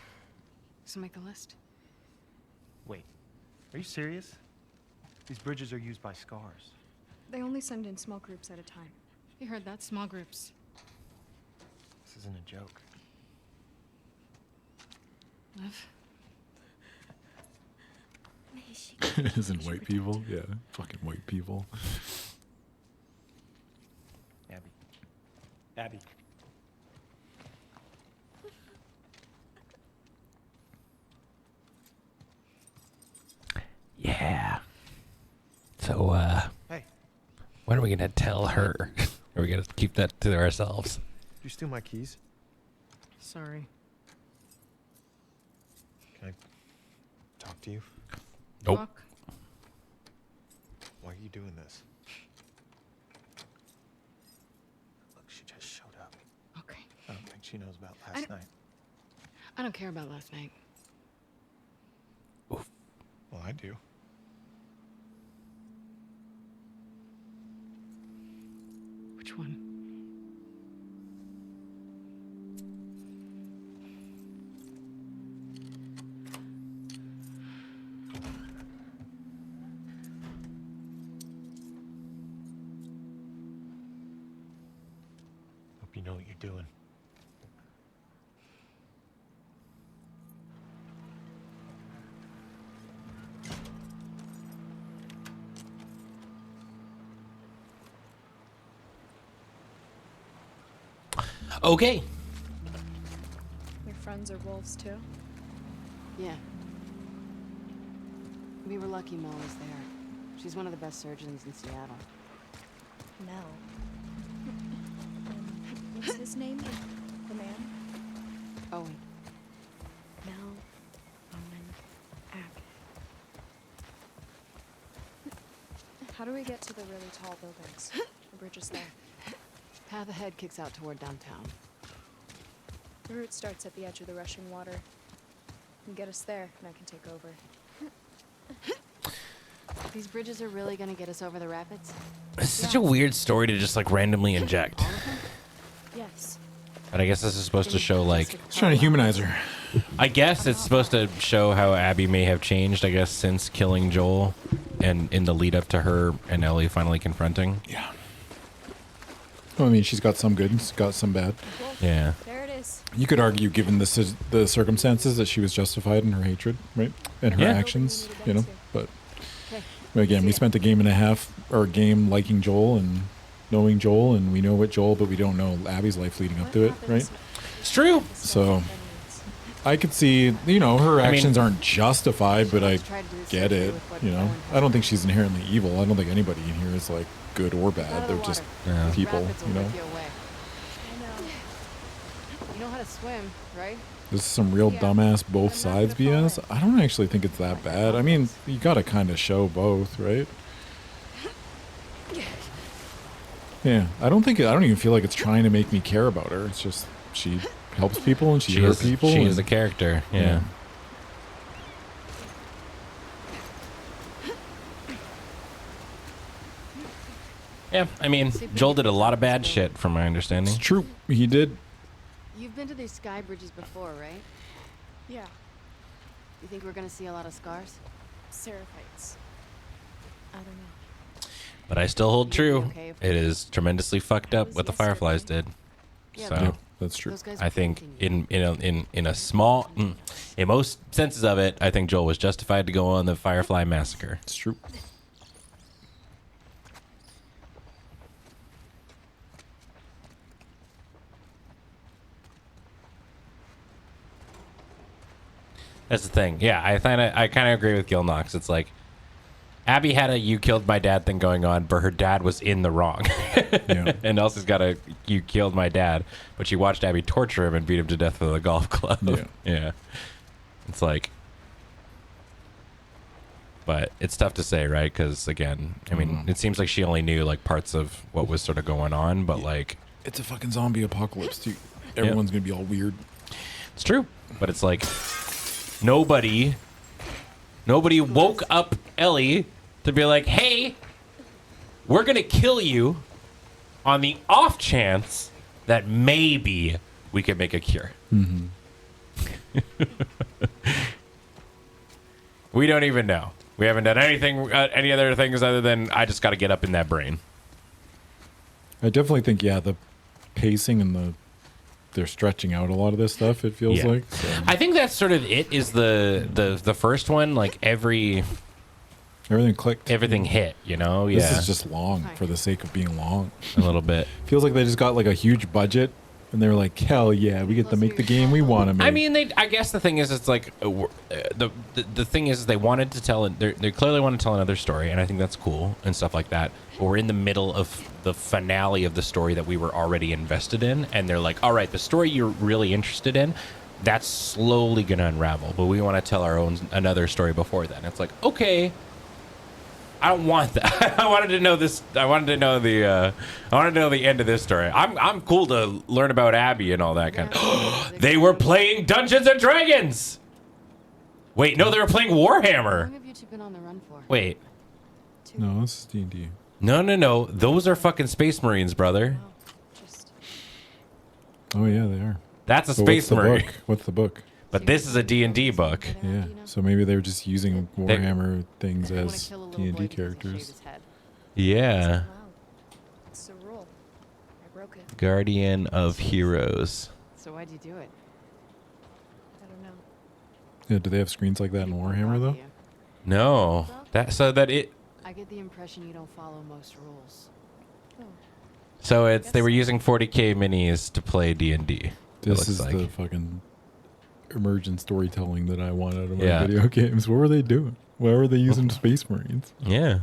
So make a list. Wait, are you serious? These bridges are used by scars. They only send in small groups at a time. You heard that? Small groups. This isn't a joke. Liv? It isn't white people? Yeah, fucking white people. Abby. Abby. Yeah. So, Hey, when are we gonna tell her? Are we gonna keep that to ourselves? did you steal my keys? Sorry. Can I talk to you? Nope. Talk. Why are you doing this? Look, she just showed up. Okay. I don't think she knows about last night. I don't care about last night. Well, I do. Which one? Hope you know what you're doing. Okay. Your friends are wolves too? Yeah. We were lucky Mel was there. She's one of the best surgeons in Seattle. Mel. What's his name? The man? Owen. Mel. Owen. Abby. How do we get to the really tall buildings? The bridge is there. Path ahead kicks out toward downtown. The route starts at the edge of the rushing water. You get us there, and I can take over. These bridges are really gonna get us over the rapids? It's such a weird story to just like randomly inject. Yes. But I guess this is supposed to show like It's trying to humanize her. I guess it's supposed to show how Abby may have changed, I guess, since killing Joel and in the lead up to her and Ellie finally confronting. Yeah. Well, I mean, she's got some good, she's got some bad. Yeah. There it is. You could argue, given the circumstances, that she was justified in her hatred, right? And her actions, you know? But again, we spent a game and a half, or a game liking Joel and knowing Joel, and we know what Joel, but we don't know Abby's life leading up to it, right? It's true. So I could see, you know, her actions aren't justified, but I get it, you know? I don't think she's inherently evil. I don't think anybody in here is, like, good or bad. They're just people, you know? You know how to swim, right? This is some real dumbass both sides BS. I don't actually think it's that bad. I mean, you gotta kind of show both, right? Yeah, I don't even feel like it's trying to make me care about her. It's just she helps people and she hurts people. She is a character, yeah. Yeah, I mean, Joel did a lot of bad shit, from my understanding. It's true, he did. You've been to these sky bridges before, right? Yeah. You think we're gonna see a lot of scars? Seraphites. I don't know. But I still hold true. It is tremendously fucked up what the Fireflies did. Yeah, So Yeah, that's true. I think in a small, in most senses of it, I think Joel was justified to go on the Firefly massacre. It's true. That's the thing. Yeah, I kind of agree with Gil Knox. It's like Abby had a "you killed my dad" thing going on, but her dad was in the wrong. Yeah. And Elsie's got a "you killed my dad," but she watched Abby torture him and beat him to death with a golf club. Yeah. Yeah. It's like, but it's tough to say, right? Because again, I mean, it seems like she only knew like parts of what was sort of going on, but like, It's a fucking zombie apocalypse, dude. Everyone's gonna be all weird. it's true. But it's like nobody woke up Ellie to be like, hey, we're going to kill you on the off chance that maybe we can make a cure. Mm-hmm. We don't even know. We haven't done anything, any other things other than I just got to get up in that brain. I definitely think, the pacing and they're stretching out a lot of this stuff, it feels like. So. I think that's sort of it, is the first one, like everything clicked. Everything hit, you know? This is just long for the sake of being long. A little bit. Feels like they just got like a huge budget and they were like, hell yeah, we get to make the game we want to make. I mean, I guess the thing is, it's like the thing is they wanted to tell they clearly want to tell another story, and I think that's cool and stuff like that. But we're in the middle of the finale of the story that we were already invested in, and they're like, all right, the story you're really interested in, that's slowly gonna unravel, but we want to tell another story before then. It's like, okay, I don't want that. I wanted to know this. I wanted to know the end of this story. I'm cool to learn about Abby and all that kind of. They were playing Dungeons and Dragons. Wait, no, they were playing Warhammer. How long have you two been on the run for? Wait. No, this is D&D. No. Those are fucking Space Marines, brother. Oh yeah, they are. That's a So Space Marine. What's the book? But this is a D&D book. Yeah. So maybe they were just using Warhammer things as D&D characters. Yeah. It's a rule. I broke it. Guardian of Heroes. So why'd you do it? I don't know. Yeah, do they have screens like that in Warhammer though? No. I get the impression you don't follow most rules. So they were using 40K minis to play D&D. This is the fucking emergent storytelling that I want out of my video games. What were they doing? Why were they using Space Marines? Yeah.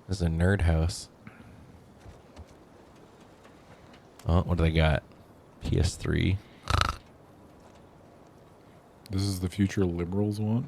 This is a nerd house. Oh, what do they got? PS3. This is the future liberals want.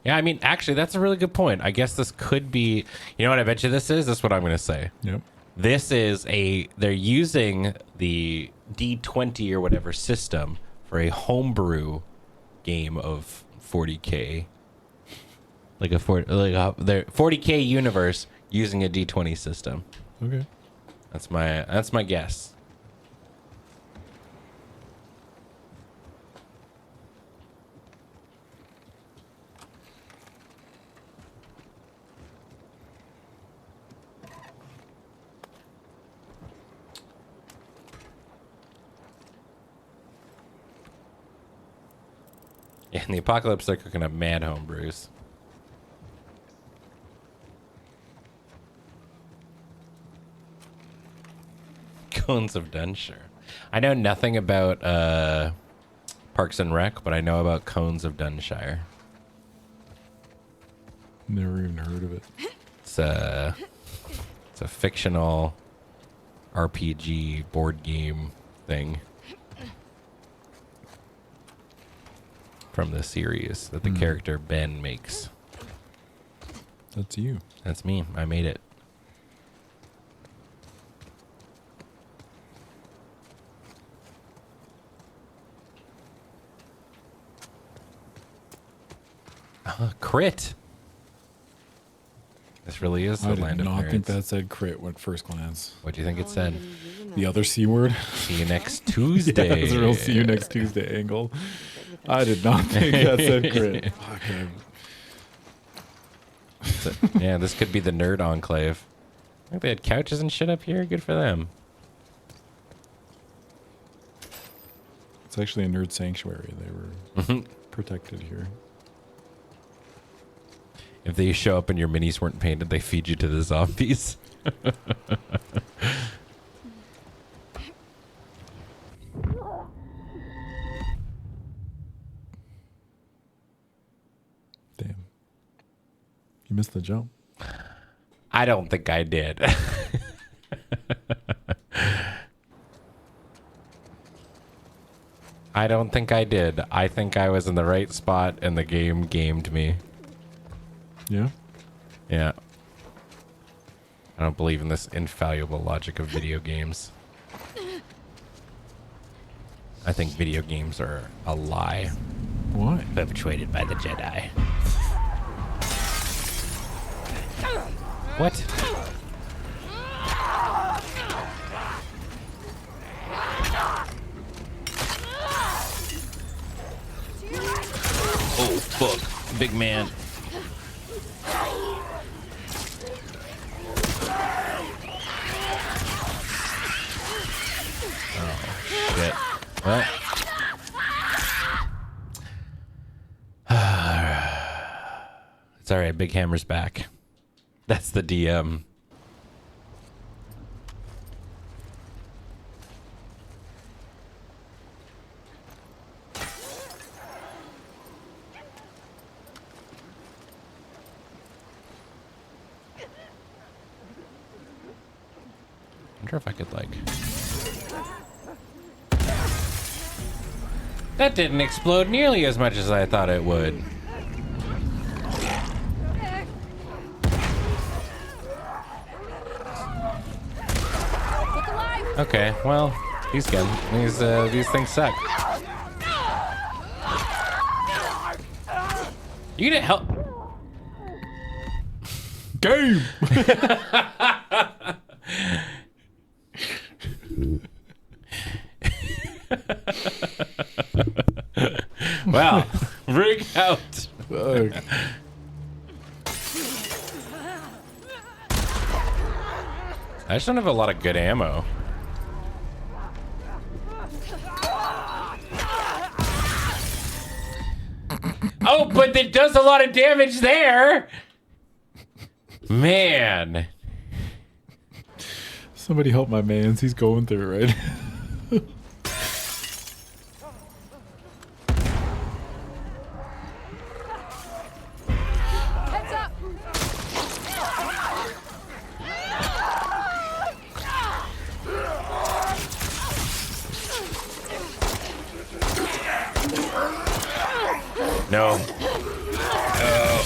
Yeah, I mean, actually, that's a really good point. I guess this could be, you know what I bet you this is? That's what I'm going to say. Yep. This is they're using the D20 or whatever system for a homebrew game of 40K. Like their 40K universe using a D20 system. Okay. That's my guess. Yeah, in the apocalypse, they're cooking up mad homebrews. Cones of Dunshire. I know nothing about Parks and Rec, but I know about Cones of Dunshire. Never even heard of it. It's a fictional RPG board game thing from the series that the character Ben makes. That's you. That's me. I made it. Crit. This really is the I land did of not nerds. think that said crit at first glance. What do you think it said? The other C word? See you next Tuesday. Yeah, it's a real see you next Tuesday angle. I did not think that said crit. Okay. Yeah, this could be the nerd enclave. I think they had couches and shit up here. Good for them. It's actually a nerd sanctuary. They were protected here. If they show up and your minis weren't painted, they feed you to the zombies. Damn. You missed the jump. I don't think I did. I don't think I did. I think I was in the right spot and the game gamed me. Yeah? Yeah. I don't believe in this infallible logic of video games. I think video games are a lie. Why? Perpetrated by the Jedi. What? Oh, fuck. Big man. Oh, shit. Well. It's alright, Big Hammer's back. That's the DM. I wonder if I could, like... That didn't explode nearly as much as I thought it would. Okay, well, these things suck. You gonna help? Game! Wow, rig out. Fuck. I just don't have a lot of good ammo. Oh, but it does a lot of damage there. Man. Somebody help my mans. He's going through it right. Heads up! No. Oh.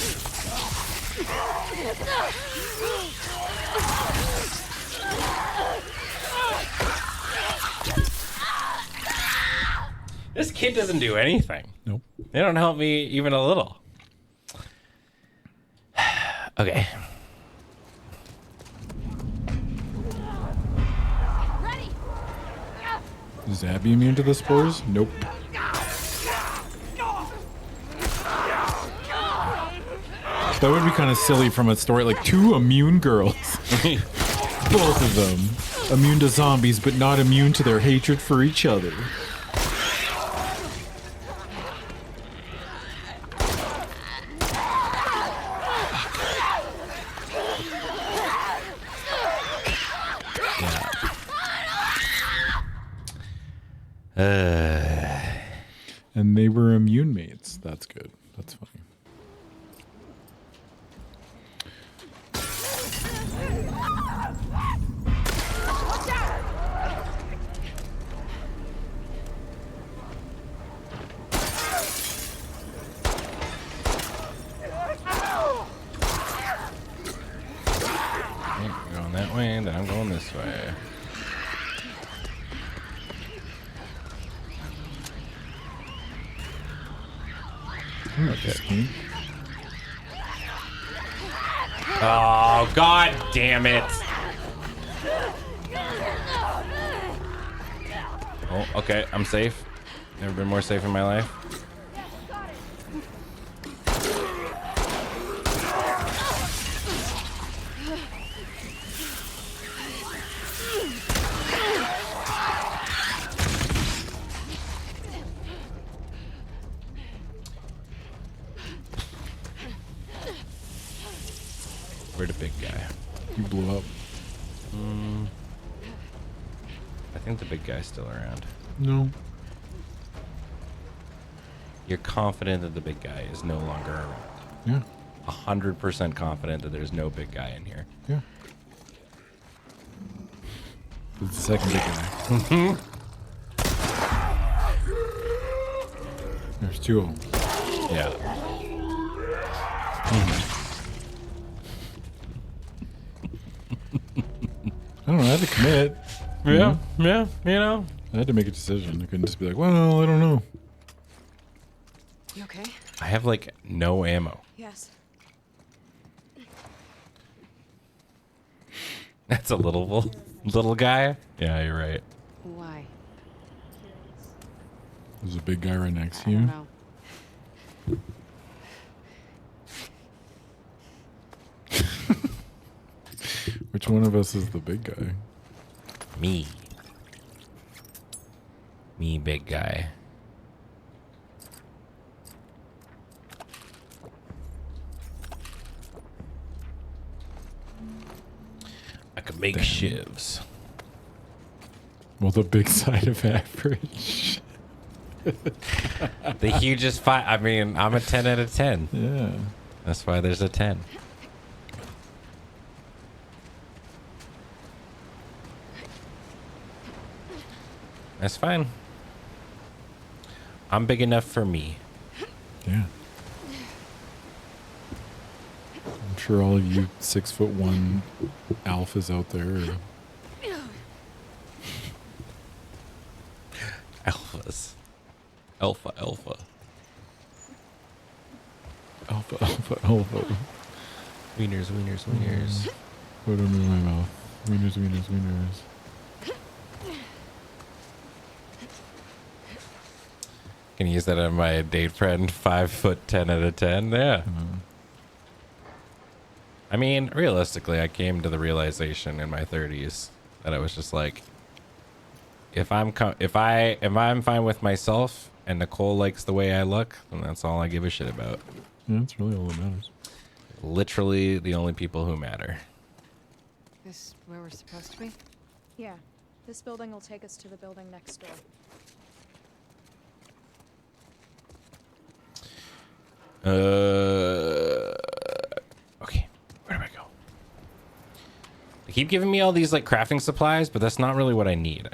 This kid doesn't do anything. Nope. They don't help me even a little. Okay. Ready. Is Abby immune to the spores? Nope. That would be kind of silly from a story like 2 immune girls. Both of them immune to zombies, but not immune to their hatred for each other. And they were immune mates. That's good. That's funny. You're going that way, then I'm going this way. Okay. Oh, god damn it. Oh, okay, I'm safe. Never been more safe in my life. Where'd the big guy? You blew up. I think the big guy's still around. No. You're confident that the big guy is no longer around. Yeah. 100% confident that there's no big guy in here. Yeah. It's the second big guy. There's 2 of them. Yeah. I don't know. I had to commit. Yeah. Yeah. You know. I had to make a decision. I couldn't just be like, well, I don't know. You okay? I have like no ammo. Yes. That's a little guy. Yeah, you're right. Why? There's a big guy right next to I you. don't know. Which one of us is the big guy? Me, big guy. I could make shivs. Well, the big side of average. The hugest fight. I mean, I'm a 10 out of 10. Yeah. That's why there's a 10. That's fine. I'm big enough for me. Yeah. I'm sure all of you 6'1" alphas out there are Alphas. Alpha. alpha. Wieners. Put them in my mouth. Wieners. Can use that on my date friend. 5'10" out of 10. Yeah. I mean, realistically, I came to the realization in my 30s that I was just like, if I'm fine with myself and Nicole likes the way I look, then that's all I give a shit about. Yeah, that's really all that matters. Literally the only people who matter. This where we're supposed to be? Yeah. This building will take us to the building next door. Okay, where do I go? They keep giving me all these like crafting supplies, but that's not really what I need.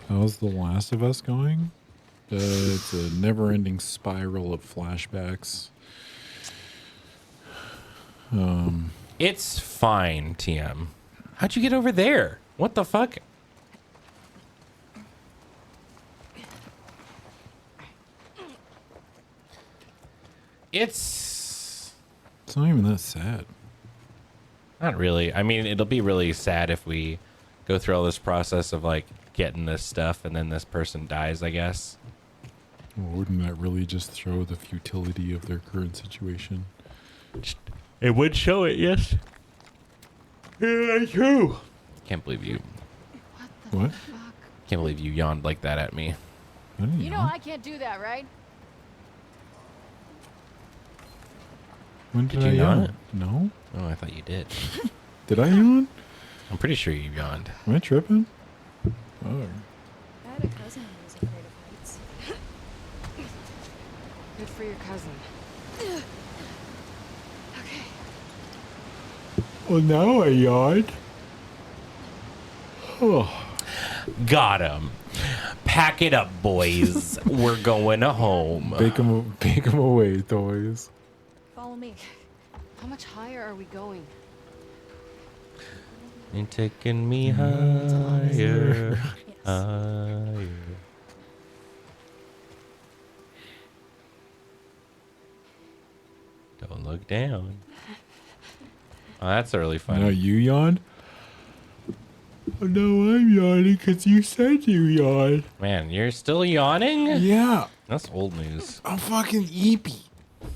How's The Last of Us going? It's a never-ending spiral of flashbacks. It's fine, TM. How'd you get over there? What the fuck? It's not even that sad. Not really. I mean, it'll be really sad if we go through all this process of like getting this stuff and then this person dies, I guess. Well, wouldn't that really just show the futility of their current situation? It would show it, yes. Yeah, true. Can't believe you. What? Can't believe you yawned like that at me. You know I can't do that, right? When Did you not? No. Oh, I thought you did. Did I yawn? I'm pretty sure you yawned. Am I tripping? Oh. I had a cousin who was afraid of heights. Good for your cousin. Okay. Well, now I yawned. Oh. Got him. Pack it up, boys. We're going home. Bake them away, toys. Follow me. How much higher are we going? You're taking me higher, Yes. higher. Don't look down. Oh, that's really funny. No, you yawned? Oh, no, I'm yawning because you said you yawned. Man, you're still yawning? Yeah. That's old news. I'm fucking eepy.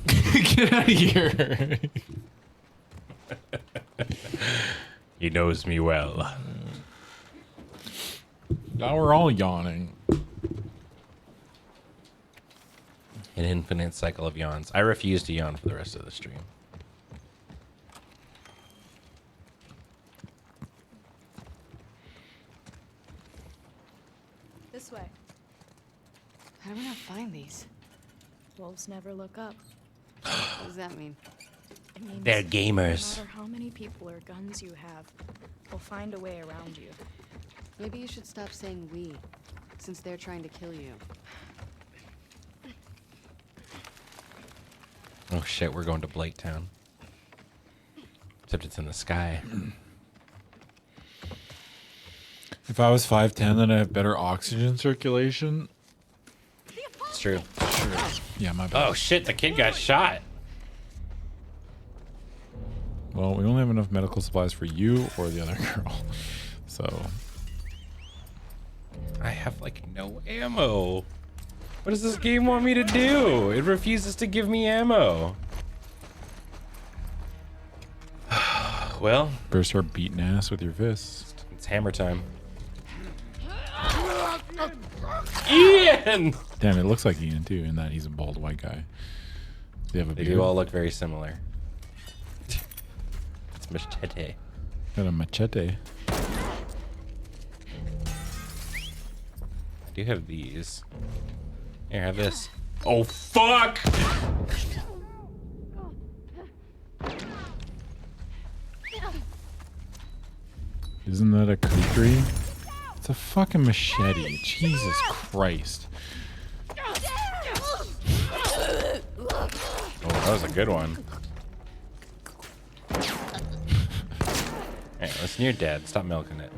Get out of here. He knows me well. Now we're all yawning. An infinite cycle of yawns. I refuse to yawn for the rest of the stream. This way. How do we not find these? Wolves never look up. What does that mean? It means They're gamers. no matter how many people or guns you have, we'll find a way around you. Maybe you should stop saying we, since they're trying to kill you. Oh shit, we're going to Blake Town. Except it's in the sky. If I was 5'10", then I'd have better oxygen circulation. It's true. Yeah, my bad. Oh shit, the kid got shot. Well, we only have enough medical supplies for you or the other girl. So. I have like no ammo. What does this game want me to do? It refuses to give me ammo. Well, Better start beating ass with your fists. it's hammer time. Ian! Damn, it looks like Ian too, in that he's a bald white guy. They have a They beard. do all look very similar. It's machete. Got a machete. I do have these. Here, have this. Oh, fuck! Isn't that a kukri? It's a fucking machete. Jesus Christ. Oh, that was a good one. Hey, listen to your dad. Stop milking it.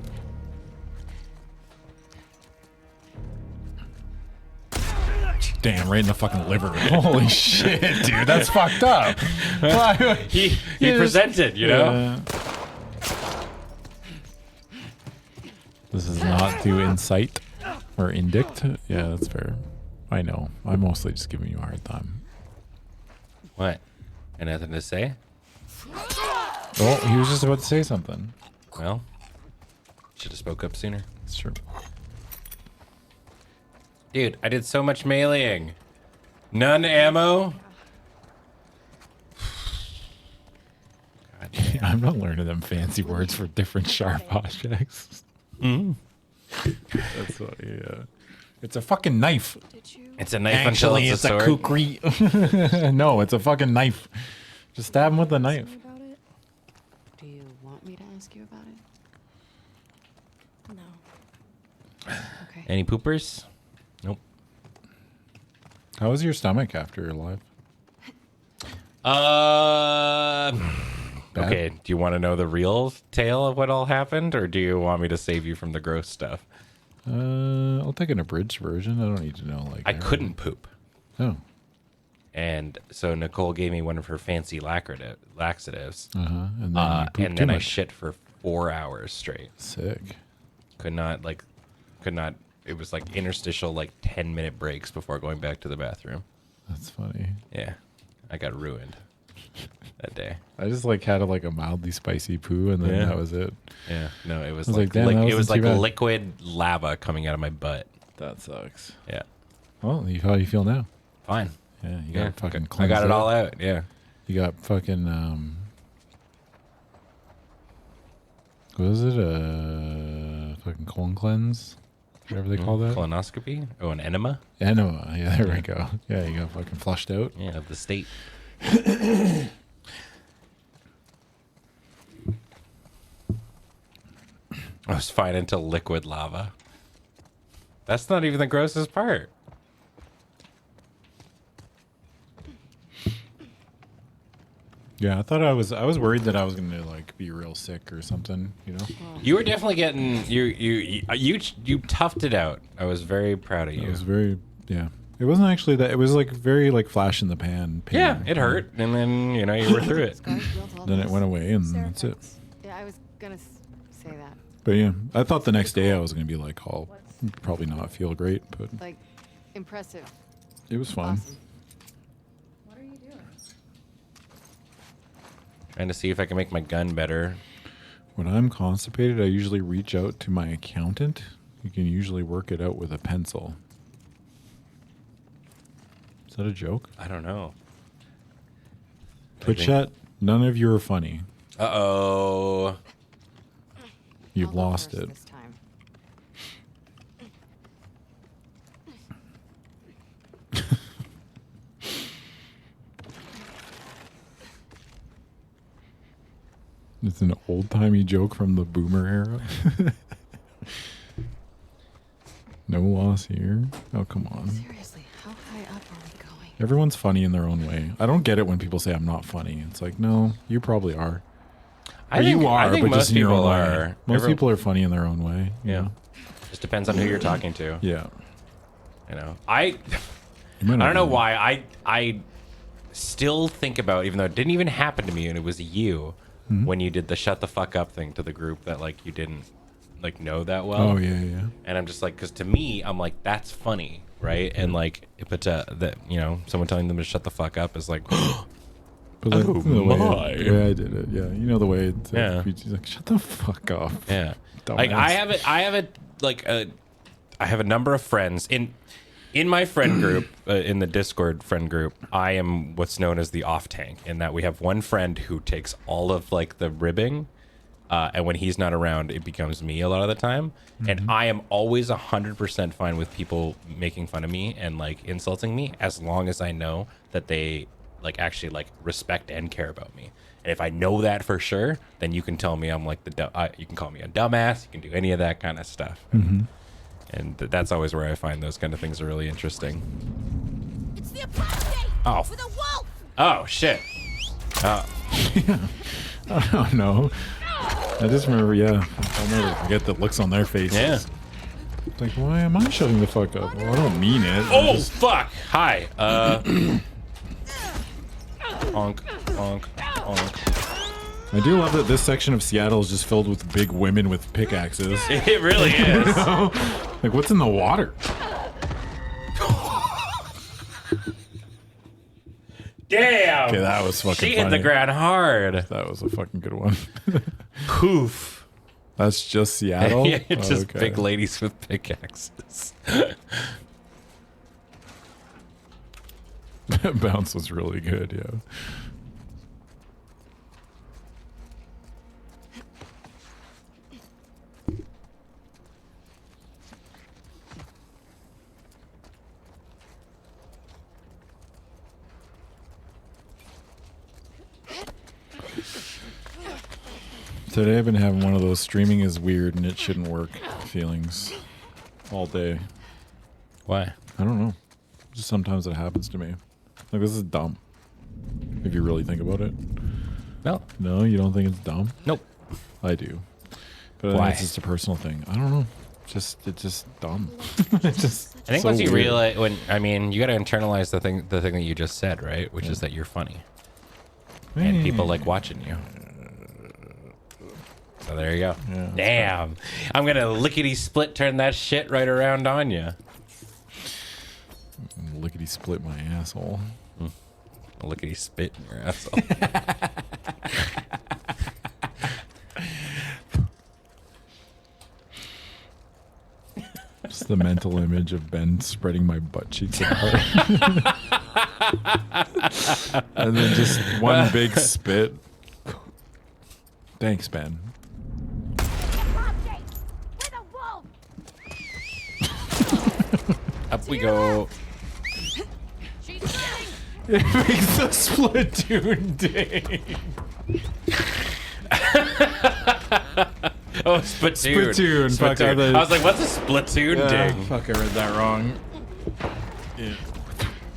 Damn, right in the fucking liver. Holy shit, dude. That's fucked up. He presented, you know? This is not to incite or indict. Yeah, that's fair. I know. I'm mostly just giving you a hard time. What? Got nothing to say? Oh, he was just about to say something. Well, should have spoke up sooner. It's true. Dude, I did so much meleeing. None ammo? God damn. I'm not learning them fancy words for different sharp objects. That's what, yeah. It's a fucking knife. It's a knife Actually, until it's it's a a sword. kukri. No, it's a fucking knife. Just stab him with a knife. About it? Do you want me to ask you about it? No. Okay. Any poopers? Nope. How was your stomach after your live? Bad? Okay, do you want to know the real tale of what all happened, or do you want me to save you from the gross stuff? I'll take an abridged version. I don't need to know. Like I couldn't poop. Oh. And so Nicole gave me one of her fancy laxatives. And then, I shit for 4 hours straight. Sick. Could not. It was like interstitial, like 10-minute breaks before going back to the bathroom. That's funny. Yeah, I got ruined that day. I just like had a mildly spicy poo, and then that was it. Yeah, no, it was, I was like, like, damn, it was like bad. liquid lava coming out of my butt. That sucks. Yeah. Well, how do you feel now? Fine. Yeah, you got fucking. I got it all out. Yeah. You got fucking. What is it? Fucking colon cleanse, whatever they call that. Colonoscopy. Oh, an enema. Enema. Yeah, there we go. Yeah, you got fucking flushed out. Yeah, of the state. I was fine until liquid lava. That's not even the grossest part. Yeah, I thought I was worried that I was gonna like be real sick or something, you know. You were definitely getting you toughed it out. I was very proud of you. It was very It wasn't actually that. It was like very like flash in the pan pain. Yeah, it hurt, and then you were through it. Then it went away, and that's it. Yeah, I was gonna say that. But yeah, I thought the next day I was gonna be like, I'll probably not feel great, but Like, impressive. it was fine. Awesome. What are you doing? Trying to see if I can make my gun better. When I'm constipated, I usually reach out to my accountant. You can usually work it out with a pencil. Is that a joke? I don't know. Twitch chat, none of you are funny. Uh-oh. You've lost it. This time. It's an old-timey joke from the boomer era. No loss here. Oh, come on. Seriously, how high up are we going? Everyone's funny in their own way. I don't get it when people say I'm not funny. It's like, no, you probably are. I think but most just in your own people way. are. Most people are funny in their own way. Yeah. Just depends on who you're talking to. Yeah. I don't know why. I still think about, even though it didn't even happen to me and it was you, when you did the shut the fuck up thing to the group that like you didn't like know that well. Oh yeah, yeah. And I'm just like, because to me, I'm like, that's funny, right? And like, but that someone telling them to shut the fuck up is like, but like, oh my. Yeah, I did it. Yeah, you know the way. It's Yeah. like, shut the fuck up. Yeah. Dumbass. Like I have a number of friends in my friend group, in the Discord friend group. I am what's known as the off tank, in that we have one friend who takes all of like the ribbing, and when he's not around, it becomes me a lot of the time. And I am always 100% fine with people making fun of me and like insulting me, as long as I know that they like actually like respect and care about me. And if I know that for sure, then you can tell me I'm like you can call me a dumbass. You can do any of that kind of stuff. And that's always where I find those kind of things are really interesting. It's the apostate! Oh. With a wolf! Oh, shit. I don't know. I just remember, I'll never forget the looks on their faces. Yeah. It's like, why am I shutting the fuck up? Well, I don't mean it. Oh, fuck. Hi. Honk, honk, honk. I do love that this section of Seattle is just filled with big women with pickaxes. It really is. You know? Like, what's in the water? Damn. Okay, that was fucking She hit funny. the ground hard. That was a fucking good one. Poof. That's just Seattle? Yeah, just Okay. big ladies with pickaxes. That bounce was really good, yeah. Today I've been having one of those streaming is weird and it shouldn't work feelings all day. Why? I don't know. Just sometimes it happens to me. Like, this is dumb. If you really think about it. No. No, you don't think it's dumb? Nope. I do. But I Why? think it's just a personal thing. I don't know. It's just dumb. It's just. I think so once you weird. realize, you got to internalize the thing that you just said, right? Which is that you're funny, and people like watching you. So there you go. Yeah, Damn, I'm gonna lickety split turn that shit right around on you. Lickety split my asshole. Lickety spit in your asshole. Just the mental image of Ben spreading my butt cheeks apart. And then just one big spit. Thanks, Ben. Up we go. It makes a Splatoon ding. Oh, Splatoon. Splatoon. Fuck, I was like, what's a Splatoon ding? Fuck, I read that wrong. Yeah.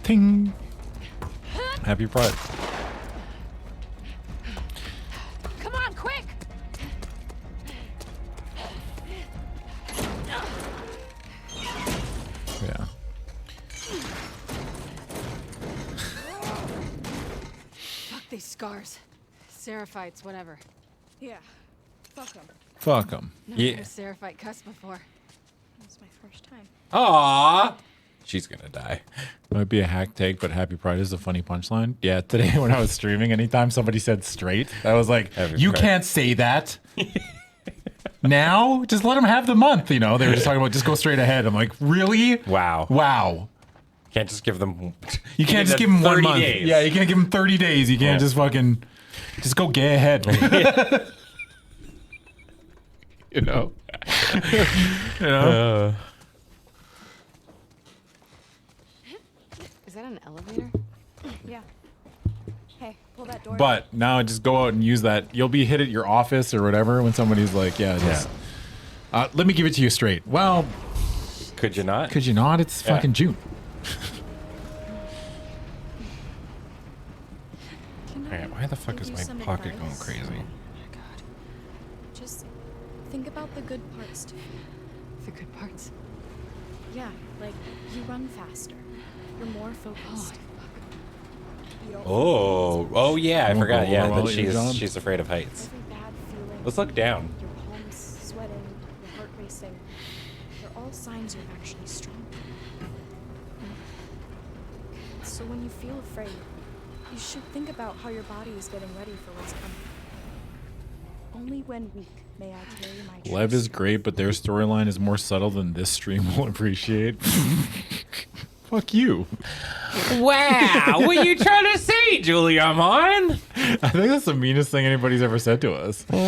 Ting. Happy Pride. Come on, quick! Yeah. Fuck these scars. Seraphites, whatever. Yeah. Fuck them. Fuck them. Never Yeah. heard a Seraphite cuss before. It's my first time. Aww. She's gonna die. Might be a hack take, but Happy Pride is a funny punchline. Yeah, today when I was streaming, anytime somebody said straight, I was like, Happy you Pride. can't say that. Now, just let them have the month, you know? They were just talking about just go straight ahead. I'm like, really? Wow. Wow. Can't just give them. You can't just give them 1 month. days. Yeah, you can't give them 30 days. You can't just fucking, just go gay ahead. You know? You know? Is that an elevator? Yeah. Hey, pull that door. But now just go out and use that. You'll be hit at your office or whatever when somebody's like, yeah, just, let me give it to you straight. Well, Could you not? could you not? It's fucking June. Alright, why the fuck give is you my some pocket going advice? crazy? Just think about the good parts too. The good parts. Yeah, like you run faster. You're more focused. You don't Oh yeah, I Won't forgot. go Yeah, well, that you, John? she's afraid of heights. every bad feeling. Let's look down. Your palms sweating, your heart racing. They're all signs you're actually strong. So when you feel afraid, you should think about how your body is getting ready for what's coming. Only when weak may I carry my troops. Lev is great, but their storyline is more subtle than this stream will appreciate. Fuck you. Wow, what are you trying to say, Julia Mon? I think that's the meanest thing anybody's ever said to us. Wow,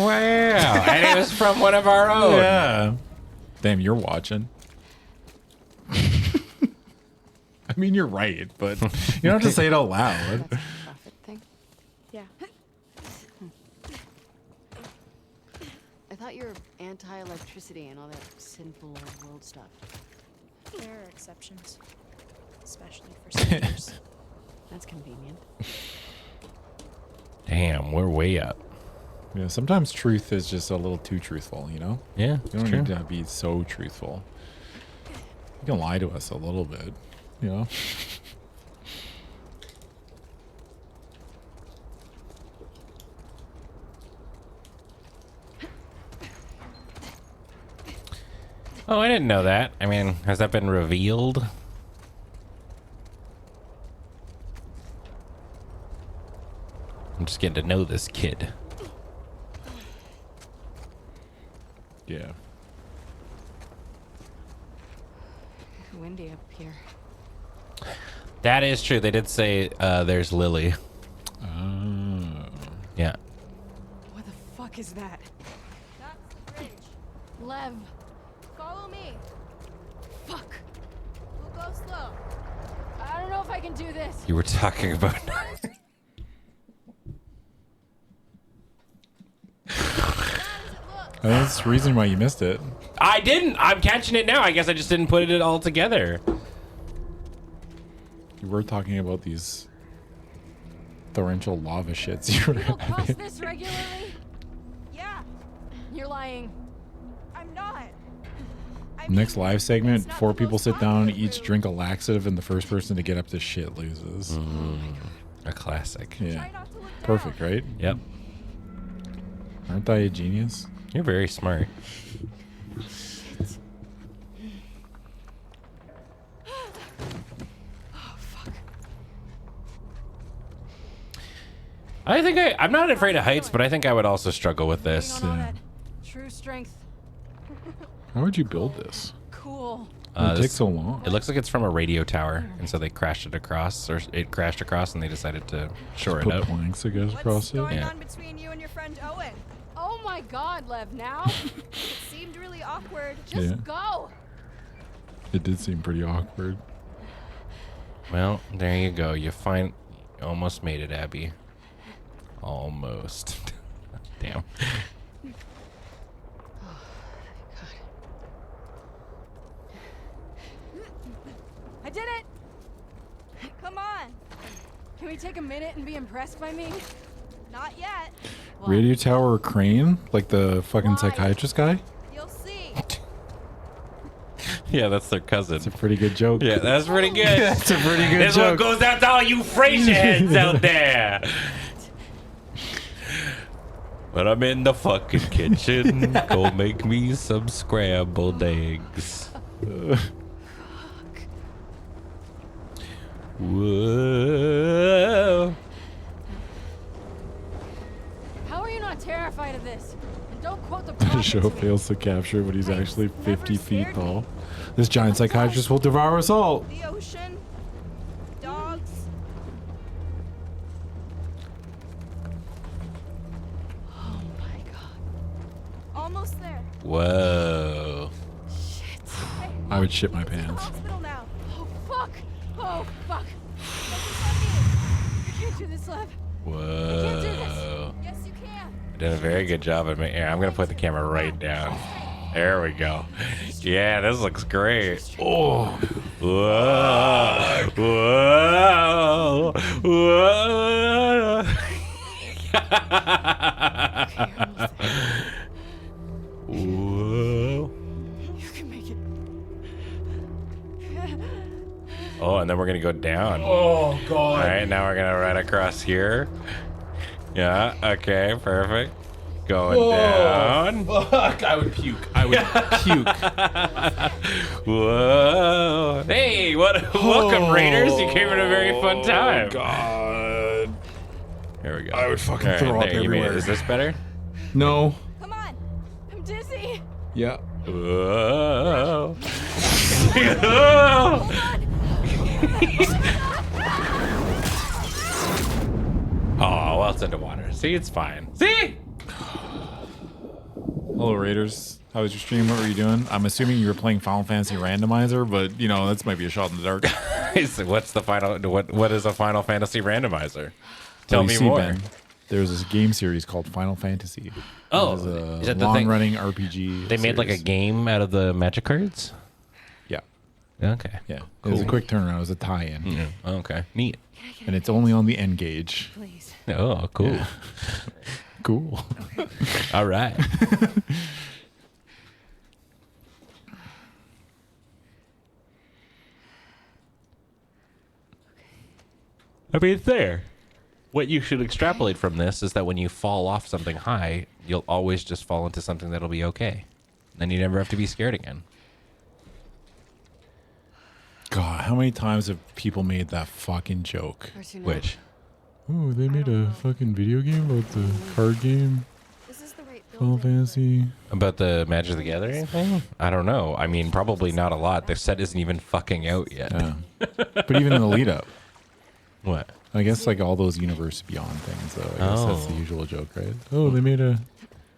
and it was from one of our own. Yeah. Damn, you're watching. I mean, you're right, but you don't have to say it out loud. That's a profit thing. Yeah. I thought you were anti-electricity and all that sinful old world stuff. There are exceptions. Especially for seniors. That's convenient. Damn, we're way up. Yeah, sometimes truth is just a little too truthful, you know? Yeah, You don't need to be so truthful. You can lie to us a little bit, you know? Oh, I didn't know that. I mean, has that been revealed? I'm just getting to know this kid. Yeah. Windy up here. That is true. They did say there's Lily. Oh. Yeah. What the fuck is that? That's the bridge. Lev. Follow me. Fuck. We'll go slow. I don't know if I can do this. You were talking about. That's the reason why you missed it. I didn't. I'm catching it now. I guess I just didn't put it all together. You were talking about these torrential lava shits you were People cross having. this regularly? Yeah, You're lying. I'm not. Next live segment, it's not 4 the people most sit down, popular each route. drink a laxative, and the first person to get up to shit loses. A classic. Yeah. Try not to look Perfect, down. right? Yep. Aren't I a genius? You're very smart. I think I'm not afraid of heights, but I think I would also struggle with this. On all that true strength. How would you build this? Cool. It takes so long. It looks like it's from a radio tower, and so they crashed it across, or it crashed across, and they decided to shore it Put up. planks, I guess, What's across it. going Yeah. on between you and your friend Owen? Oh my god, Lev, now? It seemed really awkward. Just Yeah. go. It did seem pretty awkward. Well, there you go. You almost made it, Abby. Almost. Damn. I did it. Come on. Can we take a minute and be impressed by me? Not yet. Radio tower or crane? Like the fucking Why? psychiatrist guy? You'll see. Yeah, that's their cousin. It's a pretty good joke. Yeah, that's pretty good. That's a pretty good This one joke. goes out to all you Frasier heads out there. When I'm in the fucking kitchen, go make me some scrambled eggs. Whoa. How are you not terrified of this? And don't quote the The prophet show to me. fails to capture what he's actually never 50 feet scared me. tall. This giant psychiatrist will devour us all. The ocean. Dogs. Oh my god. Almost there. Whoa. Hey, I would shit my get to the pants. hospital now. Oh fuck. Oh fuck. Focus on me. You can't do this, Lev. Whoa. Yes, you can. Did a very good job of making. I'm gonna put the camera right down. There we go. Yeah, this looks great. Oh, whoa, whoa, whoa. Whoa. You can make it. Oh, and then we're gonna go down. Oh, God. All right, now we're gonna run across here. Yeah. Okay. Perfect. Going down. Fuck, I would puke. I would puke. Whoa. Hey, welcome, Raiders. You came at a very fun time. God. Here we go. I would fucking All right, throw up there, you made it. everywhere. Is this better? No. Come on. I'm dizzy. Yeah. Whoa. Oh, well, it's underwater. See, it's fine. See? Hello, Raiders. How was your stream? What were you doing? I'm assuming you were playing Final Fantasy Randomizer, but you know, this might be a shot in the dark. So what's the final? What is a Final Fantasy randomizer? Tell you me see, more. Ben, there's this game series called Final Fantasy. Oh, it was a is that the thing? long-running RPG. They made like a series. game out of the magic cards. Yeah, Okay. yeah. It was a quick turnaround. It was a tie-in, Yeah. Okay. Neat. and it's only on the N gauge. Please. Oh, cool. Yeah. Cool. All right. I mean, it's there. What you should extrapolate from this is that when you fall off something high, you'll always just fall into something that'll be okay. Then you never have to be scared again. God, how many times have people made that fucking joke? Cartoon Which? Oh, they made a fucking video game about the card game This is the right Final building. Fantasy. About the Magic of the Gathering thing? I don't know. I mean, probably not a lot. The set isn't even fucking out yet. Yeah. But even in the lead up, What? I guess like all those Universe Beyond things, though. I guess that's the Oh. usual joke, right? Oh, they made a.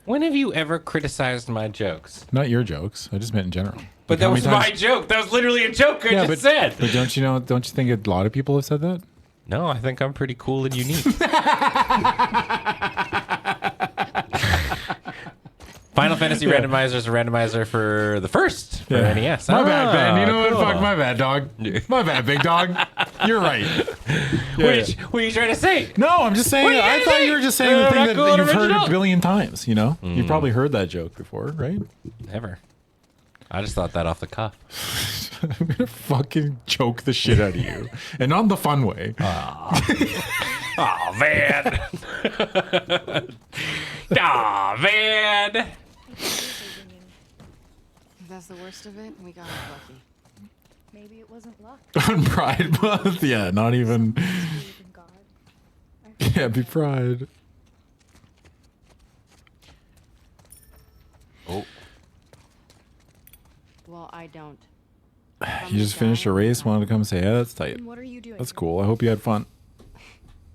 When have you ever criticized my jokes? Not your jokes. I just meant in general. But Like, that how was many my times- joke. That was literally a joke I Yeah, just said. But don't you know? Don't you think a lot of people have said that? No, I think I'm pretty cool and unique. Final Fantasy Randomizer is a randomizer for the first for NES. My bad, Ben. You know what? Cool. Fuck, my bad, dog. My bad, big dog. You're right. What are you trying to say? No, I'm just saying. I thought you were just saying the thing that you've heard a billion times. You know, you've probably heard that joke before, right? Never. I just thought that off the cuff. I'm gonna fucking choke the shit out of you, and not in the fun way. Oh man. Oh man. If that's the worst of it, we got lucky. Maybe it wasn't luck. On Pride Month, yeah, not even. Believe in God. Yeah, be Pride. Oh. Well, I don't. You just finished a race, wanted to come say, yeah, that's tight. And what are you doing? That's cool. I hope you had fun.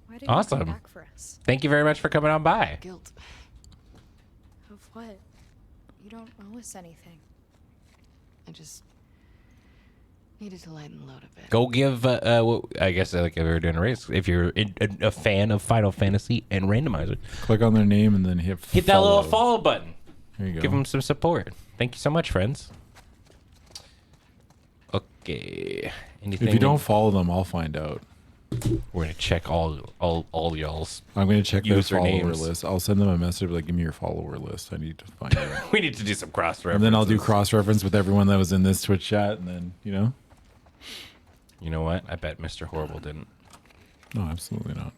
Why didn't Awesome. you come back for us? Thank you very much for coming on by. Guilt. Of what? You don't owe us anything. I just needed to lighten the load a bit. Go give. I guess like if we were doing a race, if you're a fan of Final Fantasy and Randomizer, Click on their name and then hit that little follow button. There you go. Give them some support. Thank you so much, friends. Okay. Anything? If you don't follow them, I'll find out. We're gonna check all y'all's. I'm gonna check their follower usernames. list. I'll send them a message like, give me your follower list. I need to find out. We need to do some cross references. And then I'll do cross reference with everyone that was in this Twitch chat, and then You know what? I bet Mr. Horrible didn't. No, absolutely not.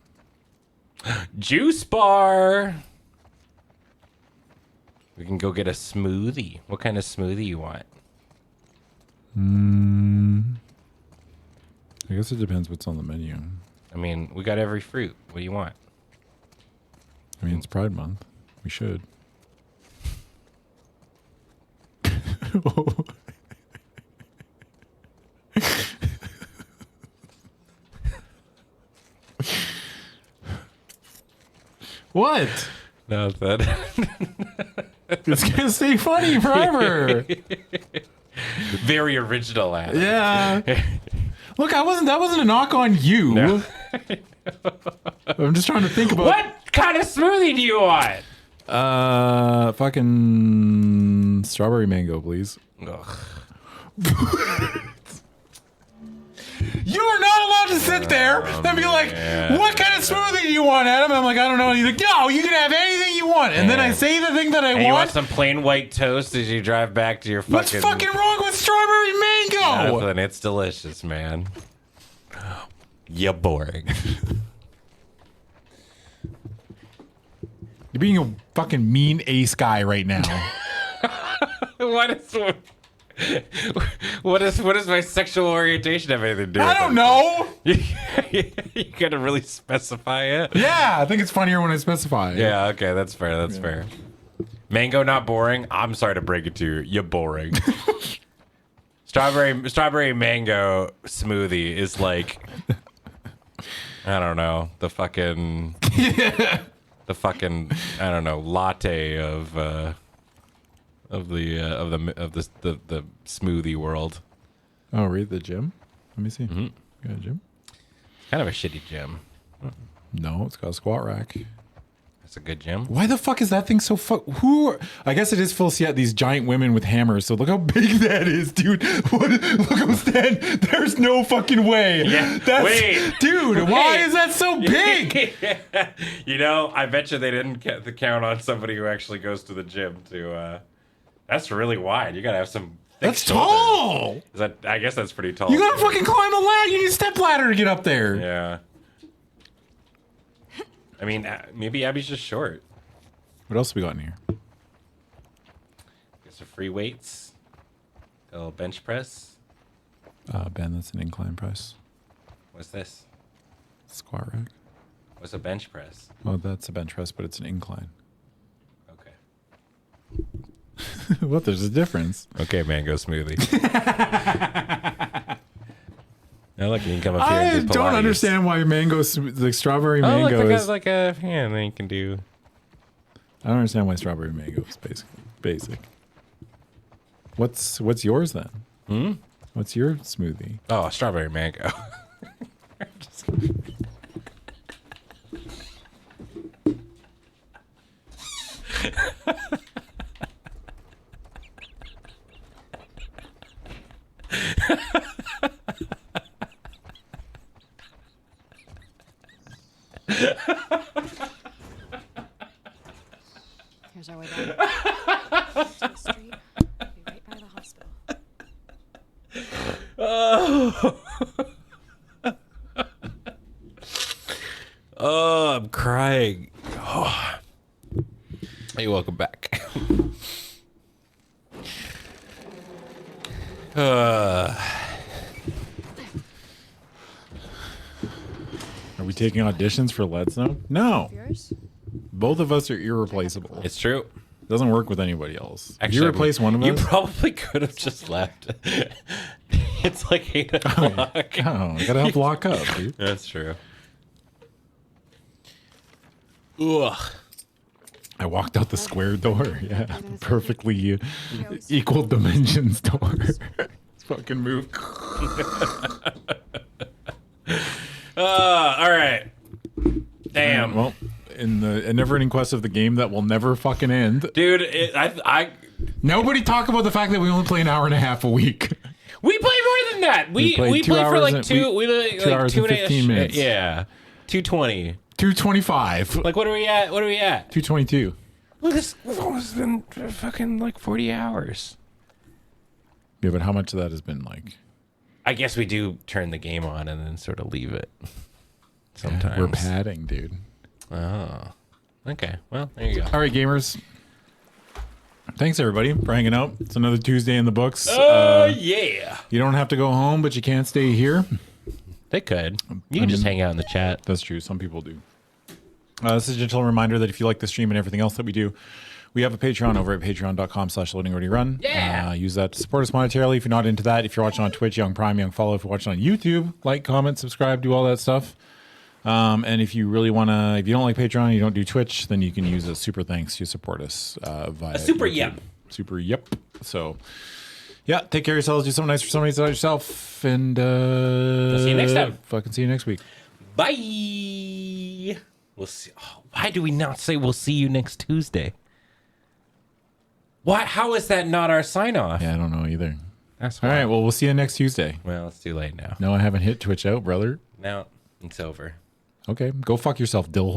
Juice bar. We can go get a smoothie. What kind of smoothie you want? I guess it depends what's on the menu. I mean, we got every fruit. What do you want? I mean, it's Pride Month. We should. What? No, that. It's gonna stay funny forever. Very original, Adam. Yeah. Look, that wasn't a knock on you. No. I'm just trying to think about What kind of smoothie do you want? fucking strawberry mango, please. Ugh. You are not allowed to sit there and be like, what kind of smoothie do you want, Adam? I'm like, I don't know. And he's like, no, you can have anything you want. And then I say the thing that I And want. you want some plain white toast as you drive back to your fucking... What's fucking wrong with strawberry mango? Nothing. It's delicious, man. You're boring. You're being a fucking mean ace guy right now. What does my sexual orientation have anything to do with it? I don't know. You gotta really specify it. Yeah, I think it's funnier when I specify. Yeah, okay, that's fair. That's fair. Mango not boring. I'm sorry to break it to you. You're boring. Strawberry mango smoothie is like, I don't know, the fucking I don't know, latte of the smoothie world. Oh, read the gym. Let me see. Mm-hmm. Got a gym? Kind of a shitty gym. No, it's got a squat rack. That's a good gym. Why the fuck is that thing so I guess it is full set, these giant women with hammers. So look how big that is, dude. Look how stand. There's no fucking way. Yeah. Dude, why is that so big? You know, I bet you they didn't get the count on somebody who actually goes to the gym to. That's really wide. You gotta have some. That's tall. I guess that's pretty tall. You gotta fucking climb a ladder. You need a step ladder to get up there. Yeah. I mean, maybe Abby's just short. What else we got in here? Get some free weights. A little bench press. Ben, that's an incline press. What's this? Squat rack. What's a bench press? Oh, that's a bench press, but it's an incline. Okay. What? There's a difference. Okay, mango smoothie. Now look, you can come up here and I do don't Pilates. understand why like strawberry Oh, mango look, is. like a and then you can do. I don't understand why strawberry mango is basic. What's yours then? Hmm? What's your smoothie? Oh, strawberry mango. Just Oh. Oh, I'm crying. Oh. Hey, welcome back. Are we taking auditions for Let's Know? No. Both of us are irreplaceable. It's true. Doesn't work with anybody else. Actually, If you replace one of us. You probably could have just left. It's like 8 o'clock. I gotta help lock up, dude. That's true. Ugh. I walked out the square door. Yeah, perfectly equal dimensions door. Let's fucking move. All right. Damn. Well, in the never-ending quest of the game that will never fucking end, dude. Nobody talk about the fact that we only play an hour and a half a week. We play more than that. We play for like 2 hours and 15 minutes. Yeah, 2:20. 2:25. Like, what are we at? 2:22. Look, it's been fucking like 40 hours. Yeah, but how much of that has been like? I guess we do turn the game on and then sort of leave it. Sometimes We're padding, dude. Oh, okay. Well, there you go. All right, gamers. Thanks everybody for hanging out. It's another Tuesday in the books. Yeah. You don't have to go home, but you can't stay here. They could. You can just hang out in the chat. That's true. Some people do. This is a gentle reminder that if you like the stream and everything else that we do, we have a Patreon over at patreon.com/loadingreadyrun. Yeah. Use that to support us monetarily if you're not into that. If you're watching on Twitch, Young Prime, Young Follow. If you're watching on YouTube, like, comment, subscribe, do all that stuff. And if you really want to, if you don't like Patreon, you don't do Twitch, then you can use a super thanks to support us via a super YouTube. yep. Super yep. So, yeah, take care of yourselves. Do something nice for somebody about yourself. And we'll see you next time. Fucking see you next week. Bye. We'll see. Oh, why do we not say we'll see you next Tuesday? Why? How is that not our sign off? Yeah, I don't know either. That's all right. Well, we'll see you next Tuesday. Well, it's too late now. No, I haven't hit Twitch out, brother. No, it's over. Okay, go fuck yourself, Dillhole.